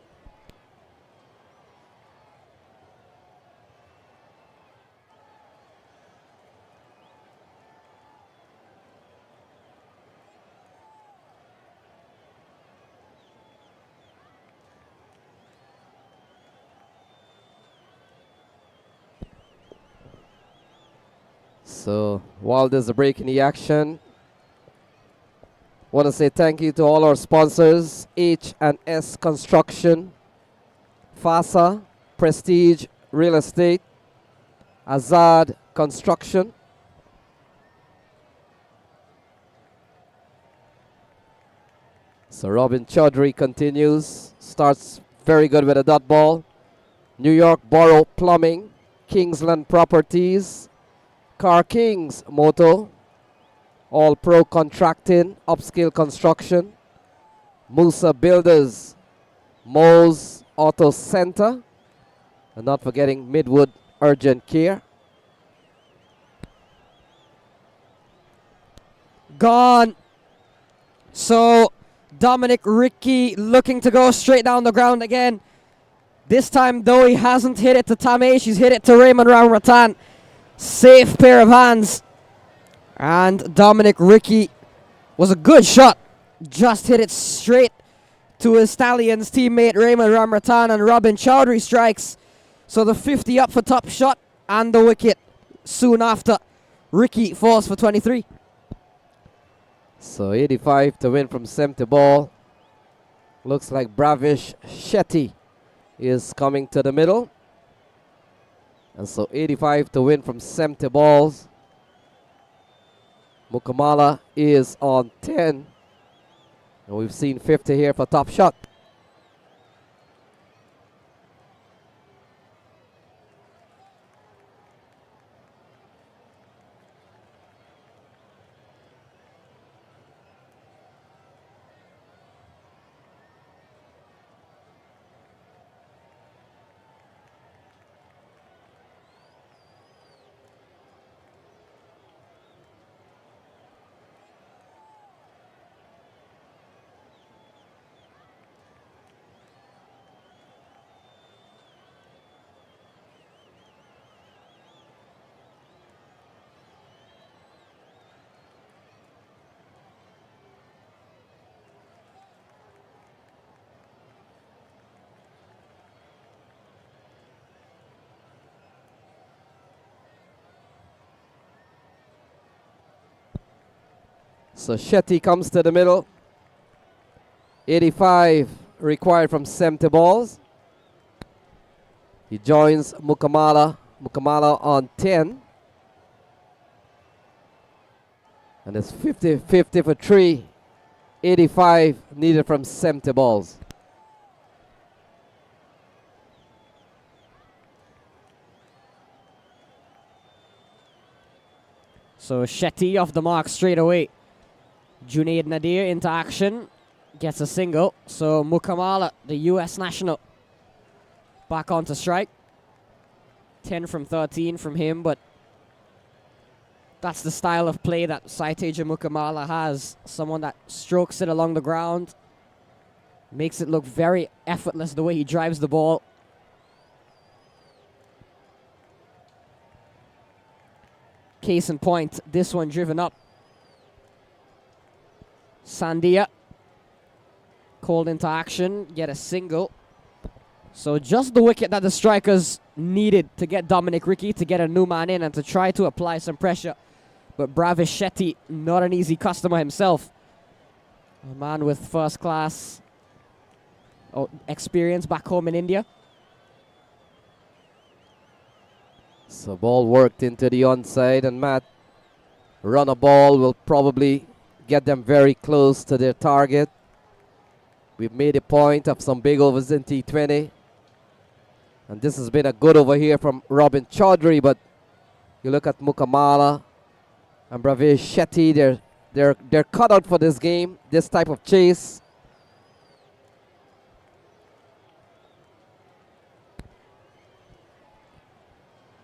So while there's a break in the action, want to say thank you to all our sponsors: H&S Construction, FASA, Prestige Real Estate, Azad Construction. So Robin Chaudhry continues, starts very good with a dot ball. New York Borough Plumbing, Kingsland Properties, Car Kings Moto, All Pro Contracting, Upscale Construction, Musa Builders, Mo's Auto Center, and not forgetting Midwood Urgent Care. Gone. So Dominic Ricky looking to go straight down the ground again. This time, though, he hasn't hit it to Tamesh. He's hit it to Raymond Ramratan. Safe pair of hands. And Dominic Ricky was a good shot. Just hit it straight to his Stallions teammate Raymond Ramratan, and Robin Chowdhury strikes. So the 50 up for top shot and the wicket soon after. Ricky falls for 23. So 85 to win from 70 ball. Looks like Bravish Shetty is coming to the middle. And so 85 to win from 70 balls. Mukamala is on 10. And we've seen 50 here for top shot. So Shetty comes to the middle. 85 required from 70 balls. He joins Mukamala. Mukamala on 10. And it's 50 for 3. 85 needed from 70 balls. So Shetty off the mark straight away. Junaid Nadir into action. Gets a single. So Mukamala, the US national, back onto strike. 10 from 13 from him, but that's the style of play that Saiteja Mukamala has. Someone that strokes it along the ground. Makes it look very effortless the way he drives the ball. Case in point, this one driven up. Sandia called into action, get a single. So just the wicket that the strikers needed to get Dominic Ricky to get a new man in and to try to apply some pressure. But Bravish Shetty, not an easy customer himself. A man with first class experience back home in India. So ball worked into the onside, and Matt, run a ball will probably get them very close to their target. We've made a point of some big overs in T20. And this has been a good over here from Robin Chaudhry, but you look at Mukamala And Bravesh Shetty, they're cut out for this game, this type of chase.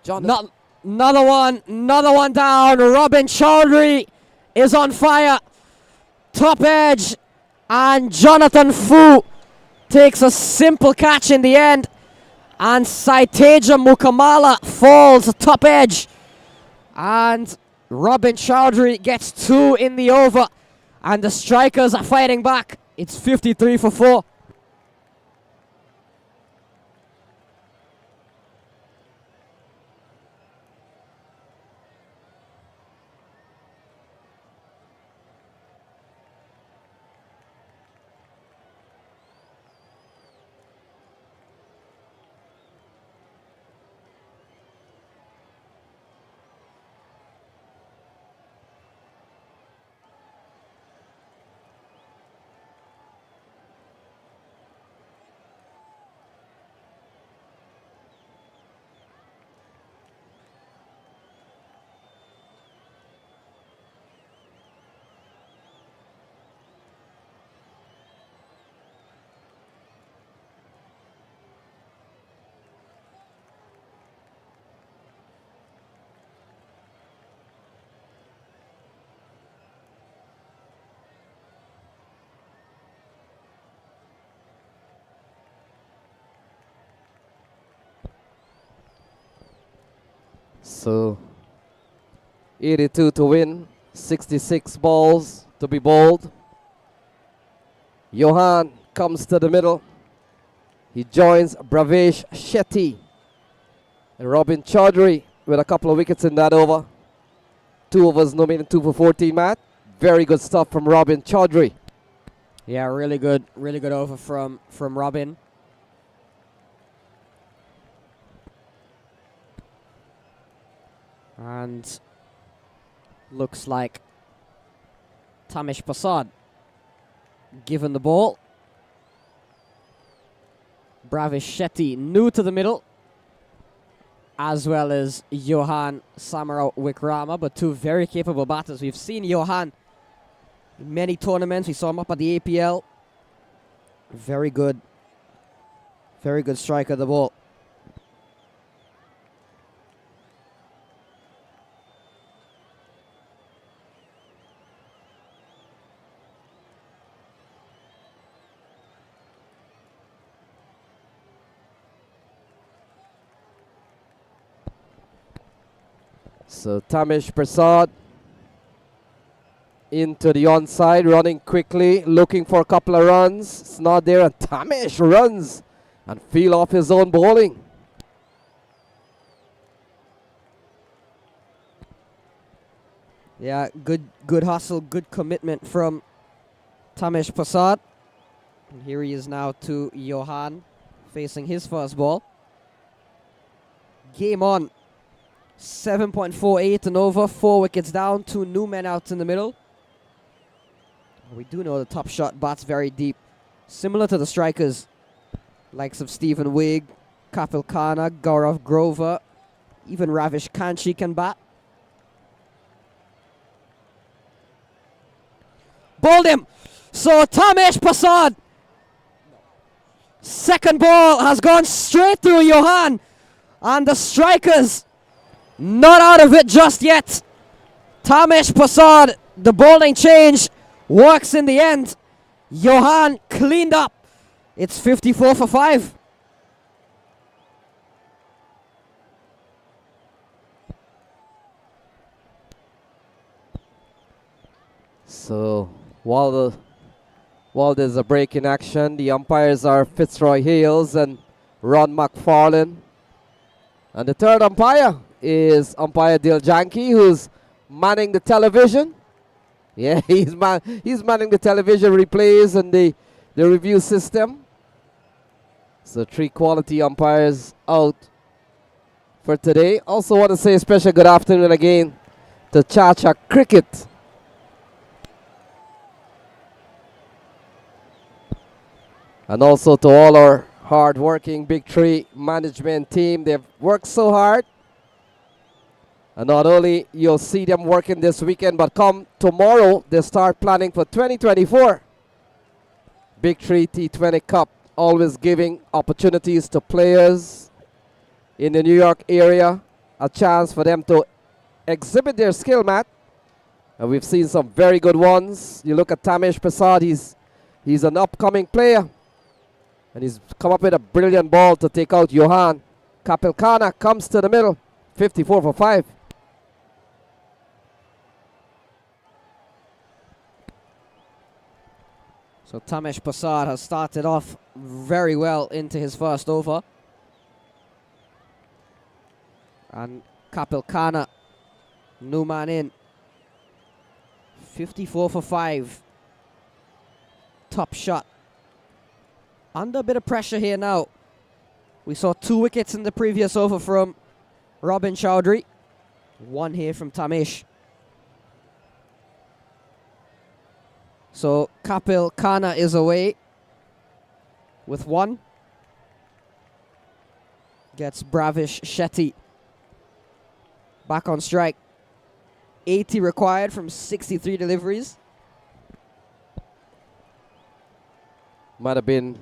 Another one down. Robin Chowdhury is on fire. Top edge. And Jonathan Fu takes a simple catch in the end. And Saiteja Mukamala falls top edge. And Robin Chowdhury gets 2 in the over. And the Strikers are fighting back. It's 53 for 4. So 82 to win, 66 balls to be bowled. Johan comes to the middle. He joins Bravesh Shetty. And Robin Chowdhury with a couple of wickets in that over. 2 overs, no meaning 2 for 14, Matt. Very good stuff from Robin Chowdhury. Yeah, really good over from Robin. And looks like Tamesh Prasad given the ball. Bravesh Shetty new to the middle, as well as Johan Samara Wikrama, but 2 very capable batters. We've seen Johan in many tournaments. We saw him up at the APL. Very good striker of the ball. So Tamesh Prasad into the onside, running quickly, looking for a couple of runs. It's not there, and Tamesh runs and feel off his own bowling. Yeah, good hustle, good commitment from Tamesh Prasad. And here he is now to Johan, facing his first ball. Game on. 7.48 and over, 4 wickets down, 2 new men out in the middle. We do know the top shot bats very deep, similar to the strikers, likes of Stephen Wigg, Kapil Khanna, Gaurav Grover, even Ravish Kanchi can bat. Bowled him. So Tamesh Prasad, second ball has gone straight through Johan, and the strikers not out of it just yet. Tamesh Prasad, the bowling change works in the end. Johan cleaned up. It's 54 for 5. So while there's a break in action, the umpires are Fitzroy Hales and Ron McFarlane. And the third umpire is umpire Dil Janki, who's manning the television. Yeah, he's manning the television replays and the review system. So 3 quality umpires out for today. Also want to say a special good afternoon again to Chacha Cricket. And also to all our hard-working Big 3 management team. They've worked so hard. And not only you'll see them working this weekend, but come tomorrow, they start planning for 2024. Big 3 T20 Cup, always giving opportunities to players in the New York area, a chance for them to exhibit their skill, Matt. And we've seen some very good ones. You look at Tamesh Prasad, he's an upcoming player. And he's come up with a brilliant ball to take out Johan. Kapilkana comes to the middle, 54 for 5. So Tamesh Prasad has started off very well into his first over. And Kapil Khanna, new man in. 54 for 5. Top shot. Under a bit of pressure here now. We saw 2 wickets in the previous over from Robin Chowdhury. 1 here from Tamesh. So Kapil Khanna is away with 1. Gets Bravish Shetty back on strike. 80 required from 63 deliveries. Might have been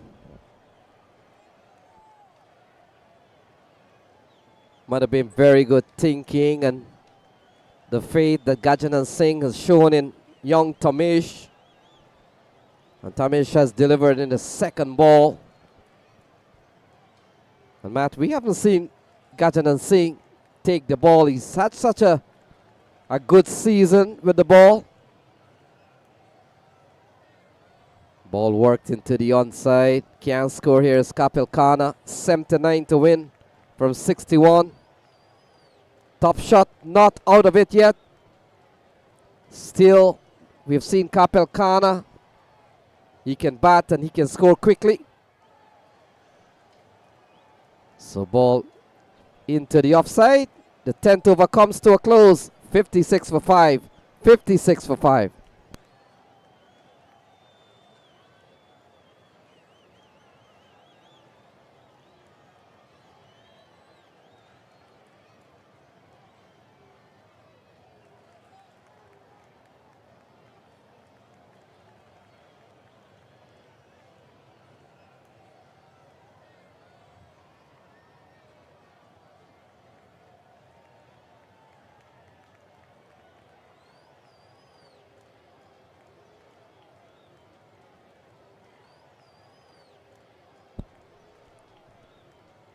very good thinking and the faith that Gajanan Singh has shown in young Tamesh. And Tamesh has delivered in the second ball. And Matt, we haven't seen Gajanan Singh take the ball. He's had such a good season with the ball. Ball worked into the onside. Can't score here is Kapil Khanna. 79 to win from 61. Top shot, not out of it yet. Still, we've seen Kapil Khanna. He can bat and he can score quickly. So ball into the offside. The 10th over comes to a close. 56 for 5. 56 for 5.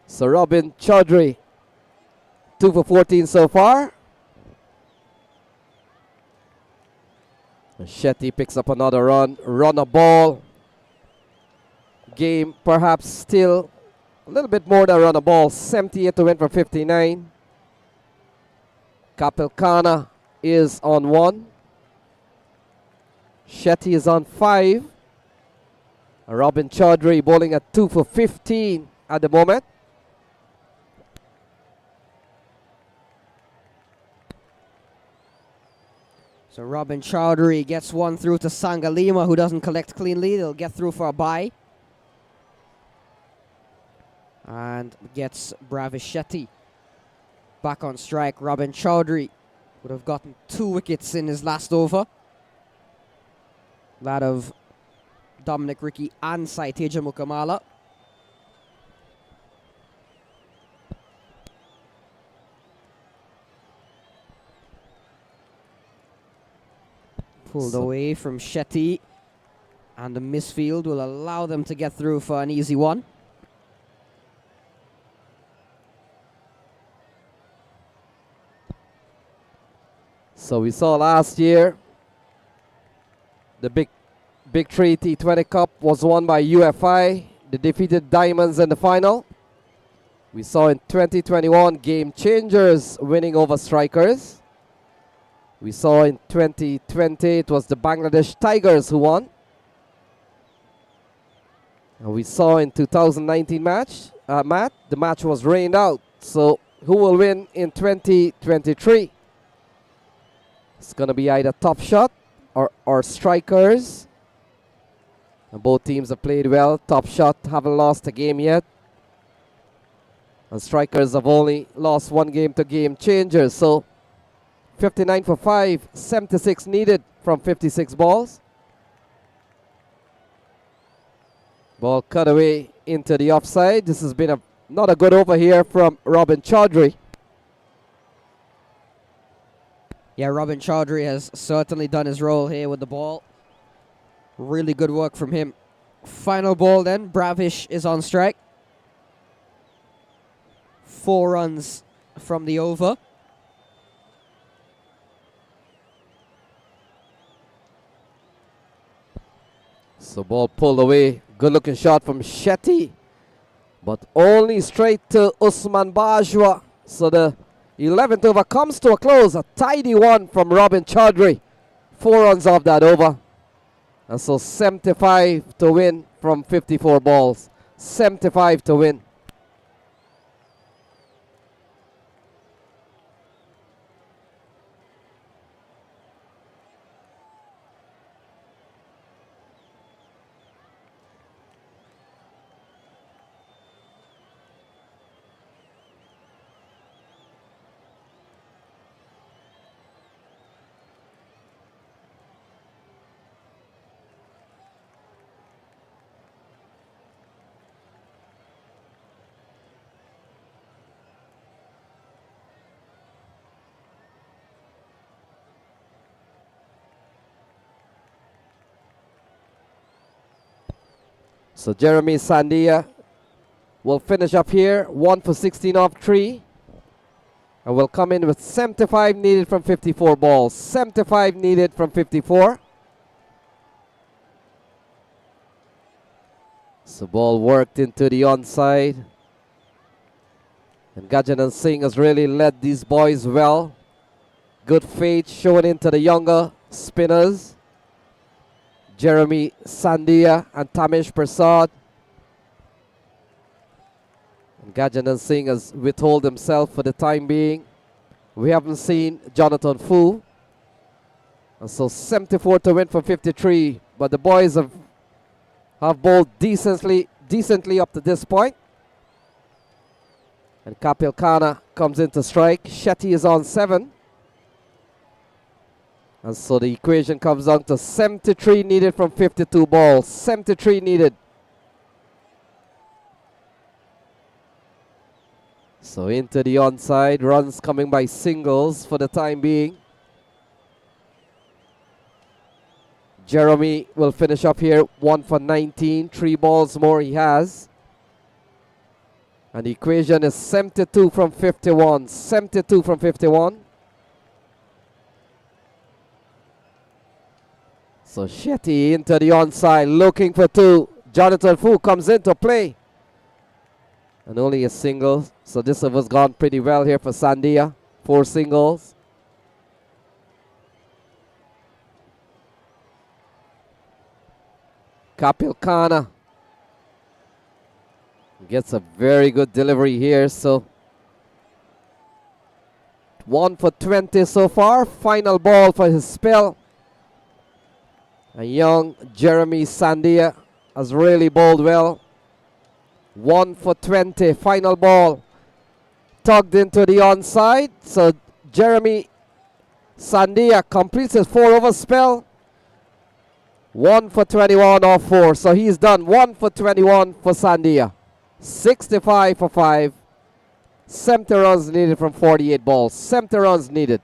So Robin Chaudhry, 2 for 14 so far. And Shetty picks up another run a ball. Game perhaps still a little bit more than run a ball. 78 to win for 59. Kapil Khanna is on 1. Shetty is on 5. Robin Chaudhry bowling at 2 for 15 at the moment. So Robin Chowdhury gets 1 through to Sangalima, who doesn't collect cleanly. They'll get through for a bye. And gets Bravish Shetty back on strike. Robin Chowdhury would have gotten 2 wickets in his last over. That of Dominic Ricky and Saiteja Mukamala. Pulled away from Shetty, and the misfield will allow them to get through for an easy 1. So we saw last year the big 3 T20 Cup was won by UFI. They defeated Diamonds in the final. We saw in 2021 Game Changers winning over Strikers. We saw in 2020 it was the Bangladesh Tigers who won. And we saw in 2019 match, Matt, the match was rained out. So who will win in 2023? It's going to be either Top Shot or Strikers. And both teams have played well. Top Shot haven't lost a game yet. And Strikers have only lost 1 game to Game Changers. So 59 for 5, 76 needed from 56 balls. Ball cut away into the offside. This has been not a good over here from Robin Chaudhry. Yeah, Robin Chaudhry has certainly done his role here with the ball. Really good work from him. Final ball then. Bravish is on strike. 4 runs from the over. So ball pulled away. Good looking shot from Shetty. But only straight to Usman Bajwa. So the 11th over comes to a close. A tidy one from Robin Chaudhry. 4 runs off that over. And so 75 to win from 54 balls. 75 to win. So Jeremy Sandia will finish up here. 1 for 16 off 3. And will come in with 75 needed from 54 balls. 75 needed from 54. So ball worked into the onside. And Gajanan Singh has really led these boys well. Good faith showing into the younger spinners. Jeremy Sandia and Tamish Prasad. And Gajanan Singh has withheld himself for the time being. We haven't seen Jonathan Fu. And so 74 to win from 53. But the boys have bowled decently up to this point. And Kapil Khanna comes into strike. Shetty is on 7. And so the equation comes down to 73 needed from 52 balls. 73 needed. So into the onside. Runs coming by singles for the time being. Jeremy will finish up here. 1 for 19. 3 balls more he has. And the equation is 72 from 51. 72 from 51. So Shetty into the onside, looking for 2. Jonathan Fu comes into play. And only a single. So this over's gone pretty well here for Sandia. 4 singles. Kapil Khanna gets a very good delivery here. So 1 for 20 so far. Final ball for his spell. A young Jeremy Sandia has really bowled well. 1 for 20. Final ball. Tugged into the onside. So Jeremy Sandia completes his 4 over spell. 1 for 21 off 4. So he's done 1 for 21 for Sandia. 65 for 5. 70 runs needed from 48 balls. 70 runs needed.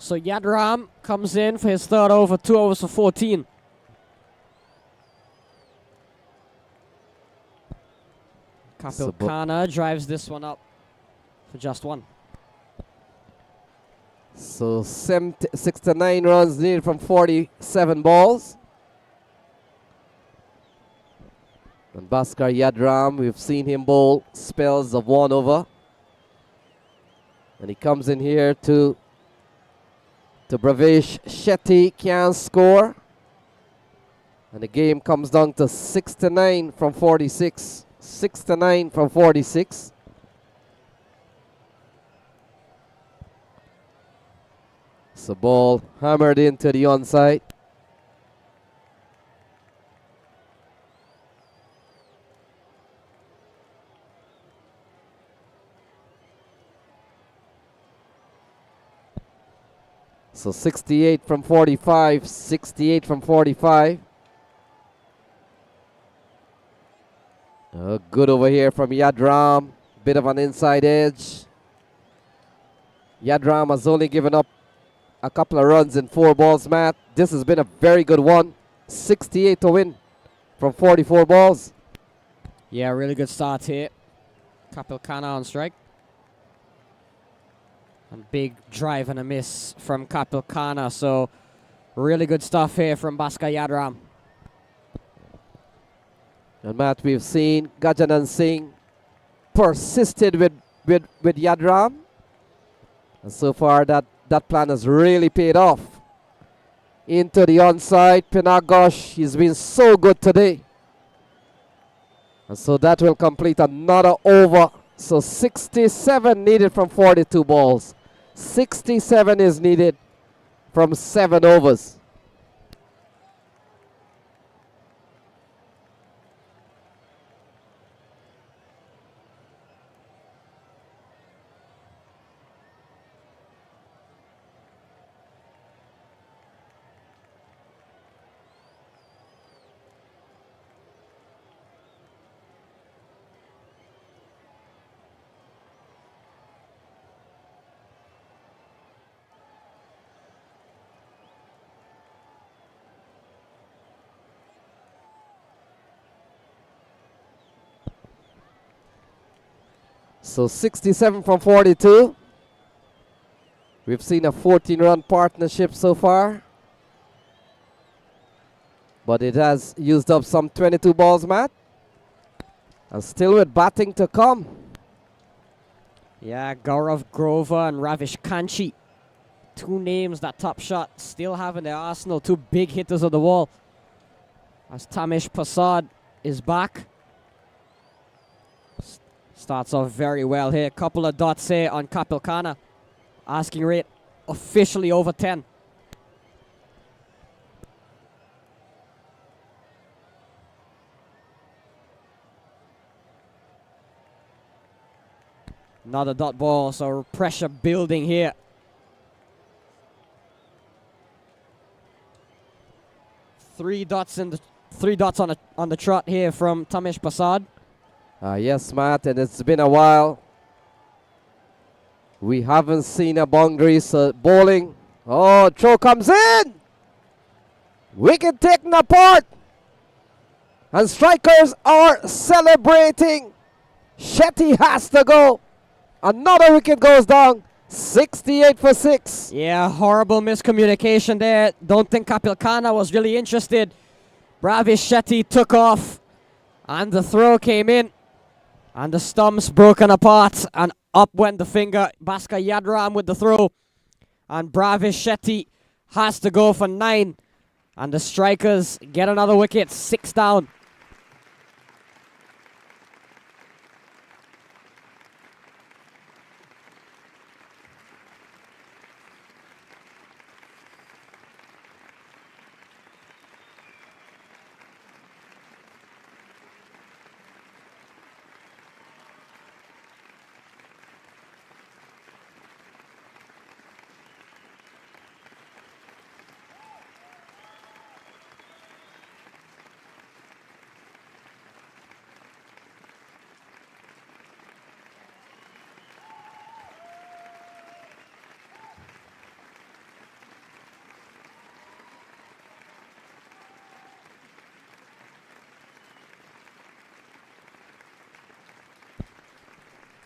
So Yadram comes in for his third over, 2 overs for 14. Kapil Khanna drives this one up for just 1. So 69 runs needed from 47 balls. And Bhaskar Yadram, we've seen him bowl spells of 1 over. And he comes in here to Bravesh Shetty, can't score. And the game comes down to 69 from 46. 69 from 46. So ball hammered into the onside. So 68 from 45, 68 from 45. Good over here from Yadram. Bit of an inside edge. Yadram has only given up a couple of runs in 4 balls, Matt. This has been a very good one. 68 to win from 44 balls. Yeah, really good start here. Kapil Khanna on strike. And big drive and a miss from Kapil Khanna. So really good stuff here from Bhaskar Yadram. And Matt, we've seen Gajanan Singh persisted with Yadram. And so far that plan has really paid off. Into the onside, Pinagosh, he's been so good today. And so that will complete another over. So 67 needed from 42 balls. 67 is needed from 7 overs. So 67 from 42. We've seen a 14-run partnership so far. But it has used up some 22 balls, Matt. And still with batting to come. Yeah, Gaurav Grover and Ravish Kanchi. 2 names that Top Shot still have in their arsenal. 2 big hitters of the wall. As Tamesh Prasad is back. Starts off very well here. Couple of dots here on Kapil Khanna. Asking rate officially over 10. Another dot ball, so pressure building here. 3 dots on the trot here from Tamesh Prasad. Yes, Matt, and it's been a while. We haven't seen a boundary, so bowling. Oh, throw comes in. Wicket taken apart. And strikers are celebrating. Shetty has to go. Another wicket goes down. 68 for 6. Yeah, horrible miscommunication there. Don't think Kapil Khanna was really interested. Ravish Shetty took off. And the throw came in. And the stumps broken apart, and up went the finger. Bhaskar Yadram with the throw. And Bravish Shetty has to go for 9. And the strikers get another wicket, 6 down.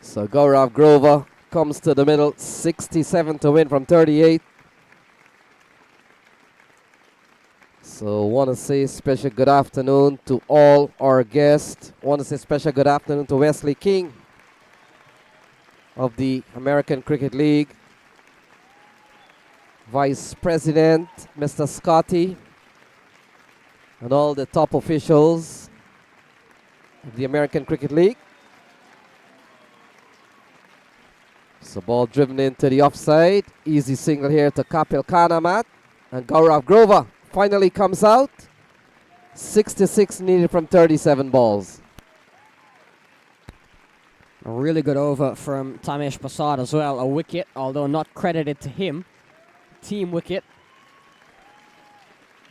So Gaurav Grover comes to the middle, 67 to win from 38. So want to say special good afternoon to all our guests. Want to say special good afternoon to Wesley King of the American Cricket League. Vice President, Mr. Scotty, and all the top officials of the American Cricket League. So ball driven into the offside. Easy single here to Kapil Kanamat. And Gaurav Grover finally comes out. 66 needed from 37 balls. A really good over from Tamesh Prasad as well. A wicket, although not credited to him. Team wicket.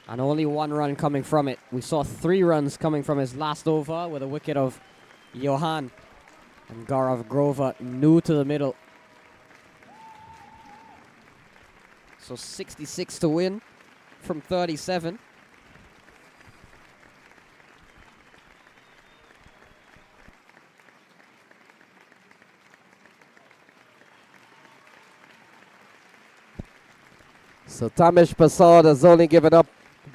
And only 1 run coming from it. We saw 3 runs coming from his last over with a wicket of Johan. And Gaurav Grover new to the middle. So 66 to win from 37. So Tamesh Prasad has only given up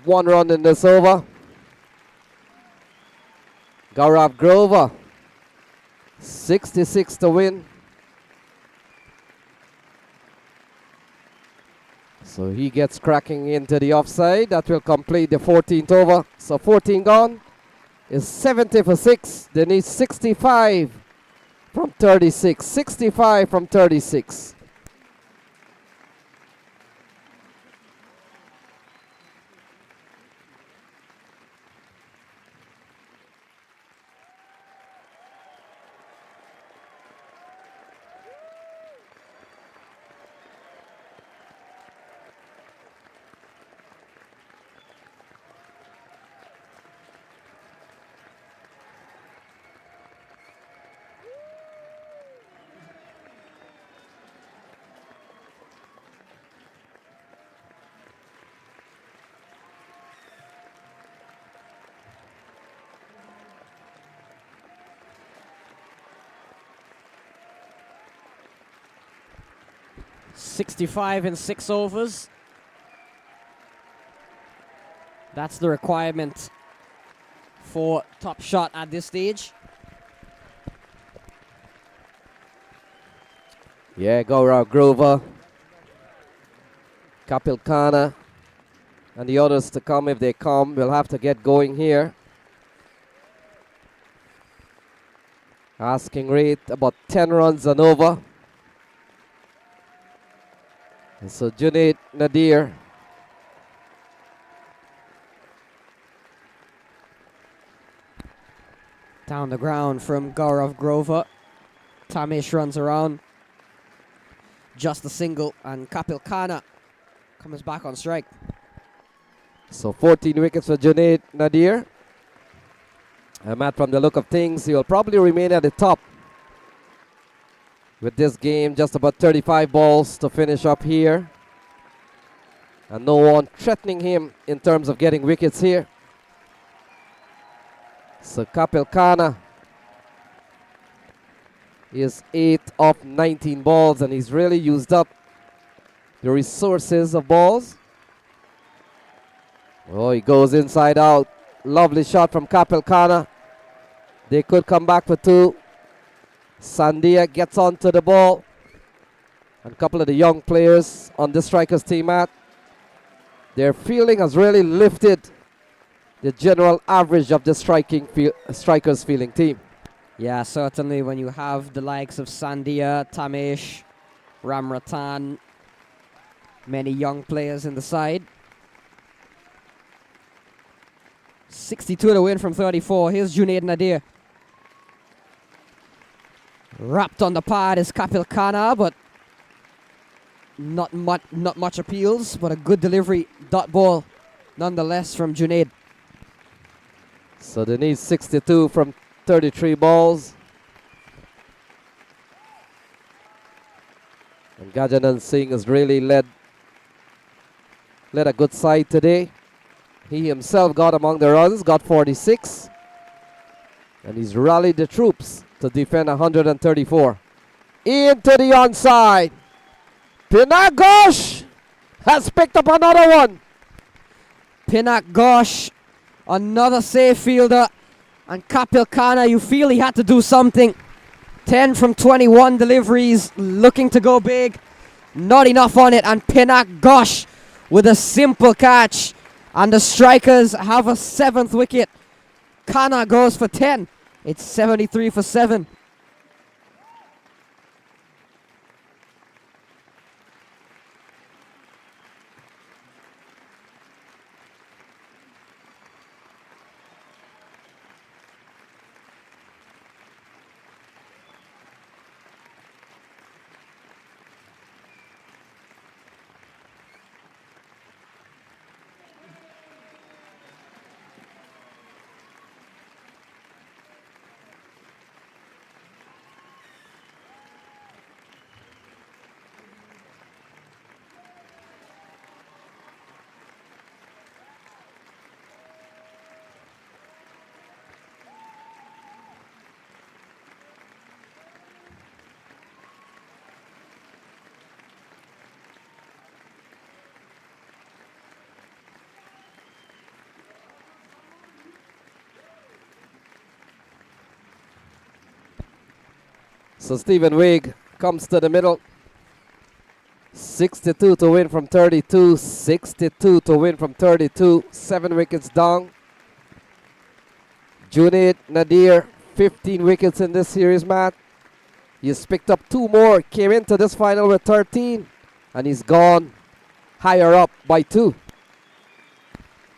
1 run in this over. Gaurav Grover, 66 to win. So he gets cracking into the offside. That will complete the 14th over. So 14 gone is 70 for 6. They need 65 from 36. 65 from 36. .65 in 6 overs. That's the requirement for top shot at this stage. Yeah, Gaurav Grover, Kapil Khanna, and the others to come if they come. We'll have to get going here. Asking rate about 10 runs and over. And so Junaid Nadir. Down the ground from Gaurav Grover. Tamesh runs around. Just a single, and Kapil Khanna comes back on strike. So 14 wickets for Junaid Nadir. And Matt, from the look of things, he will probably remain at the top with this game. Just about 35 balls to finish up here. And no one threatening him in terms of getting wickets here. So Kapil Khanna is 8 of 19 balls, and he's really used up the resources of balls. Oh, he goes inside out. Lovely shot from Kapil Khanna. They could come back for 2. Sandia gets onto the ball. And a couple of the young players on the strikers team, Matt, their fielding has really lifted the general average of the strikers fielding team. Yeah, certainly when you have the likes of Sandia, Tamesh, Ramratan, many young players in the side. 62 to win from 34. Here's Junaid Nadir. Wrapped on the pad is Kapil Khanna, but not much appeals, but a good delivery. Dot ball nonetheless from Junaid. So they need 62 from 33 balls. And Gajanan Singh has really led a good side today. He himself got among the runs, got 46. And he's rallied the troops to defend 134. into the onside. Pinagosh has picked up another one. Pinak Gosh, another safe fielder. And Kapil Khanna, you feel he had to do something. 10 from 21 deliveries, looking to go big. Not enough on it, and Pinak Gosh with a simple catch. And the Strikers have a 7th wicket. Khanna goes for 10. It's 73 for 7. So Stephen Wigg comes to the middle. 62 to win from 32. 62 to win from 32. 7 wickets down. Junaid Nadir, 15 wickets in this series, Matt. He's picked up 2 more. Came into this final with 13. And he's gone higher up by 2.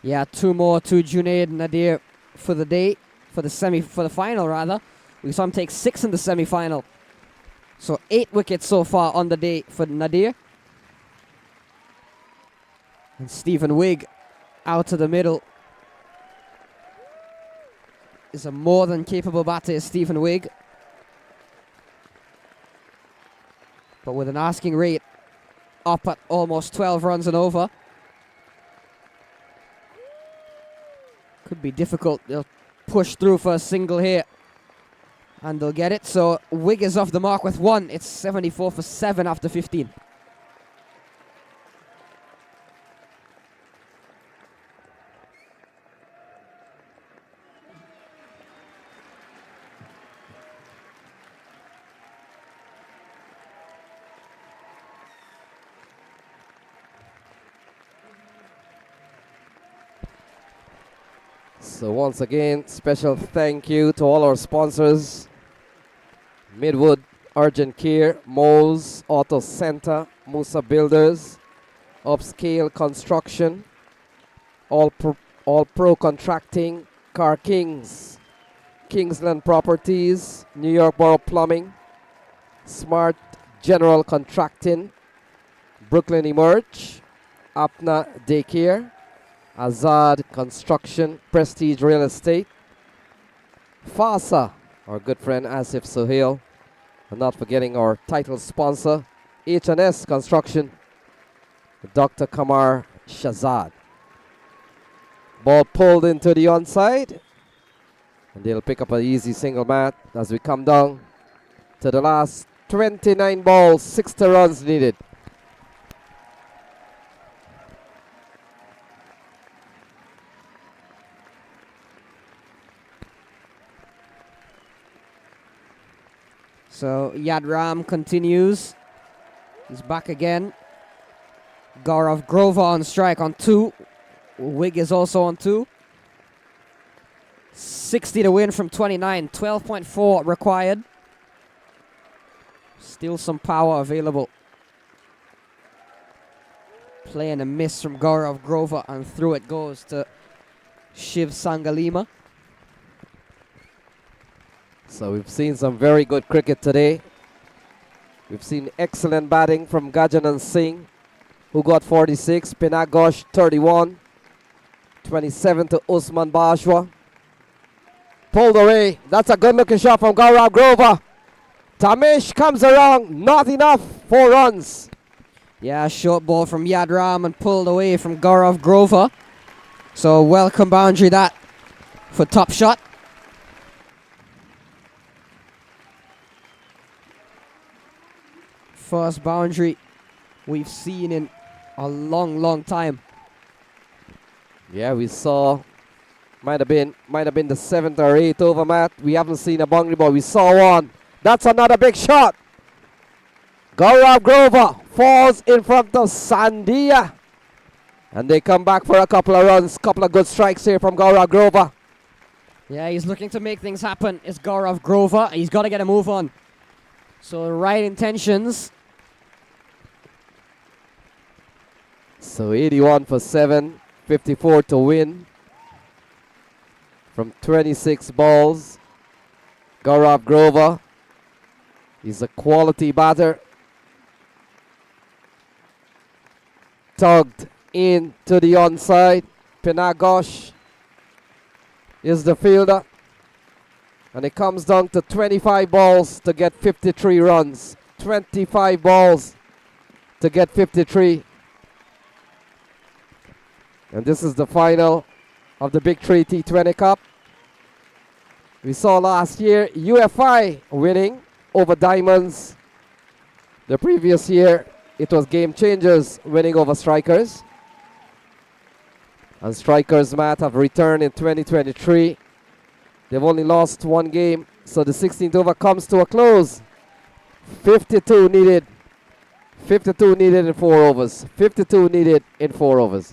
Yeah, 2 more to Junaid Nadir for the day, for the final rather. We saw him take 6 in the semi-final. So 8 wickets so far on the day for Nadir. And Stephen Wigg out to the middle is a more than capable batter, Stephen Wigg. But with an asking rate up at almost 12 runs and over. Could be difficult. They'll push through for a single here. And they'll get it. So Wigg is off the mark with 1. It's 74 for 7 after 15. So once again, special thank you to all our sponsors. Midwood Urgent Care, Moe's Auto Center, Musa Builders, Upscale Construction, All Pro Contracting, Car Kings, Kingsland Properties, New York Borough Plumbing, Smart General Contracting, Brooklyn Emerge, Apna Daycare, Azad Construction, Prestige Real Estate, FASA, our good friend Asif Sohail, and not forgetting our title sponsor, H&S Construction, Dr. Kamar Shazad. Ball pulled into the onside, and they'll pick up an easy single, Matt, as we come down to the last 29 balls, 60 runs needed. So Yadram continues. He's back again. Gaurav Grover on strike on 2. Wigg is also on 2. 60 to win from 29. 12.4 required. Still some power available. Playing a miss from Gaurav Grover, and through it goes to Shiv Sangalima. So we've seen some very good cricket today. We've seen excellent batting from Gajanan Singh, who got 46, Pinagosh 31, 27 to Usman Bajwa. Pulled away. That's a good looking shot from Gaurav Grover. Tamish comes around, not enough, 4 runs. Yeah, short ball from Yadram and pulled away from Gaurav Grover. So welcome boundary that for top shot. first boundary we've seen in a long, long time. Yeah, we saw, might have been the 7th or 8th over, Matt. We haven't seen a boundary ball. We saw one. That's another big shot. Gaurav Grover falls in front of Sandia. And they come back for a couple of runs. Couple of good strikes here from Gaurav Grover. Yeah, he's looking to make things happen. It's Gaurav Grover. He's got to get a move on. So right intentions. So 81 for 7, 54 to win. From 26 balls. Gaurav Grover. He's a quality batter. Tugged into the onside. Pinagosh is the fielder. And it comes down to 25 balls to get 53 runs. 25 balls to get 53. And this is the final of the Big 3 T20 Cup. We saw last year UFI winning over Diamonds. The previous year it was Game Changers winning over Strikers. And Strikers, Matt, have returned in 2023. They've only lost one game, so the 16th over comes to a close. 52 needed. 52 needed in 4 overs. 52 needed in 4 overs.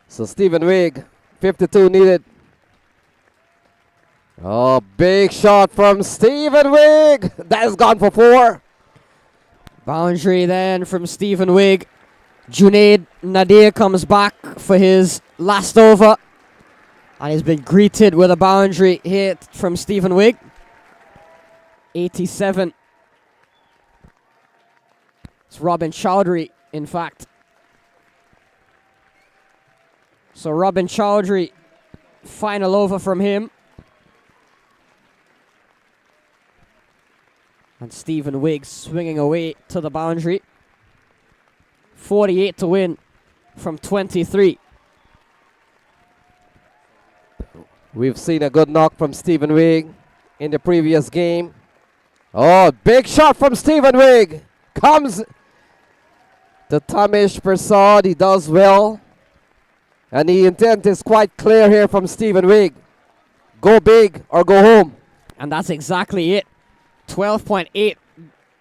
So Stephen Wigg, 52 needed. Oh, big shot from Stephen Wigg. That is gone for 4. Boundary then from Stephen Wigg. Junaid Nadir comes back for his last over. And he's been greeted with a boundary hit from Stephen Wigg. 87. It's Robin Chowdhury, in fact. So Robin Chowdhury, final over from him. And Stephen Wigg swinging away to the boundary. 48 to win from 23. We've seen a good knock from Stephen Wigg in the previous game. Oh, big shot from Stephen Wigg. Comes to Tamesh Prasad. He does well. And the intent is quite clear here from Stephen Wigg. Go big or go home. And that's exactly it. 12.8,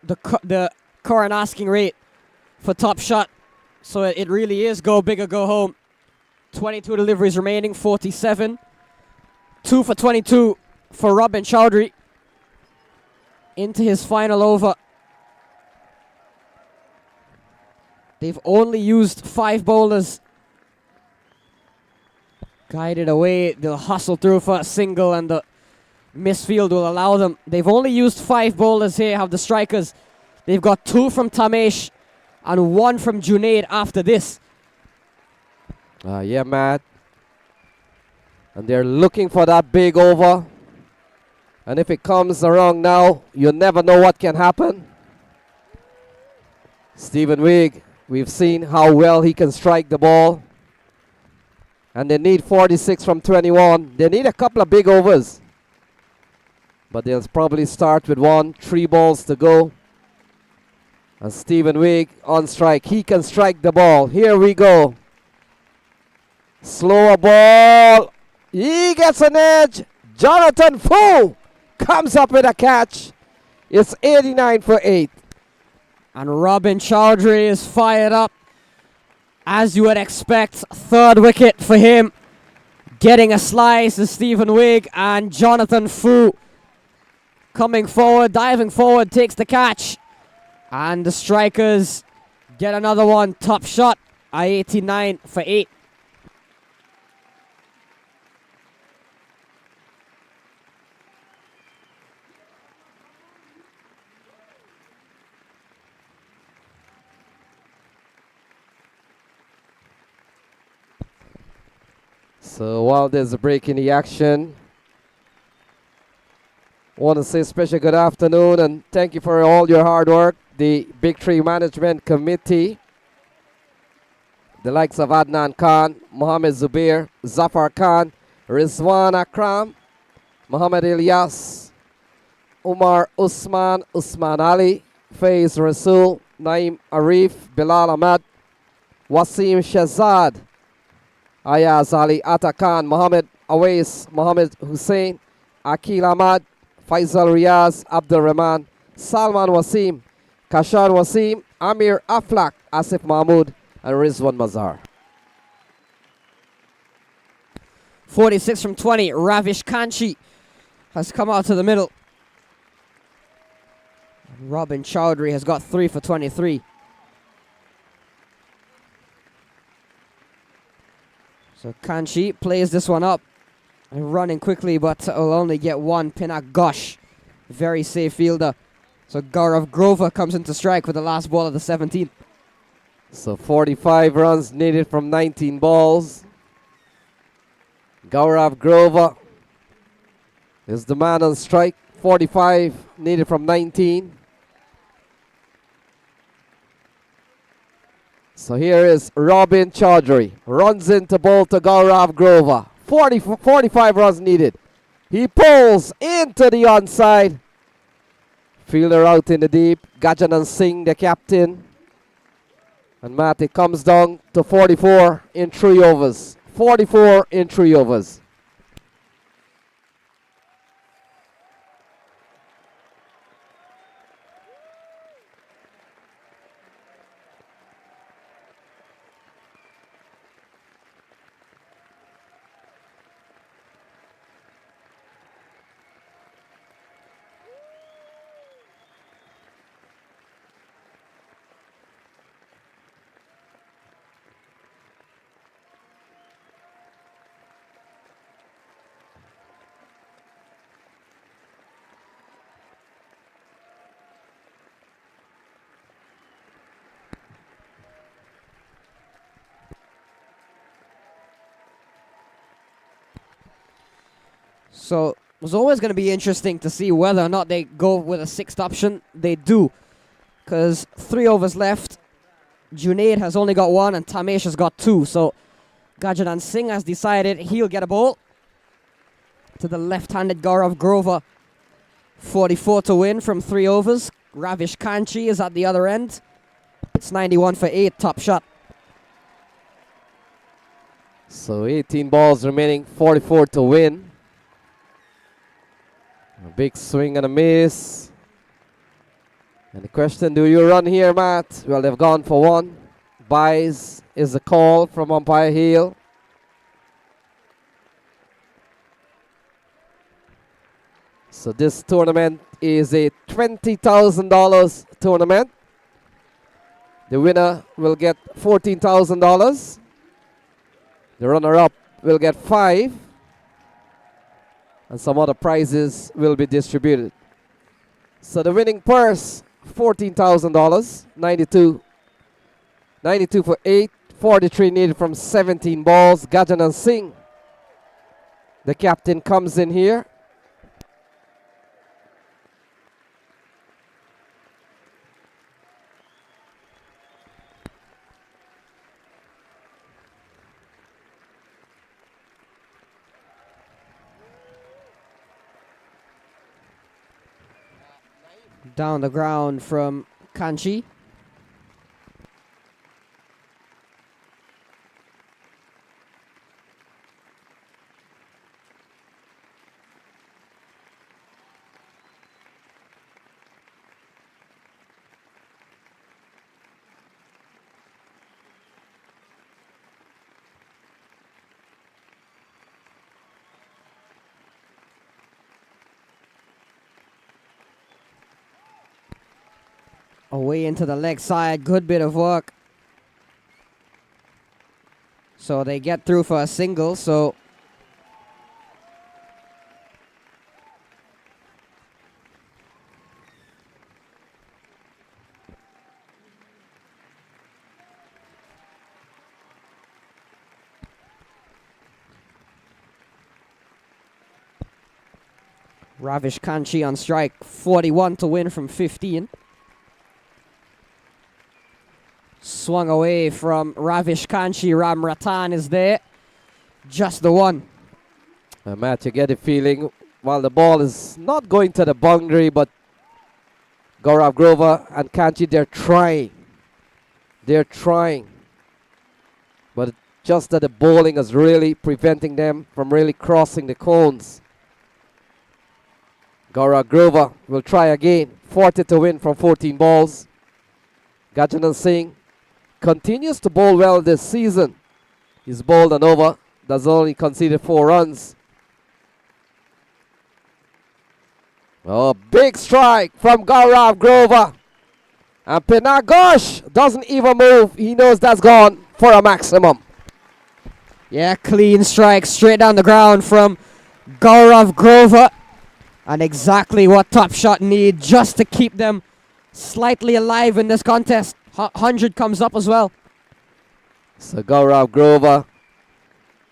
the current asking rate for Top Shot. So it really is go big or go home. 22 deliveries remaining, 47. 2 for 22 for Robin Chowdhury. Into his final over. They've only used 5 bowlers. Guided away, they'll hustle through for a single and the misfield will allow them. They've only used 5 bowlers here, have the strikers. They've got 2 from Tamesh and 1 from Junaid after this. Yeah, Matt. And they're looking for that big over. And if it comes around now, you never know what can happen. Stephen Wigg, we've seen how well he can strike the ball. And they need 46 from 21. They need a couple of big overs. But they'll probably start with 3 balls to go. And Stephen Wigg on strike. He can strike the ball. Here we go. Slower ball. He gets an edge. Jonathan Fu comes up with a catch. It's 89 for 8. And Robin Chowdhury is fired up. As you would expect, third wicket for him. Getting a slice is Stephen Wigg, and Jonathan Fu coming forward, diving forward, takes the catch. And the strikers get another one. Top shot, 89 for 8. So while there's a break in the action, want to say special good afternoon and thank you for all your hard work. The Big Tree Management Committee, the likes of Adnan Khan, Mohammed Zubair, Zafar Khan, Rizwan Akram, Muhammad Ilyas, Umar Usman, Usman Ali, Faiz Rasul, Naim Arif, Bilal Ahmad, Wasim Shazad, Ayaz Ali Atakan, Mohammed Awais, Mohammed Hussein, Akil Ahmad, Faisal Riaz, Abdul Rahman, Salman Wasim, Kashan Wasim, Amir Aflak, Asif Mahmood, and Rizwan Mazhar. 46 from 20, Ravish Kanchi has come out to the middle. Robin Chowdhury has got 3 for 23. So Kanchi plays this one up and running quickly, but will only get one. Pinak Ghosh, very safe fielder. So Gaurav Grover comes into strike with the last ball of the 17th. So 45 runs needed from 19 balls. Gaurav Grover is the man on strike. 45 needed from 19. So here is Robin Chaudhary. Runs into bowl to Gaurav Grover. 45 runs needed. He pulls into the onside. Fielder out in the deep. Gajanan Singh, the captain. And Matty comes down to 44 in 3 overs. 44 in 3 overs. So it was always going to be interesting to see whether or not they go with a 6th option. They do, because 3 overs left. Junaid has only got 1 and Tamesh has got 2. So Gajanan Singh has decided he'll get a ball to the left-handed Gaurav Grover. 44 to win from 3 overs. Ravish Kanchi is at the other end. It's 91 for 8, top shot. So 18 balls remaining, 44 to win. A big swing and a miss. And the question, do you run here, Matt? Well, they've gone for 1. Buys is a call from umpire Hill. So this tournament is a $20,000 tournament. The winner will get $14,000. The runner-up will get 5. And some other prizes will be distributed. So the winning purse, $14,000, 92 for 8, 43 needed from 17 balls. Gajanan Singh, the captain, comes in here. Down the ground from Kanchi. Away into the leg side. Good bit of work. So they get through for a single. So Ravish Kanchi on strike. 41 to win from 15. Swung away from Ravish Kanchi. Ram Ratan is there. Just the one. Matt, you get the feeling while the ball is not going to the boundary, but Gaurav Grover and Kanchi, they're trying. They're trying. But just that the bowling is really preventing them from really crossing the cones. Gaurav Grover will try again. 40 to win from 14 balls. Gajanan Singh continues to bowl well this season. He's bowled an over. That's only conceded 4 runs. Oh, big strike from Gaurav Grover. And Pinagosh doesn't even move. He knows that's gone for a maximum. Yeah, clean strike straight down the ground from Gaurav Grover. And exactly what Top Shot need just to keep them slightly alive in this contest. 100 comes up as well. So Gaurav Grover,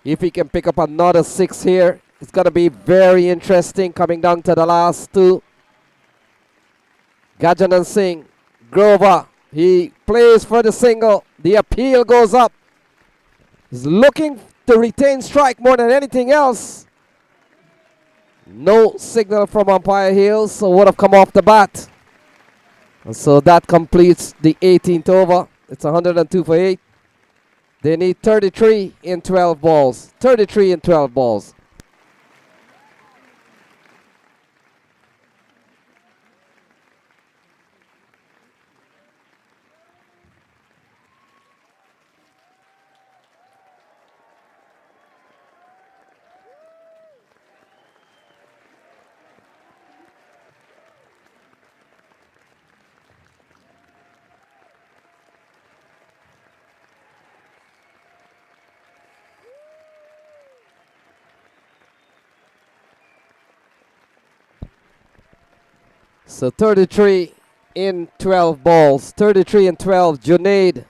if he can pick up another 6 here, it's going to be very interesting coming down to the last 2. Gajanan Singh, Grover, he plays for the single. The appeal goes up. He's looking to retain strike more than anything else. No signal from umpire Hills, so would have come off the bat. And so that completes the 18th over. It's 102 for 8. They need 33 in 12 balls. 33 in 12 balls. So 33 in 12 balls. 33 in 12. Junaid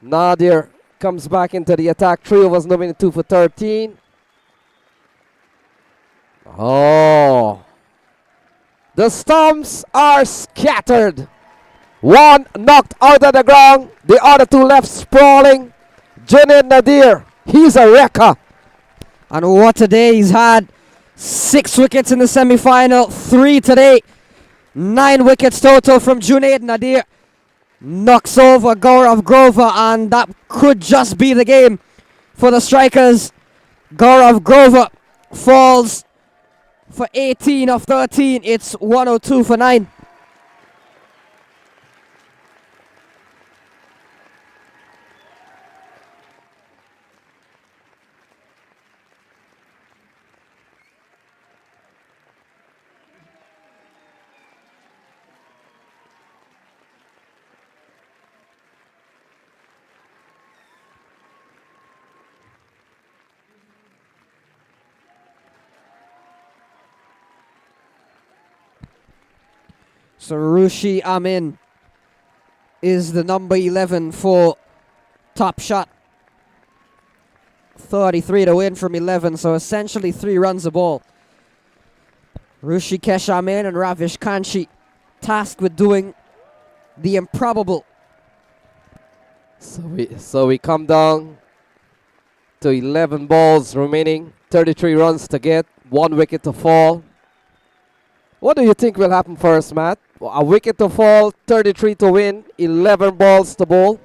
Nadir comes back into the attack. 3 overs, no minute 2 for 13. Oh. The stumps are scattered. One knocked out of the ground. The other 2 left sprawling. Junaid Nadir, he's a wrecker. And what a day he's had. 6 wickets in the semi-final, 3 today. 9 wickets total from Junaid Nadir. Knocks over Gaurav Grover, and that could just be the game for the strikers. Gaurav Grover falls for 18 of 13. It's 102 for 9. So Rushi Amin is the number 11 for Top Shot. 33 to win from 11, so essentially 3 runs a ball. Rushi Kesh Amin and Ravish Kanchi tasked with doing the improbable. So we come down to 11 balls remaining, 33 runs to get, 1 wicket to fall. What do you think will happen first, Matt? A wicket to fall, 33 to win, 11 balls to bowl.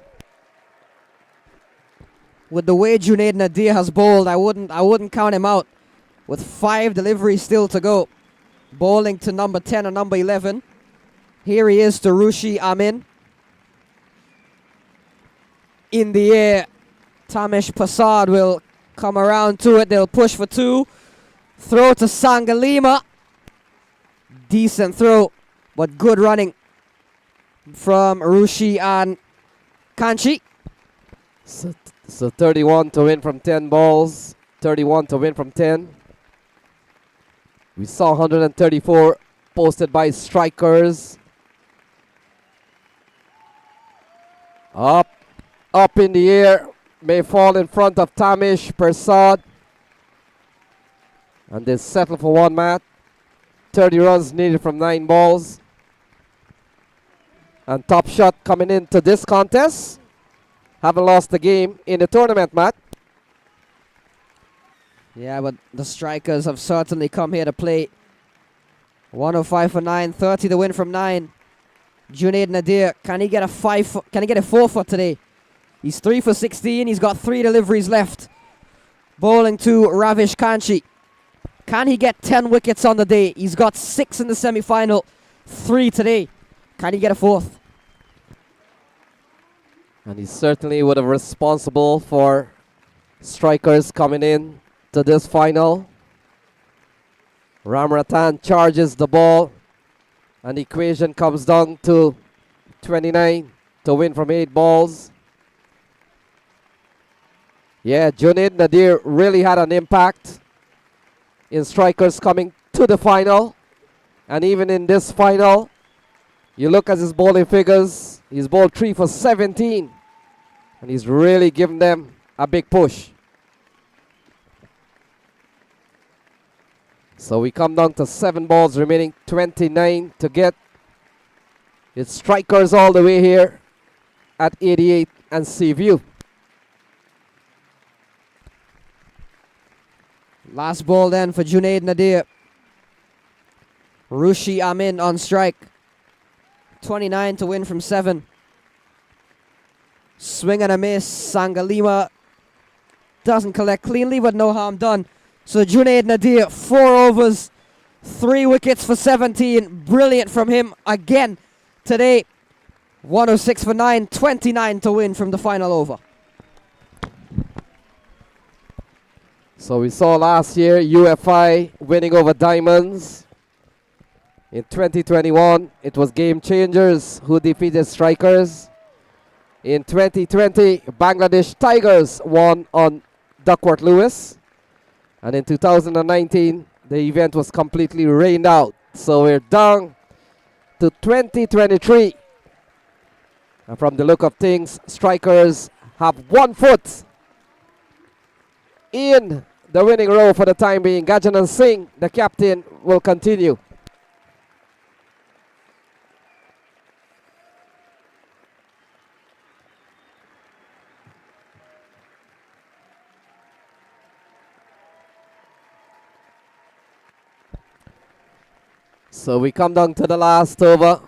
With the way Junaid Nadir has bowled, I wouldn't count him out. With 5 deliveries still to go. Bowling to number 10 and number 11. Here he is to Rushi Amin. In the air, Tamesh Prasad will come around to it. They'll push for 2. Throw to Sangalima. Decent throw, but good running from Rushi and Kanchi. So 31 to win from 10 balls. 31 to win from 10. We saw 134 posted by strikers. Up in the air. May fall in front of Tamish Persad. And they settle for one mat. 30 runs needed from 9 balls. And top shot coming into this contest. Haven't lost the game in the tournament, Matt. Yeah, but the strikers have certainly come here to play. 105 for 9, 30 to win from 9. Junaid Nadir, can he get a 4 for today? He's 3 for 16. He's got 3 deliveries left. Bowling to Ravish Kanchi. Can he get 10 wickets on the day? He's got 6 in the semi-final, 3 today. Can he get a 4th? And he certainly would have responsible for strikers coming in to this final. Ramratan charges the ball. And the equation comes down to 29 to win from 8 balls. Yeah, Junaid Nadir really had an impact in strikers coming to the final. And even in this final, you look at his bowling figures, he's bowled 3 for 17. And he's really given them a big push. So we come down to 7 balls remaining, 29 to get. It's strikers all the way here at 88 and Seaview. Last ball then for Junaid Nadir. Rushi Amin on strike. 29 to win from 7. Swing and a miss. Sangalima doesn't collect cleanly, but no harm done. So Junaid Nadir, 4 overs, 3 wickets for 17. Brilliant from him again today. 106 for 9, 29 to win from the final over. So we saw last year UFI winning over Diamonds. In 2021, it was Game Changers who defeated Strikers. In 2020, Bangladesh Tigers won on Duckworth Lewis. And in 2019, the event was completely rained out. So we're down to 2023. And from the look of things, Strikers have 1 foot in the winning row for the time being. Gajanan Singh, the captain, will continue. So we come down to the last over.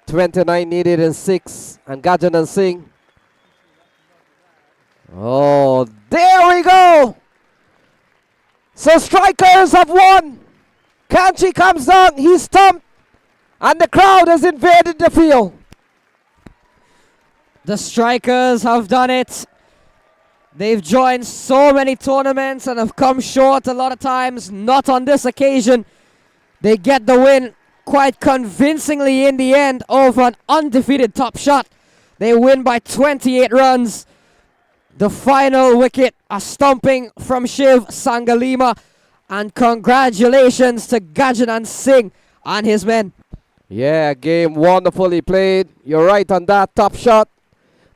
29 needed in 6. And Gajanan Singh. Oh, there we go. So Strikers have won. Kanchi comes down. He's stumped. And the crowd has invaded the field. The Strikers have done it. They've joined so many tournaments and have come short a lot of times. Not on this occasion. They get the win quite convincingly in the end over an undefeated Top Shot. They win by 28 runs. The final wicket, a stumping from Shiv Sangalima. And congratulations to Gajanan Singh and his men. Yeah, game wonderfully played. You're right on that. Top Shot.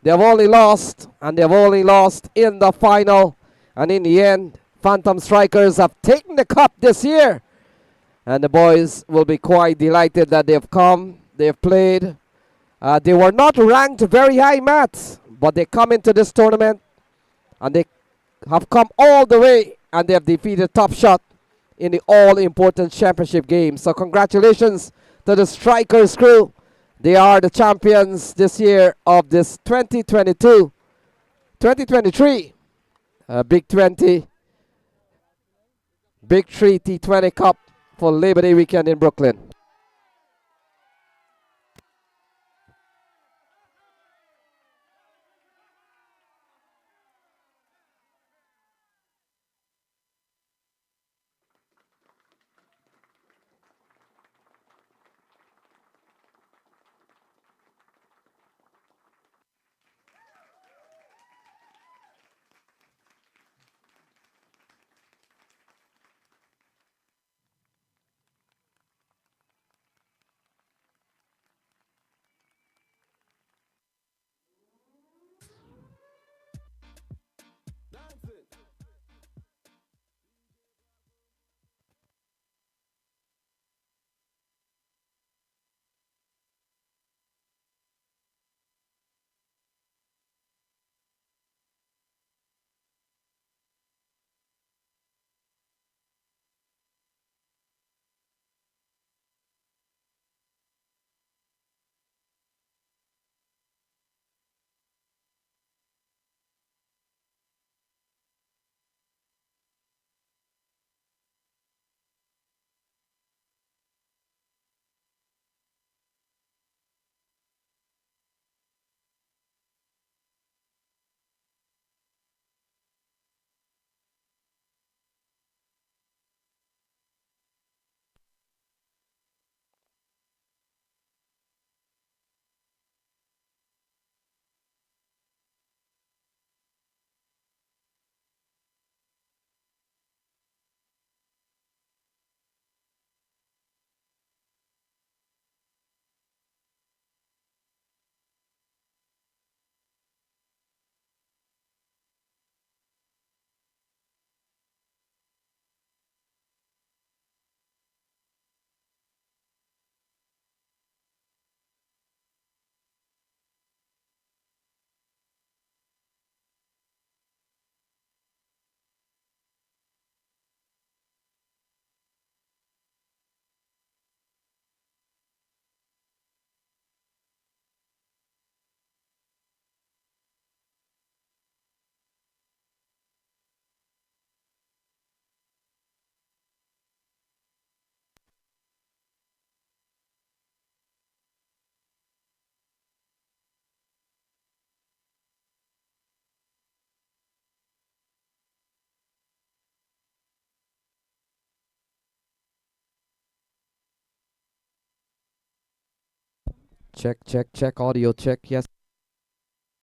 They've only lost, and they've only lost in the final. And in the end, Phantom Strikers have taken the cup this year. And the boys will be quite delighted that they've come, they've played. They were not ranked very high, Matt, but they come into this tournament and they have come all the way and they have defeated Top Shot in the all-important championship game. So congratulations to the Strikers crew. They are the champions this year of this 2023 Big 20, Big 3 T20 Cup for Labor Day weekend in Brooklyn. Check, check, check. Audio check. Yes.